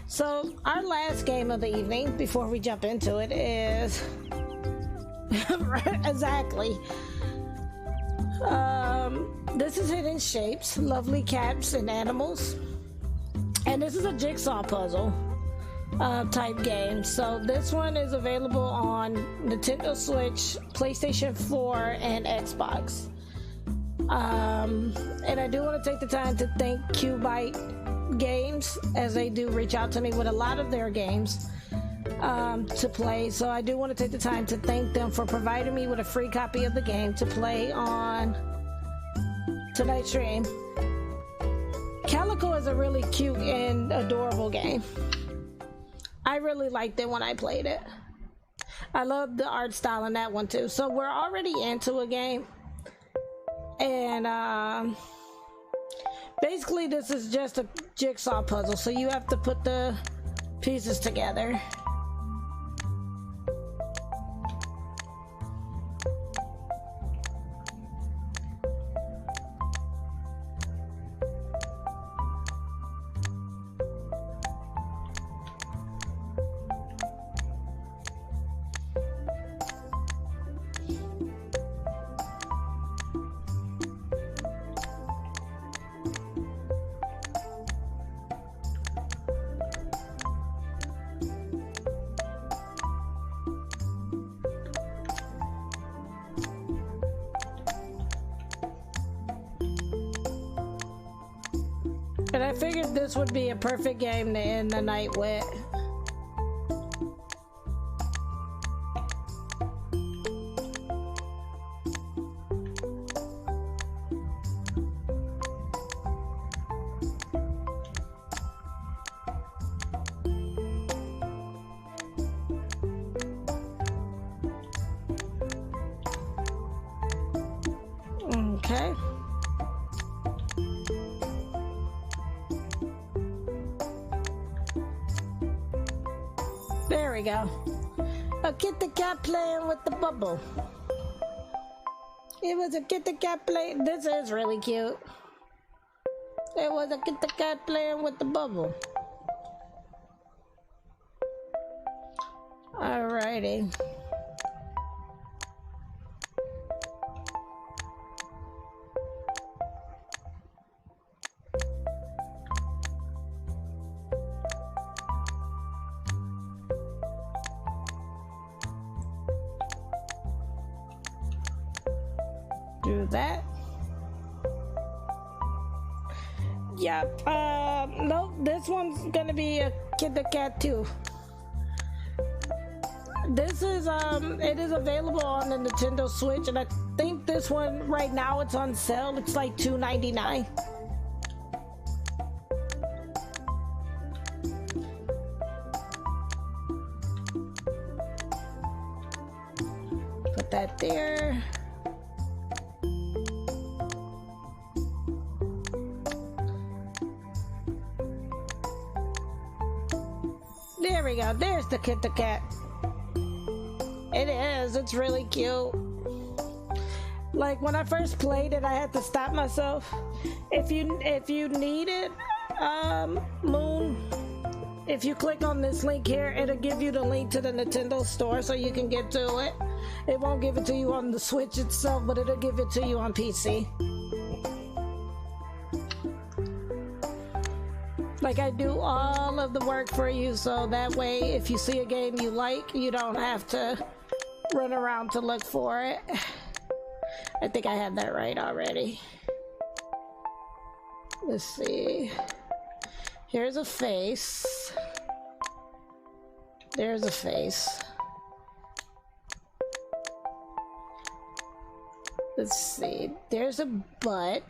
So our last game of the evening, before we jump into it, is... Exactly. This is Hidden Shapes, Lovely Cats, and Animals. And this is a jigsaw puzzle type game. So this one is available on Nintendo Switch, PlayStation 4, and Xbox. And I do want to take the time to thank Cubite Games, as they do reach out to me with a lot of their games to play. So I do want to take the time to thank them for providing me with a free copy of the game to play on tonight's stream. Calico is a really cute and adorable game. I really liked it when I played it. I love the art style in that one too. So we're already into a game, and basically this is just a jigsaw puzzle, so you have to put the pieces together. And I figured this would be a perfect game to end the night with. Okay. There we go. A kitty cat playing with the bubble. It was a kitty cat playing. This is really cute. It was a kitty cat playing with the bubble. Alrighty. Do that. Yep. Nope. This one's gonna be a Kid the Cat too. This is it is available on the Nintendo Switch, and I think this one right now it's on sale. It's like $2.99. Put that there. There we go. There's the Kit the Cat. It is. It's really cute. Like when I first played it, I had to stop myself. If you need it, Moon, if you click on this link here, it'll give you the link to the Nintendo store so you can get to it. It won't give it to you on the Switch itself, but it'll give it to you on PC. Like I do all of the work for you, so that way if you see a game you like, you don't have to run around to look for it. I think I had that right already. Let's see. Here's a face. There's a face. Let's see. There's a butt.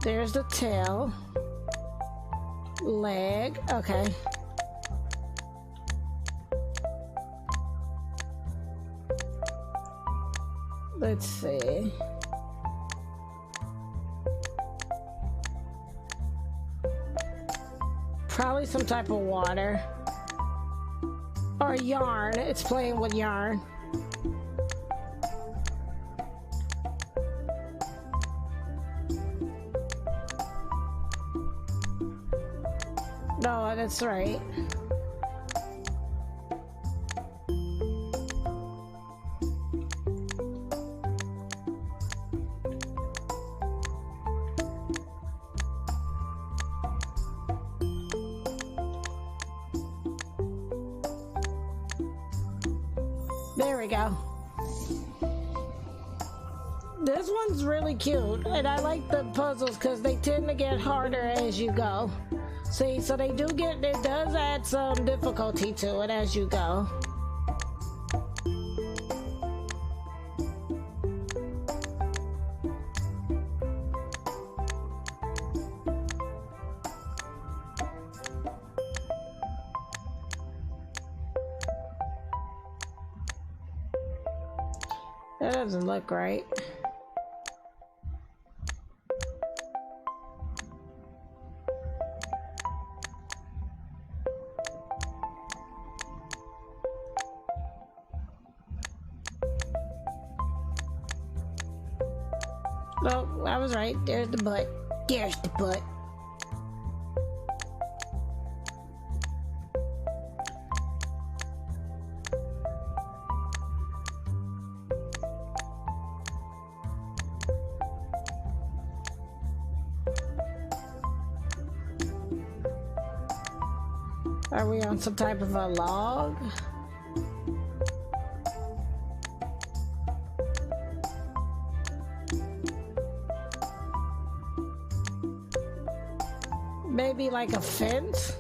There's the tail. Leg. Okay. Let's see. Probably some type of water. Or yarn. It's playing with yarn. No, that's right. There we go. This one's really cute, and I like the puzzles because they tend to get harder as you go. See, so they do get, it does add some difficulty to it as you go. That doesn't look right. Oh, I was right. There's the butt. There's the butt. Are we on some type of a log? maybe like a fence.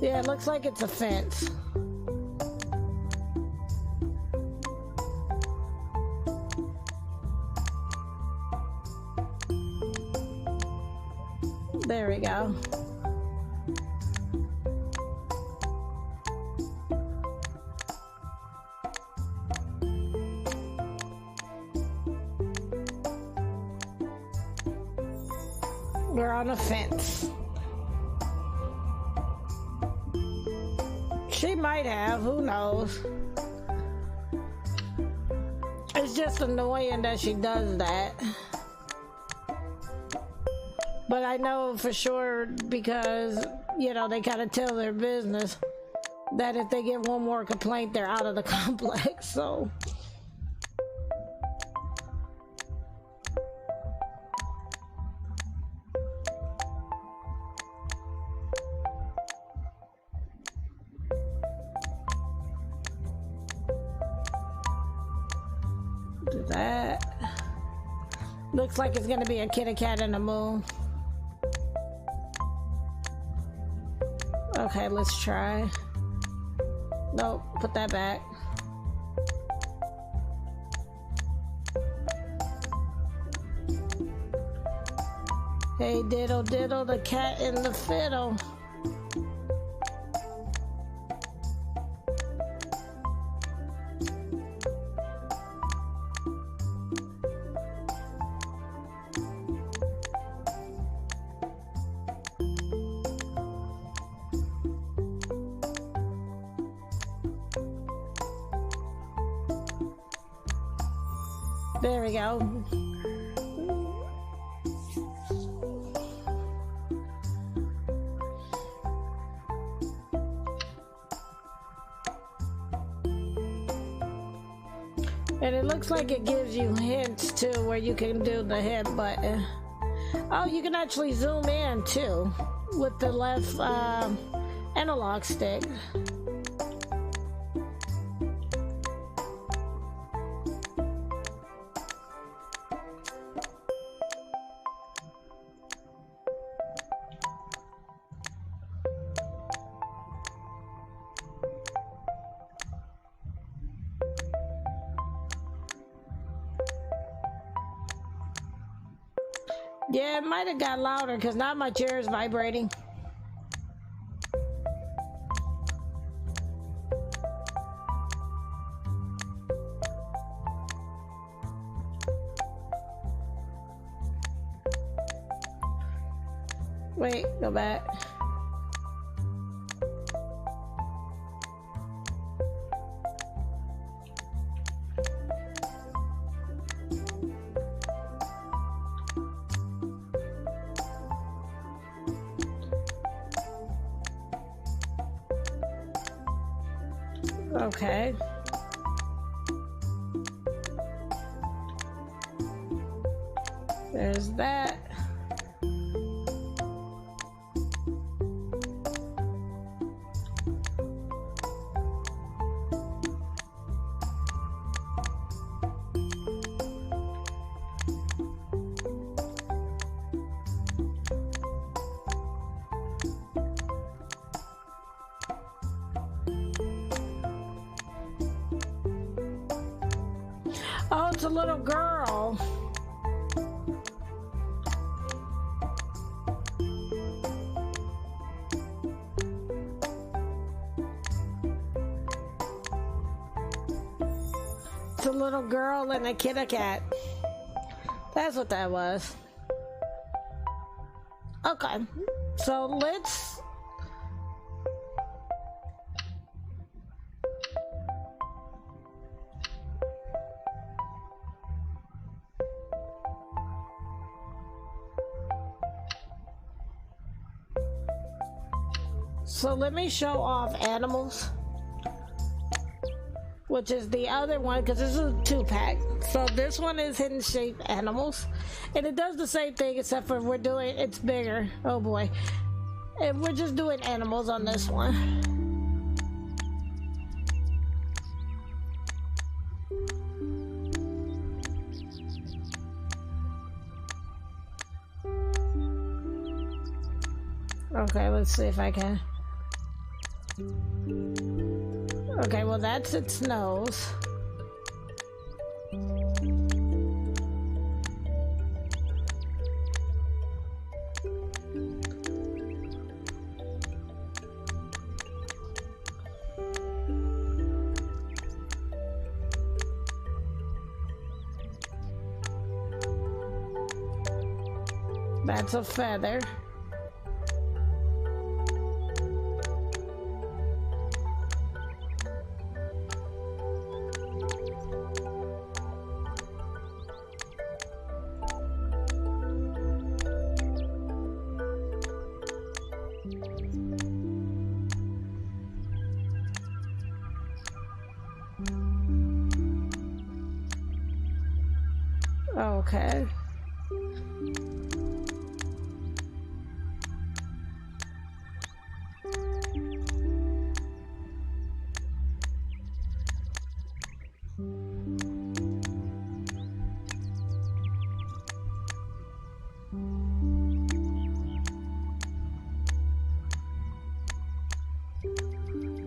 Yeah, it looks like it's a fence. There we go. We're on a fence. She might have, who knows? It's just annoying that she does that. But I know for sure because, you know, they kind of tell their business that if they get one more complaint, they're out of the complex, so. Do that. Looks like it's gonna be a kitty cat in the moon. Okay, let's try. Nope, put that back. Hey diddle diddle, the cat in the fiddle. There we go. And it looks like it gives you hints too where you can do the hit button. Oh, you can actually zoom in too with the left analog stick. Yeah, it might have got louder because now my chair is vibrating. Wait, go back. Okay. There's that. Oh, it's a little girl. It's a little girl and a kitty cat. That's what that was. Okay, so let's... So let me show off animals, which is the other one, because this is a 2-pack. So this one is hidden shape animals, and it does the same thing except for we're doing, it's bigger. Oh boy. And we're just doing animals on this one. Okay, let's see if I can. Okay, well that's its nose. That's a feather. Okay.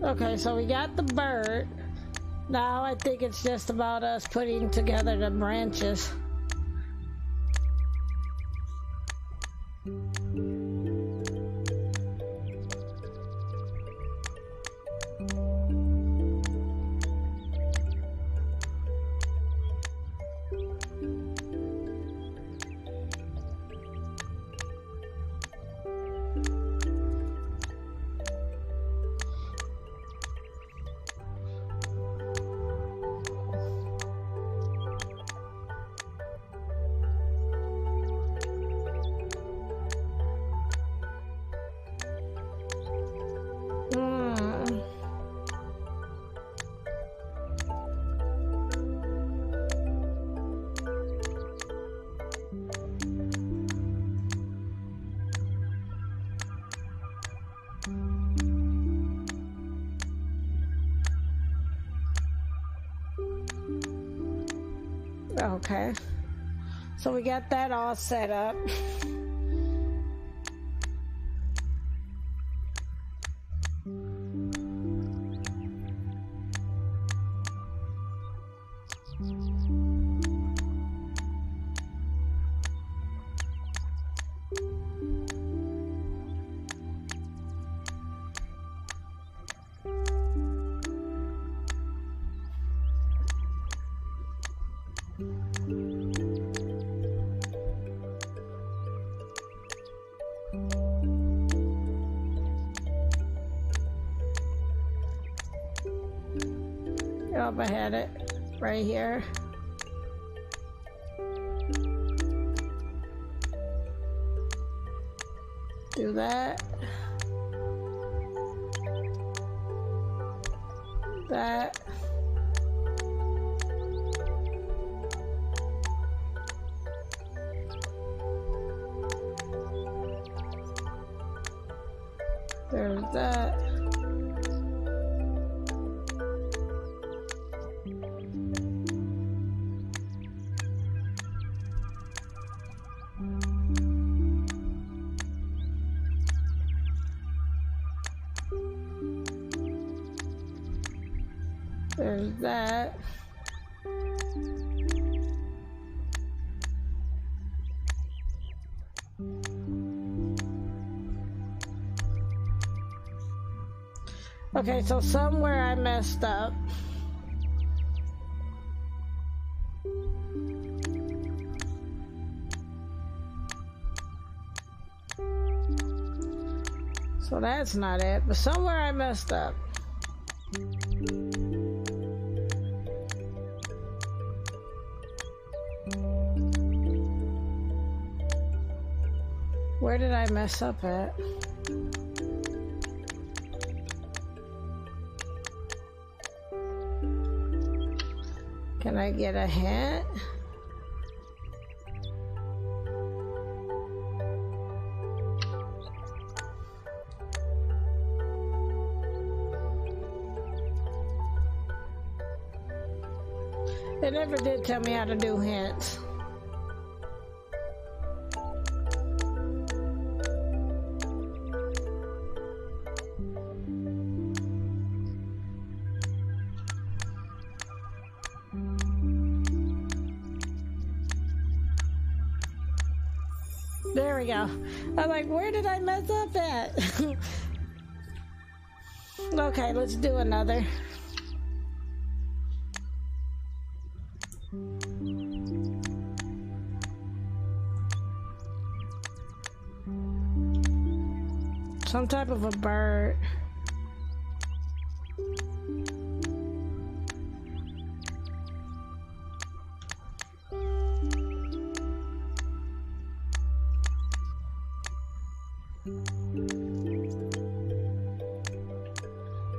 Okay, so we got the bird. Now I think it's just about us putting together the branches. Okay, so we got that all set up. Up, I had it right here. Do that. That. There's that. There's that. Okay, so somewhere I messed up. So that's not it, but somewhere I messed up. Where did I mess up at? Can I get a hint? It never did tell me how to do hints. we go. I'm like, where did I mess up at? Okay, let's do another. Some type of a bird.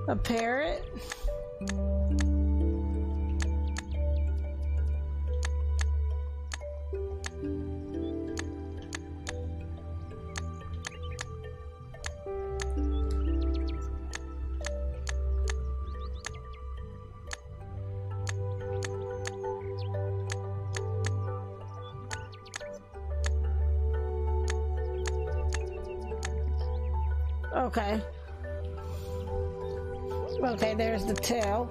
A parrot. Okay. Okay, there's the tail.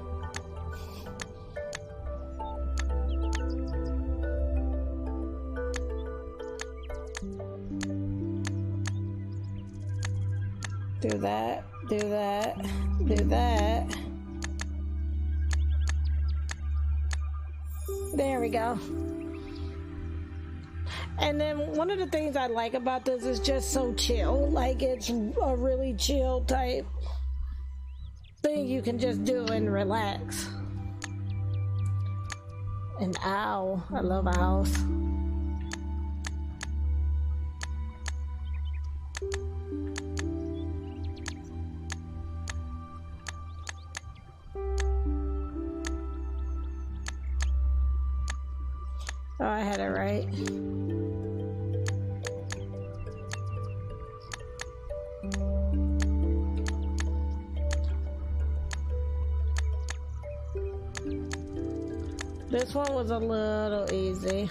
Do that, do that, do that. There we go. And then one of the things I like about this is just so chill. Like, it's a really chill type thing you can just do and relax. An owl. I love owls. Oh, I had it right. This one was a little easy.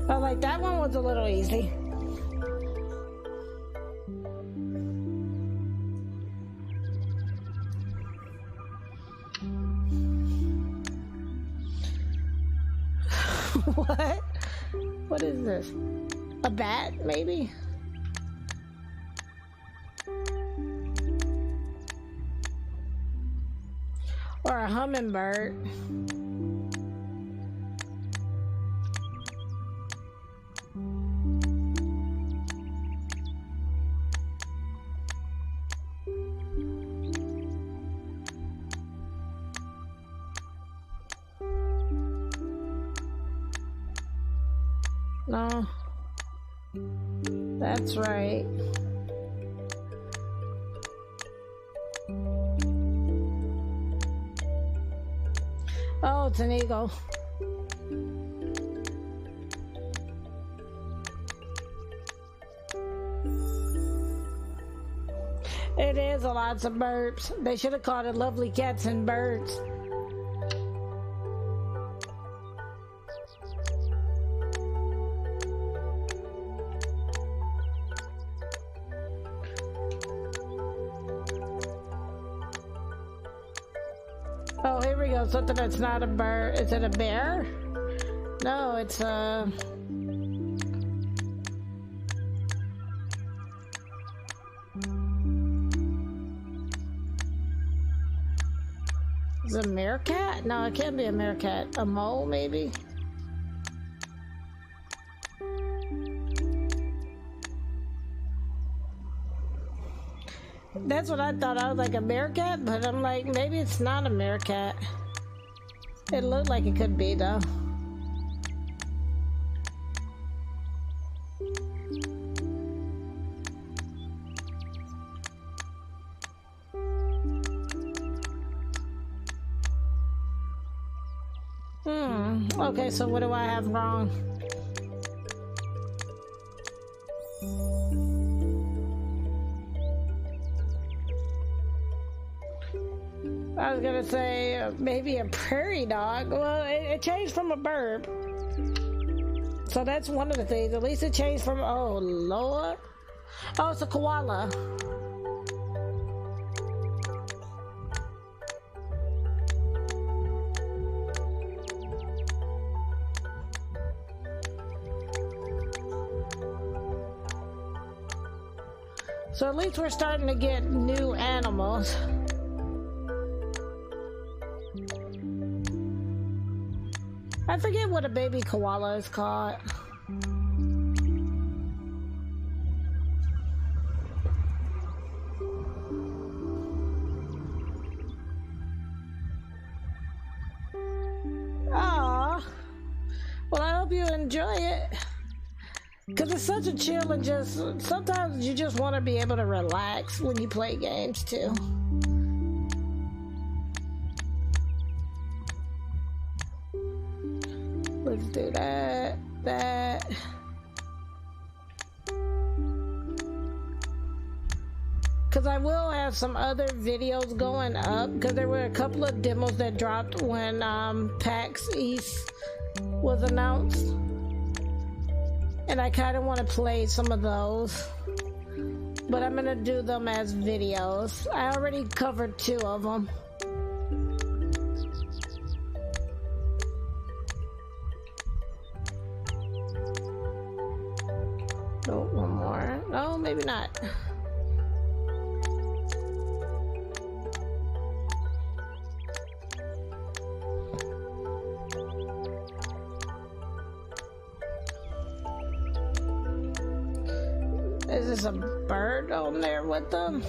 Oh, like that one was a little easy. What? What is this? A bat, maybe? Or a hummingbird. No, that's right. Oh, it's an eagle. It is a lots of birds. They should have called it Lovely Cats and Birds. Oh, here we go. Something that's not a bird. Is it a bear? No, it's a... Is it a meerkat? No, it can't be a meerkat. A mole, maybe? That's what I thought. I was like a meerkat, but I'm like, maybe it's not a meerkat. It looked like it could be, though. Okay, so what do I have wrong? I was gonna say maybe a prairie dog. Well, it changed from a bird. So that's one of the things. At least it changed from, oh Lord. Oh, it's a koala. So at least we're starting to get new animals. I forget what a baby koala is called. Aww. Well, I hope you enjoy it. Because it's such a chill and just, sometimes you just want to be able to relax when you play games too. Let's do that. Because I will have some other videos going up, because there were a couple of demos that dropped when PAX East was announced. And I kind of want to play some of those, but I'm going to do them as videos. I already covered 2 of them. Oh, one more. No, maybe not. Is this a bird on there with them?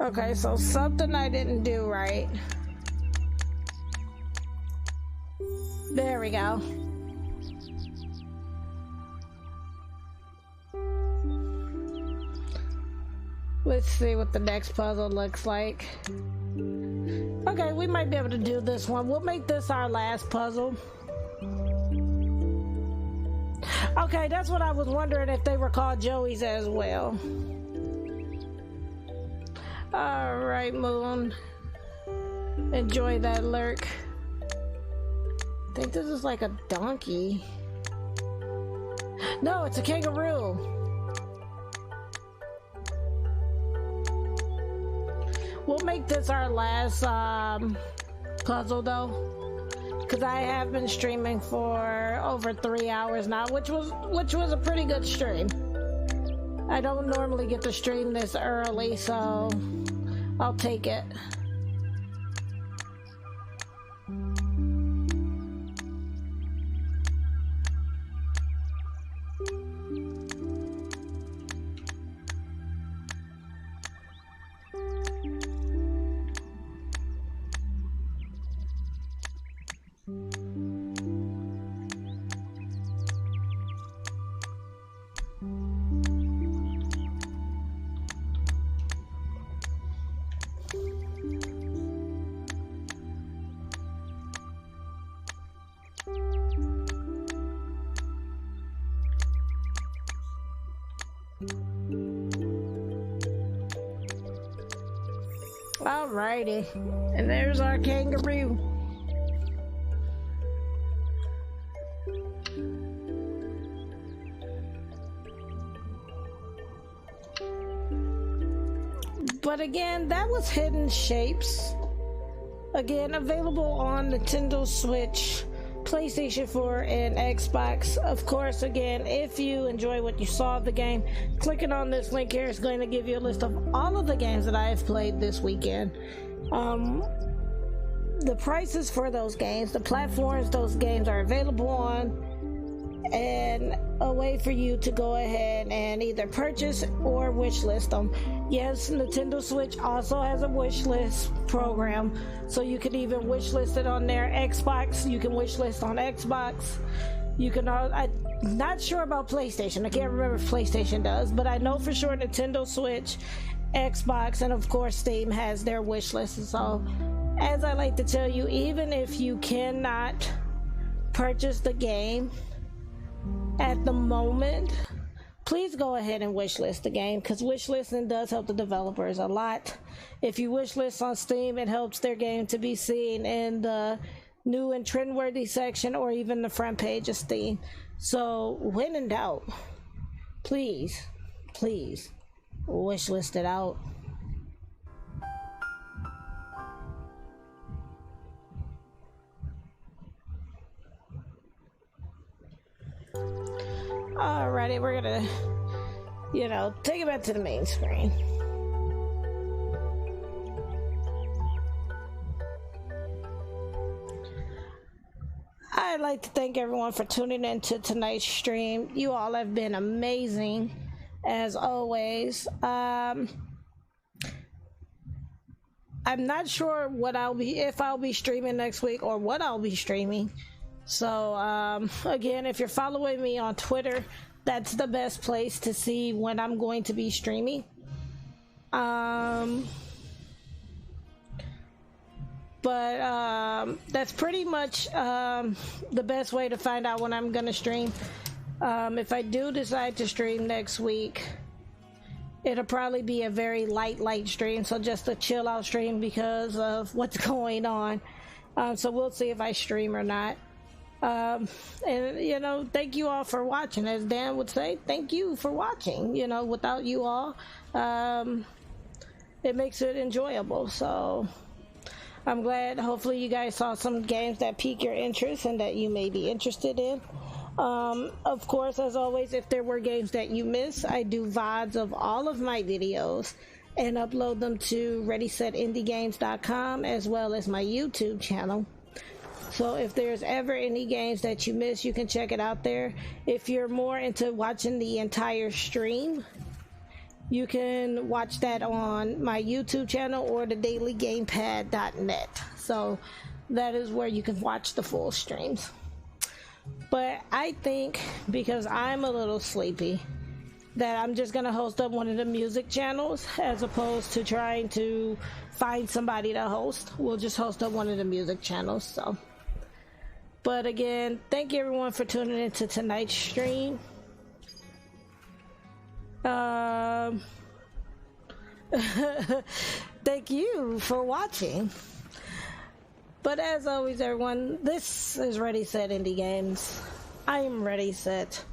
Okay, so something I didn't do right. There we go. Let's see what the next puzzle looks like. Okay, we might be able to do this one. We'll make this our last puzzle. Okay, that's what I was wondering, if they were called Joey's as well. Alright, Moon. Enjoy that lurk. I think this is like a donkey. No, it's a kangaroo. We'll make this our last puzzle though, because I have been streaming for over 3 hours now, which was a pretty good stream. I don't normally get to stream this early, so I'll take it. Alrighty, and there's our kangaroo. But again, that was Hidden Shapes. Again, available on Nintendo Switch, PlayStation 4, and Xbox. Of course, again, if you enjoy what you saw of the game, clicking on this link here is going to give you a list of all of the games that I have played this weekend. The prices for those games, the platforms those games are available on, and a way for you to go ahead and either purchase or wish list them. Yes, Nintendo Switch also has a wish list program, so you can even wish list it on their Xbox. You can wish list on Xbox. You can, I'm not sure about PlayStation. I can't remember if PlayStation does, but I know for sure Nintendo Switch, Xbox, and of course Steam has their wish list. So, as I like to tell you, even if you cannot purchase the game at the moment, please go ahead and wish list the game, because wish listing does help the developers a lot. If you wish list on Steam, it helps their game to be seen in the new and trendworthy section or even the front page of Steam. So when in doubt, please wish list it out. Alrighty, we're gonna, take it back to the main screen. I'd like to thank everyone for tuning in to tonight's stream. You all have been amazing, as always. I'm not sure if I'll be streaming next week or what I'll be streaming. So again, if you're following me on Twitter, that's the best place to see when I'm going to be streaming. But that's pretty much the best way to find out when I'm gonna stream. If I do decide to stream next week, it'll probably be a very light stream, so just a chill out stream because of what's going on. So we'll see if I stream or not. And thank you all for watching. As Dan would say, thank you for watching. Without you all, it makes it enjoyable. So I'm glad. Hopefully you guys saw some games that pique your interest and that you may be interested in. Of course, as always, if there were games that you missed, I do VODs of all of my videos and upload them to ReadySetIndieGames.com as well as my YouTube channel. So if there's ever any games that you miss, you can check it out there. If you're more into watching the entire stream, you can watch that on my YouTube channel or the dailygamepad.net. So that is where you can watch the full streams. But I think, because I'm a little sleepy, that I'm just going to host up one of the music channels as opposed to trying to find somebody to host. We'll just host up one of the music channels. So, but again, thank you everyone for tuning into tonight's stream. Thank you for watching. But as always, everyone, this is Ready Set Indie Games. I am Ready Set.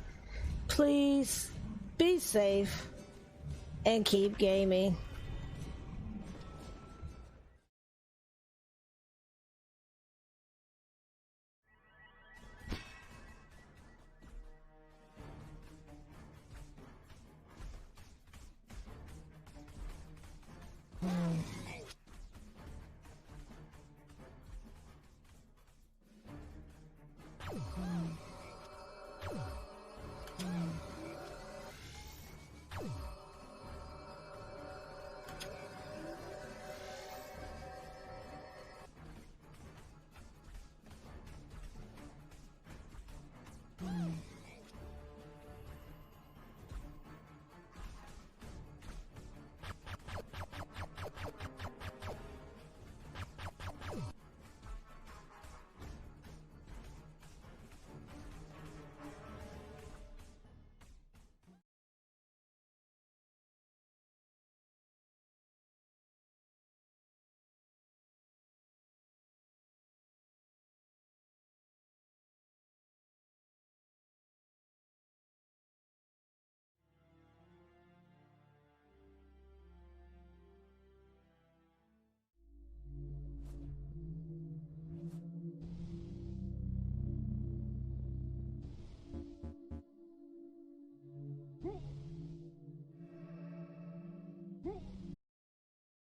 Please be safe and keep gaming.